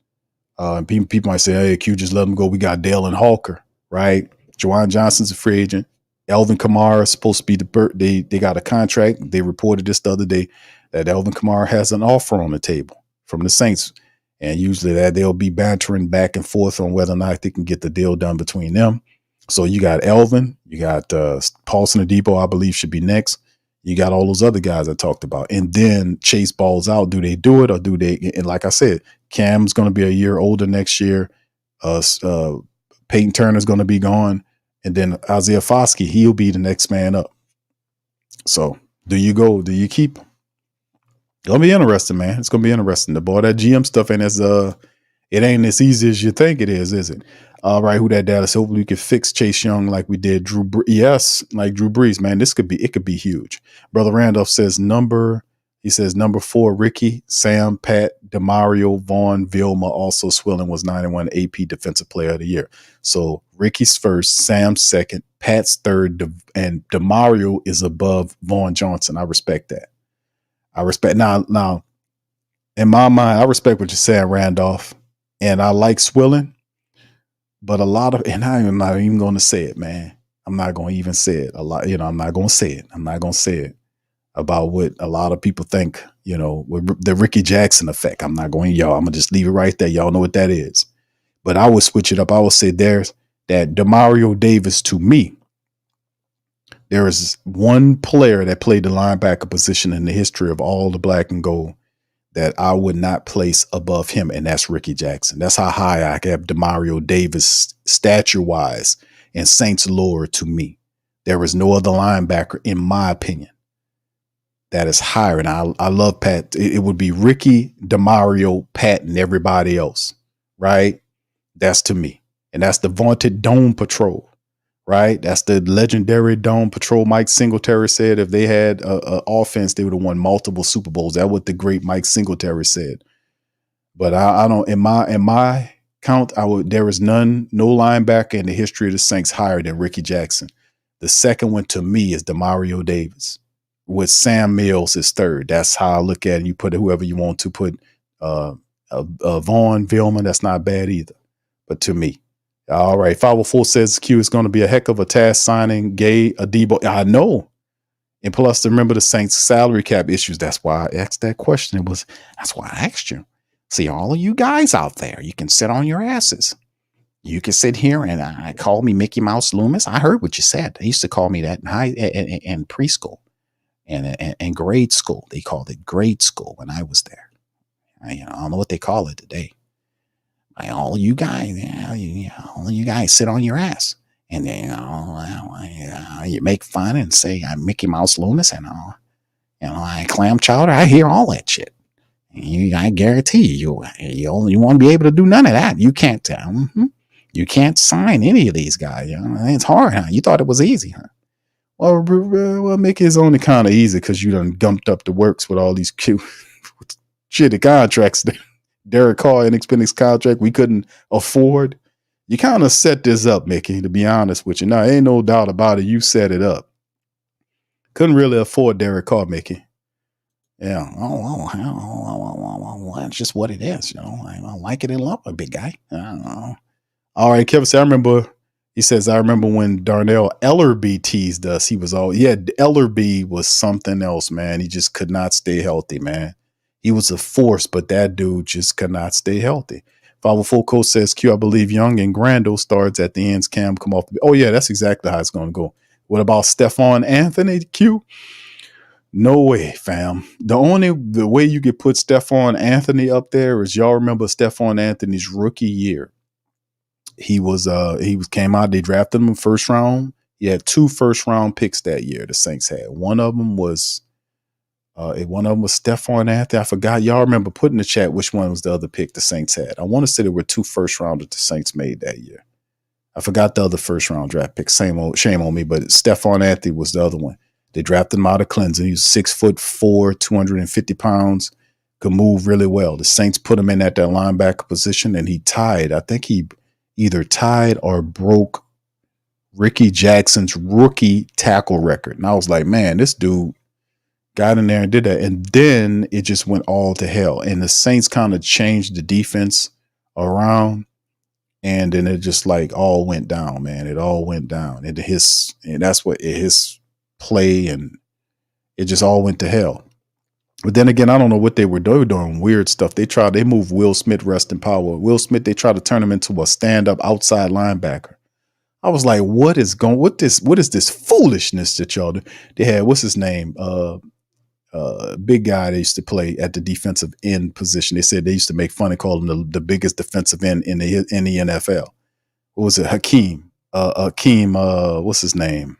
Speaker 7: People might say, hey, Q, just let him go. We got Dale and Hawker, right? Juwan Johnson's a free agent. Alvin Kamara is supposed to be they got a contract. They reported this the other day that Alvin Kamara has an offer on the table from the Saints. And usually they'll be bantering back and forth on whether or not they can get the deal done between them. So you got Alvin, you got Paulson Adebo, I believe, should be next. You got all those other guys I talked about. And then Chase balls out. Do they do it or do they? And like I said, Cam's going to be a year older next year. Peyton Turner's going to be gone. And then Isaiah Foskey, he'll be the next man up. So do you go? Do you keep? It's going to be interesting, man. It's going to be interesting. The boy, that GM stuff ain't it ain't as easy as you think it is it? All right, who that data? So hopefully we can fix Chase Young like we did Drew Brees. Yes, like Drew Brees, man. It could be huge. Brother Randolph says number 4, Ricky, Sam, Pat, DeMario, Vaughn, Vilma, also Swilling was 91 AP Defensive Player of the Year. So Ricky's first, Sam's second, Pat's third, and DeMario is above Vaughn Johnson. I respect that. I respect now. In my mind, I respect what you're saying, Randolph, and I like Swilling. But and I'm not even going to say it, man. I'm not going to even say it a lot. I'm not going to say it. I'm not going to say it about what a lot of people think, with the Ricky Jackson effect. I'm not going, I'm going to just leave it right there. Y'all know what that is. But I would switch it up. I would say there's that Demario Davis, to me, there is one player that played the linebacker position in the history of all the black and gold that I would not place above him, and that's Ricky Jackson. That's how high I have Demario Davis stature-wise and Saints lore to me. There is no other linebacker, in my opinion, that is higher. And I love Pat. It would be Ricky, Demario, Pat, and everybody else, right? That's to me. And that's the vaunted Dome Patrol, right? That's the legendary Dome Patrol. Mike Singletary said if they had a offense, they would have won multiple Super Bowls. That's what the great Mike Singletary said. But I don't, in my count, there is no linebacker in the history of the Saints higher than Ricky Jackson. The second one to me is Demario Davis, with Sam Mills is third. That's how I look at it. You put whoever you want to put, Vaughn, Villman, that's not bad either. But to me, all right, 504 says Q is going to be a heck of a task signing Gay, Adebo. I know. And plus, remember the Saints salary cap issues. That's why I asked that question. That's why I asked you. See, all of you guys out there, you can sit on your asses. You can sit here and call me Mickey Mouse Loomis. I heard what you said. They used to call me that in preschool and grade school. They called it grade school when I was there. I don't know what they call it today. All you guys, all you guys sit on your ass, and then you make fun and say I'm Mickey Mouse Loomis and I clam chowder. I hear all that shit. I guarantee you won't be able to do none of that. You can't. You can't sign any of these guys. It's hard, huh? You thought it was easy, huh? Well, Mickey is only kind of easy because you done gumped up the works with all these cute shitty contracts. Derek Carr, inexpensive contract we couldn't afford. You kind of set this up, Mickey, to be honest with you. Now, ain't no doubt about it. You set it up. Couldn't really afford Derek Carr, Mickey. Yeah. That's just what it is. I don't like it in love with big guy. I don't know. All right, Kevin said, I remember when Darnell Ellerby teased us. He was Ellerby was something else, man. He just could not stay healthy, man. He was a force, but that dude just could not stay healthy. 504 Coach says, Q, I believe Young and Grando starts at the ends. Cam come off. Oh, yeah, that's exactly how it's going to go. What about Stephon Anthony, Q? No way, fam. The way you could put Stephon Anthony up there is, y'all remember Stephon Anthony's rookie year. He came out, they drafted him in first round. He had 2 first-round picks that year, the Saints had. One of them was Stephon Anthony. I forgot. Y'all remember putting in the chat which one was the other pick the Saints had. I want to say there were 2 first-rounders the Saints made that year. I forgot the other first-round draft pick. Shame on me, but Stephon Anthony was the other one. They drafted him out of Clemson. He was 6'4", 250 pounds, could move really well. The Saints put him in at that linebacker position, and he tied. I think he either tied or broke Ricky Jackson's rookie tackle record. And I was like, man, this dude got in there and did that. And then it just went all to hell. And the Saints kind of changed the defense around. And then it just like all went down, man. It all went down. And that's what his play, and it just all went to hell. But then again, I don't know what they were doing. They were doing weird stuff. They moved Will Smith, rest in power. Will Smith, they tried to turn him into a stand-up outside linebacker. I was like, what is this foolishness that y'all do? They had, what's his name? Big guy they used to play at the defensive end position. They said they used to make fun and call him the biggest defensive end in the NFL. What was it? Hakeem, what's his name?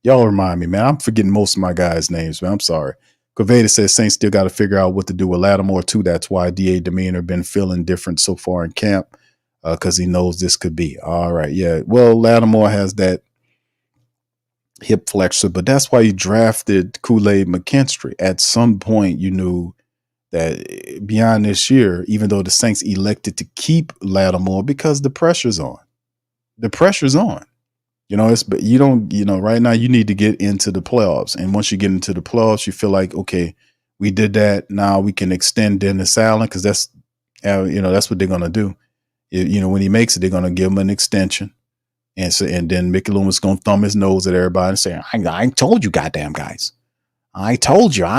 Speaker 7: Y'all remind me, man. I'm forgetting most of my guys' names, man. I'm sorry. Coveda says Saints still got to figure out what to do with Lattimore too. That's why D.A. Demeanor been feeling different so far in camp, because he knows this could be. All right, yeah. Well, Lattimore has that hip flexor, but that's why you drafted Kool-Aid McKinstry. At some point, you knew that beyond this year, even though the Saints elected to keep Lattimore because the pressure's on. The pressure's on. But you don't, right now you need to get into the playoffs. And once you get into the playoffs, you feel like, okay, we did that. Now we can extend Dennis Allen, because that's what they're going to do. When he makes it, they're going to give him an extension. And then Mickey Loomis is going to thumb his nose at everybody and say, I told you, goddamn guys. I told you. He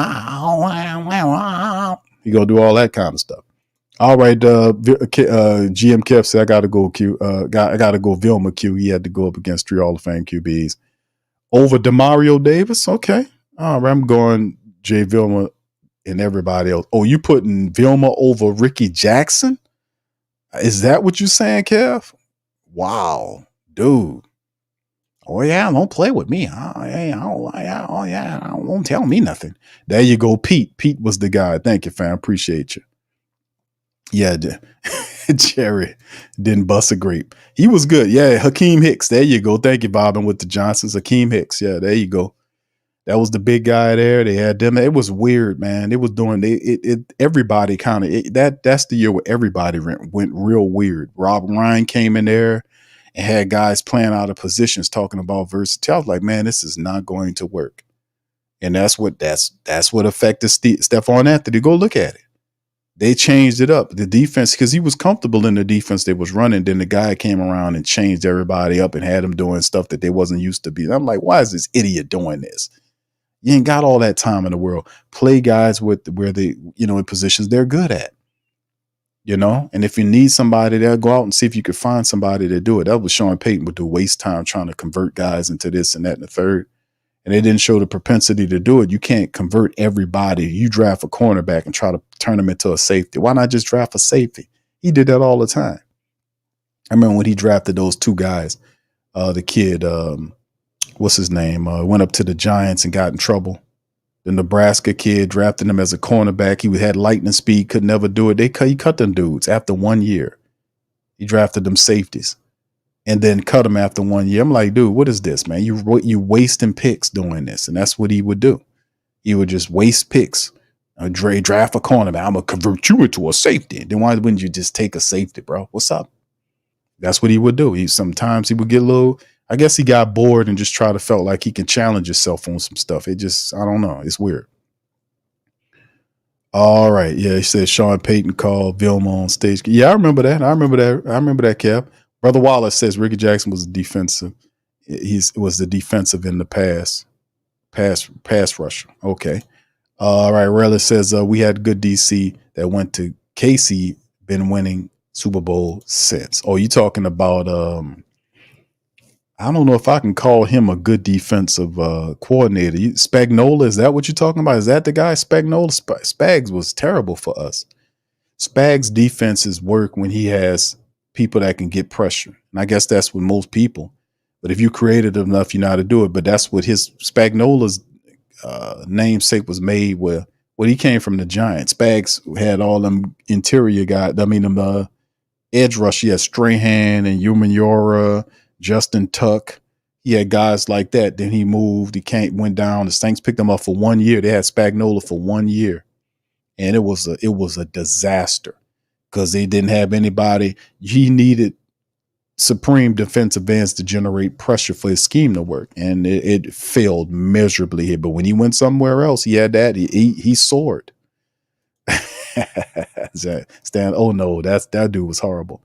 Speaker 7: going to do all that kind of stuff. All right, GM Kev said I gotta go Q. I gotta go Vilma Q. He had to go up against 3 Hall of Fame QBs over Demario Davis. Okay, all right, I'm going Jay Vilma and everybody else. Oh, you putting Vilma over Ricky Jackson? Is that what you saying, Kev? Wow, dude. Oh yeah, don't play with me. Don't tell me nothing. There you go, Pete. Pete was the guy. Thank you, fam. Appreciate you. Yeah, Jerry didn't bust a grape. He was good. Yeah, Hakeem Hicks. There you go. Thank you, Bobbin, with the Johnsons. Hakeem Hicks. Yeah, there you go. That was the big guy there. They had them. It was weird, man. It was doing everybody kind of that's the year where everybody went real weird. Rob Ryan came in there and had guys playing out of positions talking about versatility. I was like, man, this is not going to work. And that's what affected Stephon Anthony. Go look at it. They changed it up. The defense, because he was comfortable in the defense they was running. Then the guy came around and changed everybody up and had them doing stuff that they wasn't used to be. I'm like, why is this idiot doing this? You ain't got all that time in the world. Play guys where they, in positions they're good at. And if you need somebody there, go out and see if you could find somebody to do it. That was Sean Payton would do waste time trying to convert guys into this and that and the third. And they didn't show the propensity to do it. You can't convert everybody. You draft a cornerback and try to turn him into a safety. Why not just draft a safety? He did that all the time. I remember when he drafted those 2 guys, the kid, what's his name, went up to the Giants and got in trouble. The Nebraska kid drafted him as a cornerback. He had lightning speed, could never do it. He cut them dudes after 1 year. He drafted them safeties. And then cut him after 1 year. I'm like, dude, what is this, man? You wasting picks doing this. And that's what he would do. He would just waste picks. Draft a cornerback. I'm going to convert you into a safety. Then why wouldn't you just take a safety, bro? What's up? That's what he would do. Sometimes he would get a little, I guess he got bored and just felt like he can challenge himself on some stuff. I don't know. It's weird. All right. Yeah, he said Sean Payton called Vilma on stage. Yeah, I remember that. I remember that, Kev. Brother Wallace says Ricky Jackson was defensive. Was the defensive in the pass rusher. Okay. All right. Relish says we had good DC that went to KC, been winning Super Bowl since. Oh, you talking about I don't know if I can call him a good defensive coordinator. Spagnuolo, is that what you're talking about? Is that the guy? Spagnuolo? Spags was terrible for us. Spags' defenses work when he has people that can get pressure. And I guess that's with most people. But if you created enough, you know how to do it. But that's what his Spagnuolo's namesake was made with. Well, he came from the Giants. Spags had all them interior guys. Them edge rush. He had Strahan and Umenyiora, Justin Tuck. He had guys like that. Then he moved. He went down. The Saints picked him up for 1 year. They had Spagnuolo for 1 year. And it was a disaster. Because they didn't have anybody. He needed supreme defensive ends to generate pressure for his scheme to work. And it failed miserably here. But when he went somewhere else, he had that. He soared. Oh, no, that dude was horrible.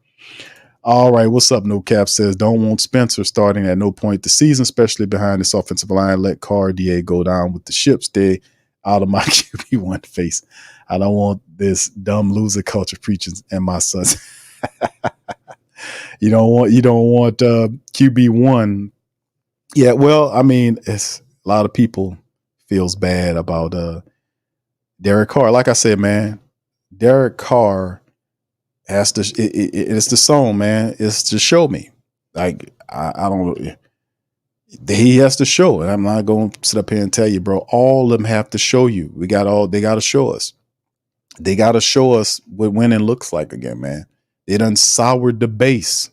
Speaker 7: All right, what's up? No Cap says, don't want Spencer starting at no point this season, especially behind this offensive line. Let Carr, DA go down with the ship. Stay out of my QB1 face. I don't want this dumb loser culture preaching in my sons. You don't want QB1. Yeah, well, I mean, it's a lot of people feels bad about Derek Carr. Like I said, man, Derek Carr has to. It's the song, man. It's to show me. Like I don't. He has to show it. I'm not going to sit up here and tell you, bro. All of them have to show you. They got to show us. They got to show us what winning looks like again, man. They done soured the base.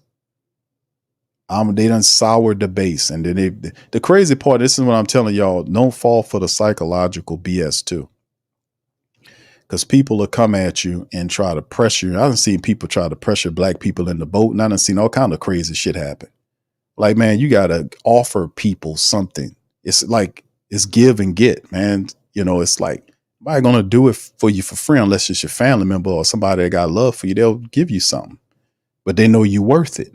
Speaker 7: They done soured the base. And then the crazy part, this is what I'm telling y'all, don't fall for the psychological BS too. Because people will come at you and try to pressure you. I done seen people try to pressure black people in the boat, and I done seen all kind of crazy shit happen. Like, man, you got to offer people something. It's like, it's give and get, man. It's like, nobody going to do it for you for free unless it's your family member or somebody that got love for you. They'll give you something, but they know you worth it.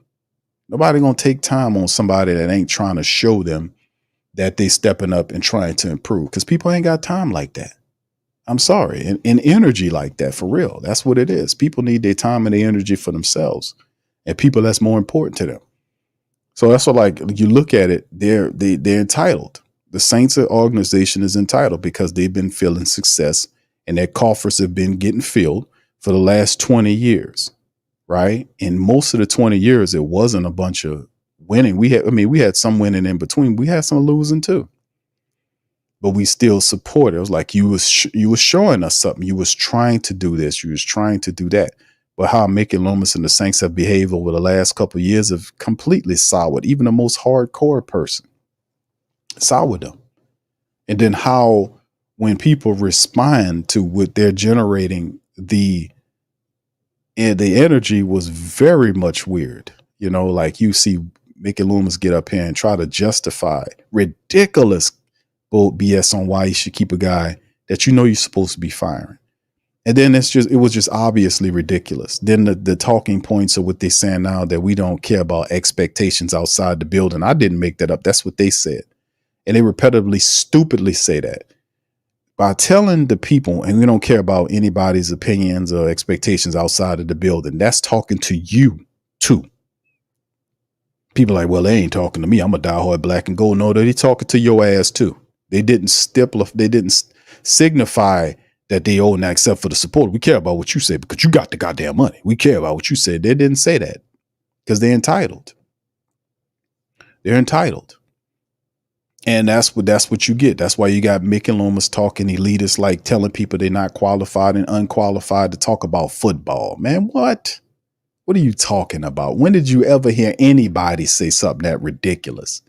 Speaker 7: Nobody going to take time on somebody that ain't trying to show them that they stepping up and trying to improve, because people ain't got time like that. I'm sorry. And energy like that, for real. That's what it is. People need their time and their energy for themselves, and people that's more important to them. So that's what, like, you look at it, they're entitled. The Saints organization is entitled because they've been feeling success and their coffers have been getting filled for the last 20 years, right? And most of the 20 years, it wasn't a bunch of winning. We had some winning in between. We had some losing too, but we still support it. It was like you was showing us something. You was trying to do this. You was trying to do that. But how Mickey Loomis and the Saints have behaved over the last couple of years have completely soured even the most hardcore person. Soured them. And then how, when people respond to what they're generating, the energy was very much weird. You know, like you see Mickey Loomis get up here and try to justify ridiculous bull BS on why you should keep a guy that you know you're supposed to be firing. And then it was just obviously ridiculous. Then the talking points of what they're saying now, that we don't care about expectations outside the building. I didn't make that up. That's what they said. And they repetitively, stupidly say that. By telling the people, and we don't care about anybody's opinions or expectations outside of the building, that's talking to you too. People are like, well, they ain't talking to me. I'm a diehard black and gold. No, they're talking to your ass too. They didn't signify that they owe, now except for the support. We care about what you say because you got the goddamn money. We care about what you said. They didn't say that because they're entitled. They're entitled. And that's what you get. That's why you got Mickey Loomis talking elitist, like telling people they're not qualified and unqualified to talk about football. Man, what? What are you talking about? When did you ever hear anybody say something that ridiculous?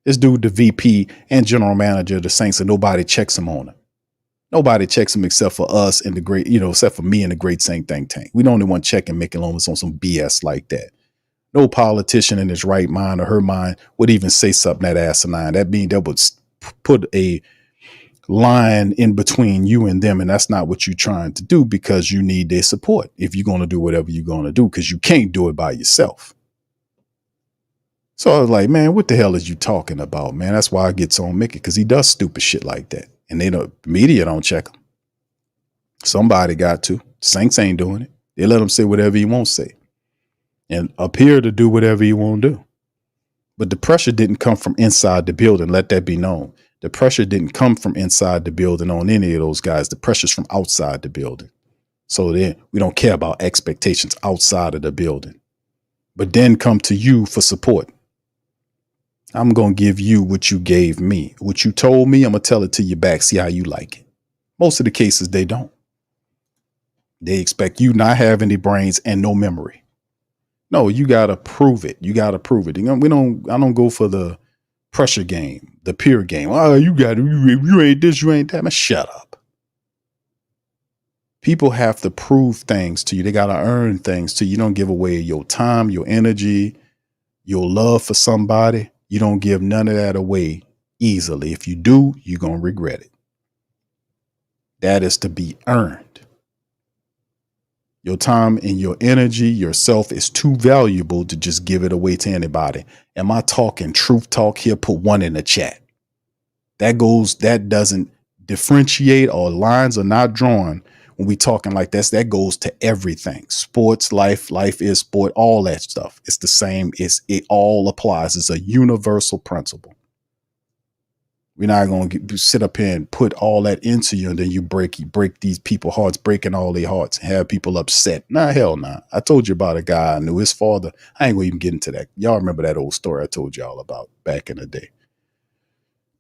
Speaker 7: This dude, the VP and general manager of the Saints, and nobody checks him on him. Nobody checks him except for us and the great, except for me and the great Saint think tank. We don't even want checking Mickey Loomis on some BS like that. No politician in his right mind or her mind would even say something that asinine. That means that would put a line in between you and them. And that's not what you're trying to do, because you need their support if you're going to do whatever you're going to do, because you can't do it by yourself. So I was like, man, what the hell is you talking about, man? That's why I get on Mickey, because he does stupid shit like that. And the media don't check him. Somebody got to. Saints ain't doing it. They let him say whatever he won't say and appear to do whatever he won't do. But the pressure didn't come from inside the building. Let that be known. The pressure didn't come from inside the building on any of those guys. The pressure's from outside the building. So then we don't care about expectations outside of the building, but then come to you for support. I'm going to give you what you gave me. What you told me, I'm going to tell it to you back. See how you like it. Most of the cases, they don't. They expect you not have any brains and no memory. No, you got to prove it. You got to prove it. I don't go for the pressure game, the peer game. Oh, you got it. You ain't this, you ain't that. Man, shut up. People have to prove things to you. They got to earn things to you. You don't give away your time, your energy, your love for somebody. You don't give none of that away easily. If you do, you're going to regret it. That is to be earned. Your time and your energy, yourself, is too valuable to just give it away to anybody. Am I talking truth talk here? Put one in the chat. That doesn't differentiate, or lines are not drawn when we talking like this. That goes to everything. Sports, life is sport, all that stuff. It's the same. It all applies. It's a universal principle. We're not going to sit up here and put all that into you, and then you break these people's hearts, breaking all their hearts, and have people upset. Nah, hell nah. I told you about a guy I knew. His father, I ain't going to even get into that. Y'all remember that old story I told y'all about back in the day.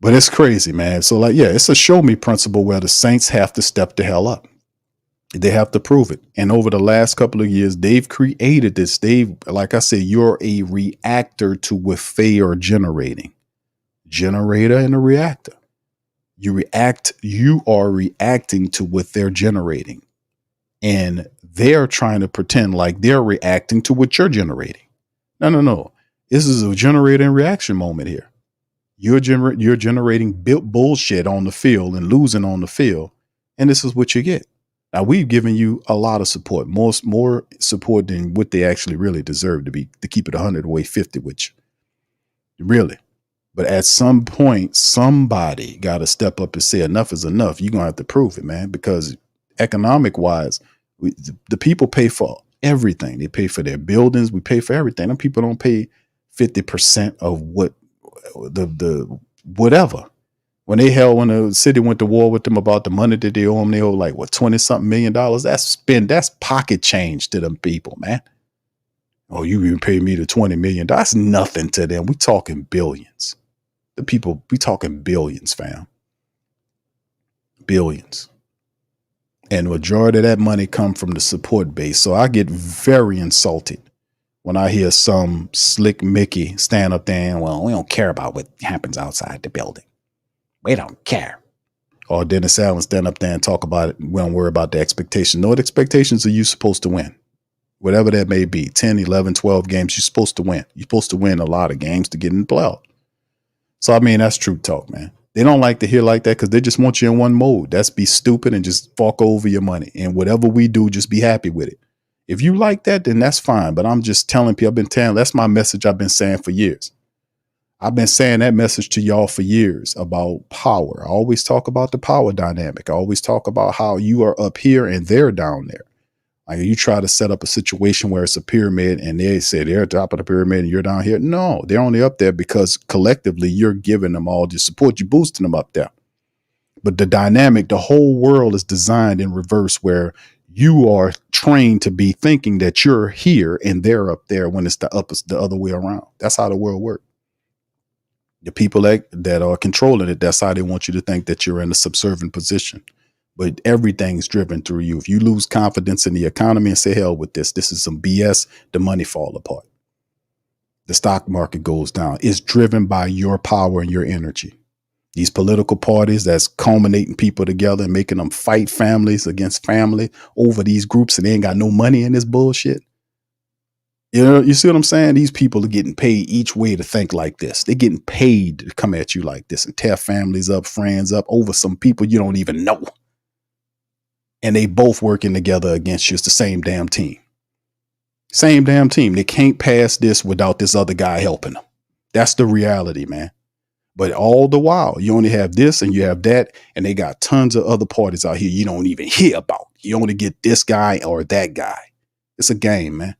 Speaker 7: But it's crazy, man. So it's a show me principle where the Saints have to step the hell up. They have to prove it. And over the last couple of years, they've created this. Like I said, you're a reactor to what they are generating. Generator and a reactor. You are reacting to what they're generating. And they're trying to pretend like they're reacting to what you're generating. No. This is a generator and reaction moment here. You're generating bullshit on the field and losing on the field. And this is what you get. Now, we've given you a lot of support, more support than what they actually really deserve to keep it 100 away 50 with you. Really. But at some point, somebody got to step up and say enough is enough. You're going to have to prove it, man, because economic wise, the people pay for everything. They pay for their buildings. We pay for everything. And people don't pay 50% of what the whatever. When the city went to war with them about the money that they owe them, they owe like what, 20 something $million. That's pocket change to them people, man. Oh, you even pay me the 20 million. That's nothing to them. We talking billions. The people, we talking billions, fam. Billions. And the majority of that money come from the support base. So I get very insulted when I hear some slick Mickey stand up there and, well, we don't care about what happens outside the building. We don't care. Or Dennis Allen stand up there and talk about it. We don't worry about the expectations. No, the expectations are you supposed to win. Whatever that may be, 10, 11, 12 games, you're supposed to win. You're supposed to win a lot of games to get in the playoff. So, I mean, that's true talk, man. They don't like to hear like that because they just want you in one mode. That's be stupid and just fork over your money. And whatever we do, just be happy with it. If you like that, then that's fine. But I'm just telling people, that's my message I've been saying for years. I've been saying that message to y'all for years about power. I always talk about the power dynamic. I always talk about how you are up here and they're down there. Like you try to set up a situation where it's a pyramid and they say they're at the top of the pyramid and you're down here. No, they're only up there because collectively you're giving them all the support. You're boosting them up there. But the dynamic, the whole world is designed in reverse where you are trained to be thinking that you're here and they're up there when it's the other way around. That's how the world works. The people that are controlling it, that's how they want you to think that you're in a subservient position. But everything's driven through you. If you lose confidence in the economy and say, hell with this is some BS, the money fall apart. The stock market goes down. It's driven by your power and your energy. These political parties that's culminating people together and making them fight families against family over these groups and they ain't got no money in this bullshit. You know, you see what I'm saying? These people are getting paid each way to think like this. They're getting paid to come at you like this and tear families up, friends up over some people you don't even know. And they both working together against you. It's the same damn team. Same damn team. They can't pass this without this other guy helping them. That's the reality, man. But all the while, you only have this and you have that, and they got tons of other parties out here you don't even hear about. You only get this guy or that guy. It's a game, man.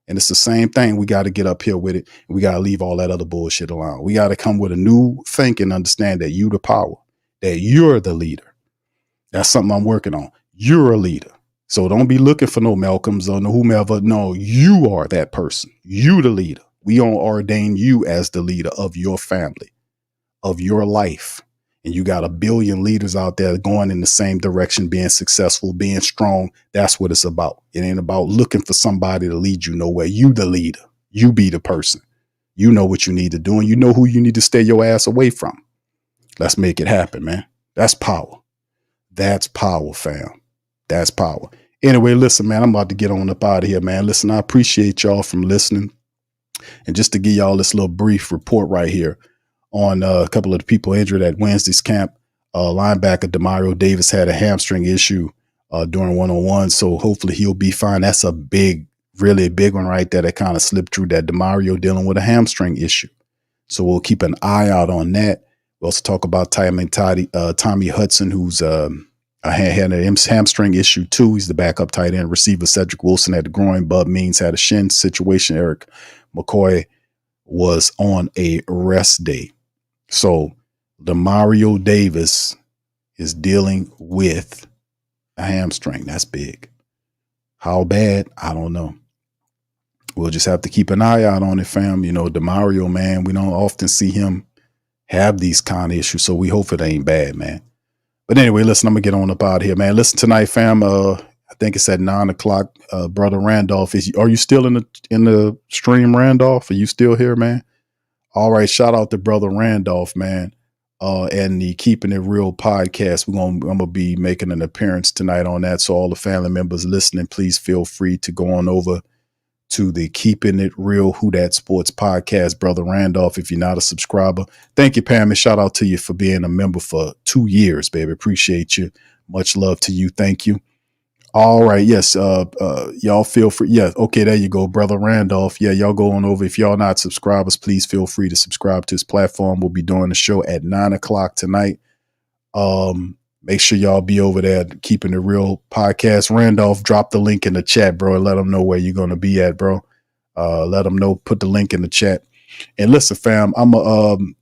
Speaker 7: And it's the same thing. We got to get up here with it. We got to leave all that other bullshit alone. We got to come with a new thinking, understand that you the power, that you're the leader. That's something I'm working on. You're a leader. So don't be looking for no Malcolms or no whomever. No, you are that person. You the leader. We don't ordain you as the leader of your family, of your life. And you got a billion leaders out there going in the same direction, being successful, being strong. That's what it's about. It ain't about looking for somebody to lead you nowhere. You the leader. You be the person. You know what you need to do and you know who you need to stay your ass away from. Let's make it happen, man. That's power. That's power, fam. That's power. Anyway, listen, man, I'm about to get on up out of here, man. Listen, I appreciate y'all from listening. And just to give y'all this little brief report right here on a couple of the people injured at Wednesday's camp, linebacker Demario Davis had a hamstring issue during one-on-one. So hopefully he'll be fine. That's a really big one right there that kind of slipped through, that Demario dealing with a hamstring issue. So we'll keep an eye out on that. We'll also talk about Tommy Hudson, who's had a hamstring issue too. He's the backup tight end. Receiver Cedric Wilson had the groin. Bub Means had a shin situation. Eric McCoy was on a rest day. So Demario Davis is dealing with a hamstring. That's big. How bad? I don't know. We'll just have to keep an eye out on it, fam. You know, Demario, man, we don't often see him have these kind of issues. So we hope it ain't bad, man. But anyway, listen, I'm going to get on up out of here, man. Listen, tonight, fam, I think it's at 9:00. Brother Randolph, are you still in the stream, Randolph? Are you still here, man? All right. Shout out to Brother Randolph, man. And the Keeping It Real podcast. I'm going to be making an appearance tonight on that. So all the family members listening, please feel free to go on over to the Keeping It Real Who Dat Sports podcast, Brother Randolph, if you're not a subscriber. Thank you, Pam, and shout out to you for being a member for 2 years, baby. Appreciate you. Much love to you. Thank you. All right. Yes. Y'all feel free. Yeah. Okay. There you go, Brother Randolph. Yeah. Y'all go on over. If y'all not subscribers, please feel free to subscribe to his platform. We'll be doing the show at 9:00 tonight. Make sure y'all be over there Keeping It Real podcast. Randolph, drop the link in the chat, bro, and let them know where you're going to be at, bro. Let them know, put the link in the chat. And listen, fam, I'm going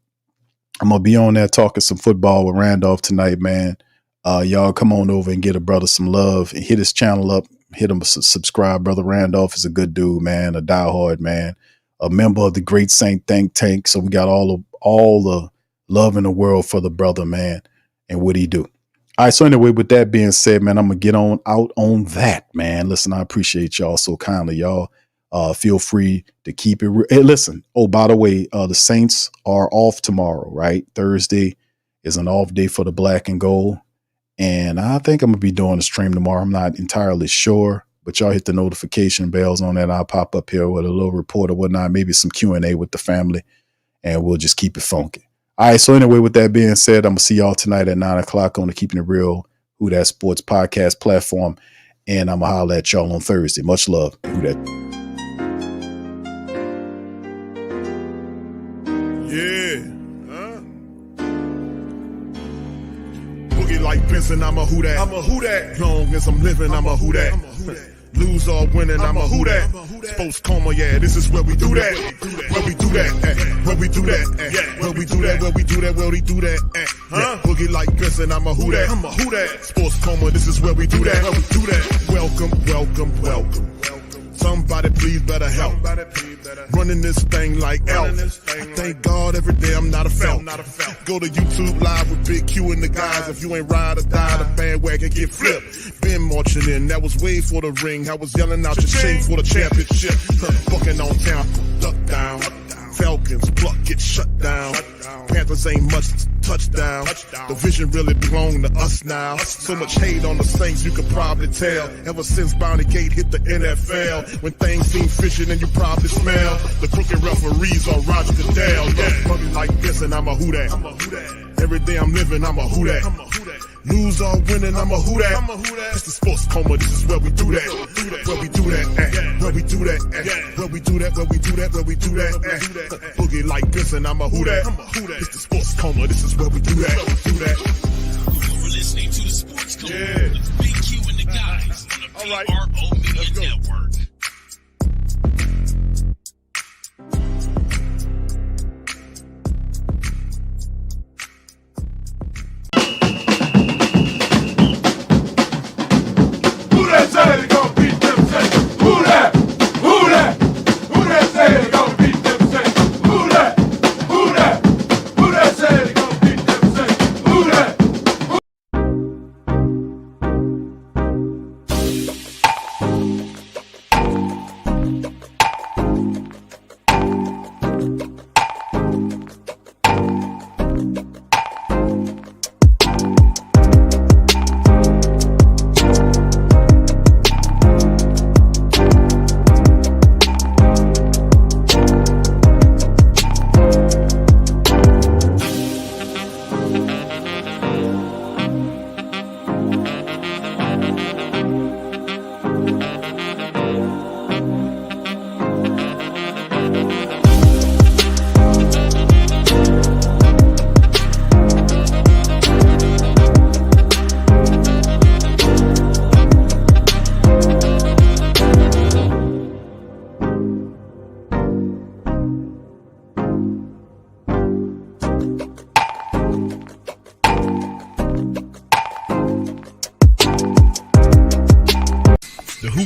Speaker 7: to be on there talking some football with Randolph tonight, man. Y'all come on over and get a brother some love and hit his channel up. Hit him a subscribe. Brother Randolph is a good dude, man, a diehard man, a member of the Great Saint Think Tank. So we got all the love in the world for the brother, man, and what he do. All right. So anyway, with that being said, man, I'm going to get out on that, man. Listen, I appreciate y'all so kindly, y'all. Feel free to keep it. Hey, listen. Oh, by the way, the Saints are off tomorrow, right? Thursday is an off day for the Black and Gold. And I think I'm going to be doing a stream tomorrow. I'm not entirely sure, but y'all hit the notification bells on that. I'll pop up here with a little report or whatnot, maybe some Q&A with the family, and we'll just keep it funky. All right. So anyway, with that being said, I'm going to see y'all tonight at 9:00 on the Keeping It Real Who Dat Sports podcast platform. And I'm going to holler at y'all on Thursday. Much love. Who Dat.
Speaker 1: Yeah. Boogie like Benson, I'm a who that. I'm a who that. Long as I'm living, I'm a who that. Lose or winning, I'm a who that. Sports Coma, yeah, this is where we do that. Where we do that, where we do that, where we do that, where we do that, where we do that. Boogie like Benson, I'm a who that. I'm a who that. Sports Coma, this is where we do that. Where we do that. Welcome, welcome, welcome. Somebody please better help. Running this thing like Alvin. I thank God every day I'm not a felt. Go to YouTube Live with Big Q and the guys. If you ain't ride or die, the bandwagon get flipped. Been marching in, that was way for the ring. I was yelling out your shame for the championship. Bucking on town, duck down. Falcons, pluck, get shut down. Panthers ain't much touchdown. The vision really belong to us now. So much hate on the Saints, you could probably tell. Ever since Bounty Gate hit the NFL, when things seem fishy and you probably smell the crooked referees on Roger Goodell. Yeah, money like this and I'm a who that. Every day I'm living, I'm a who that. Lose or winning, I'm a who that. It's the Sports Coma, this is where we do that. Where we do that, where we do that, where we do that, where we do that, where we do that. Boogie like this and I'm a who that. It's the Sports Coma, this is where we do that.
Speaker 2: You're listening to the Sports Coma with Big Q and the guys on the PRO Media Network.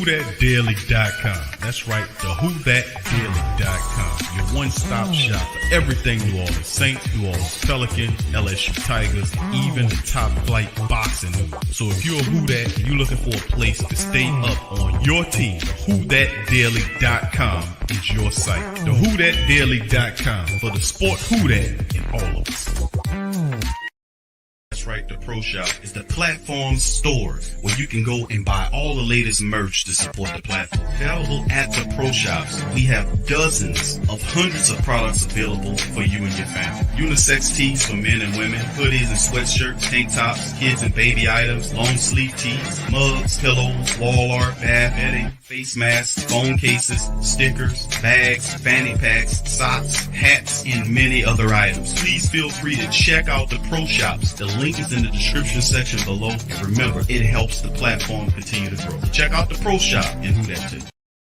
Speaker 18: WhoThatDaily.com. That's right, the WhoThatDaily.com. Your one-stop shop for everything New Orleans Saints, New Orleans Pelicans, LSU Tigers, even the top flight boxing news. So if you're a Who Dat and you're looking for a place to stay up on your team, WhoThatDaily.com is your site. The WhoThatDaily.com for the sport Who Dat in all of us. That's right. right? The Pro Shop is the platform store where you can go and buy all the latest merch to support the platform. Available at the Pro Shops, we have dozens of hundreds of products available for you and your family. Unisex tees for men and women, hoodies and sweatshirts, tank tops, kids and baby items, long sleeve tees, mugs, pillows, wall art, bath bedding, face masks, phone cases, stickers, bags, fanny packs, socks, hats, and many other items. Please feel free to check out the Pro Shops. The link is in the description section below. And remember, it helps the platform continue to grow. Check out the Pro Shop and who that too.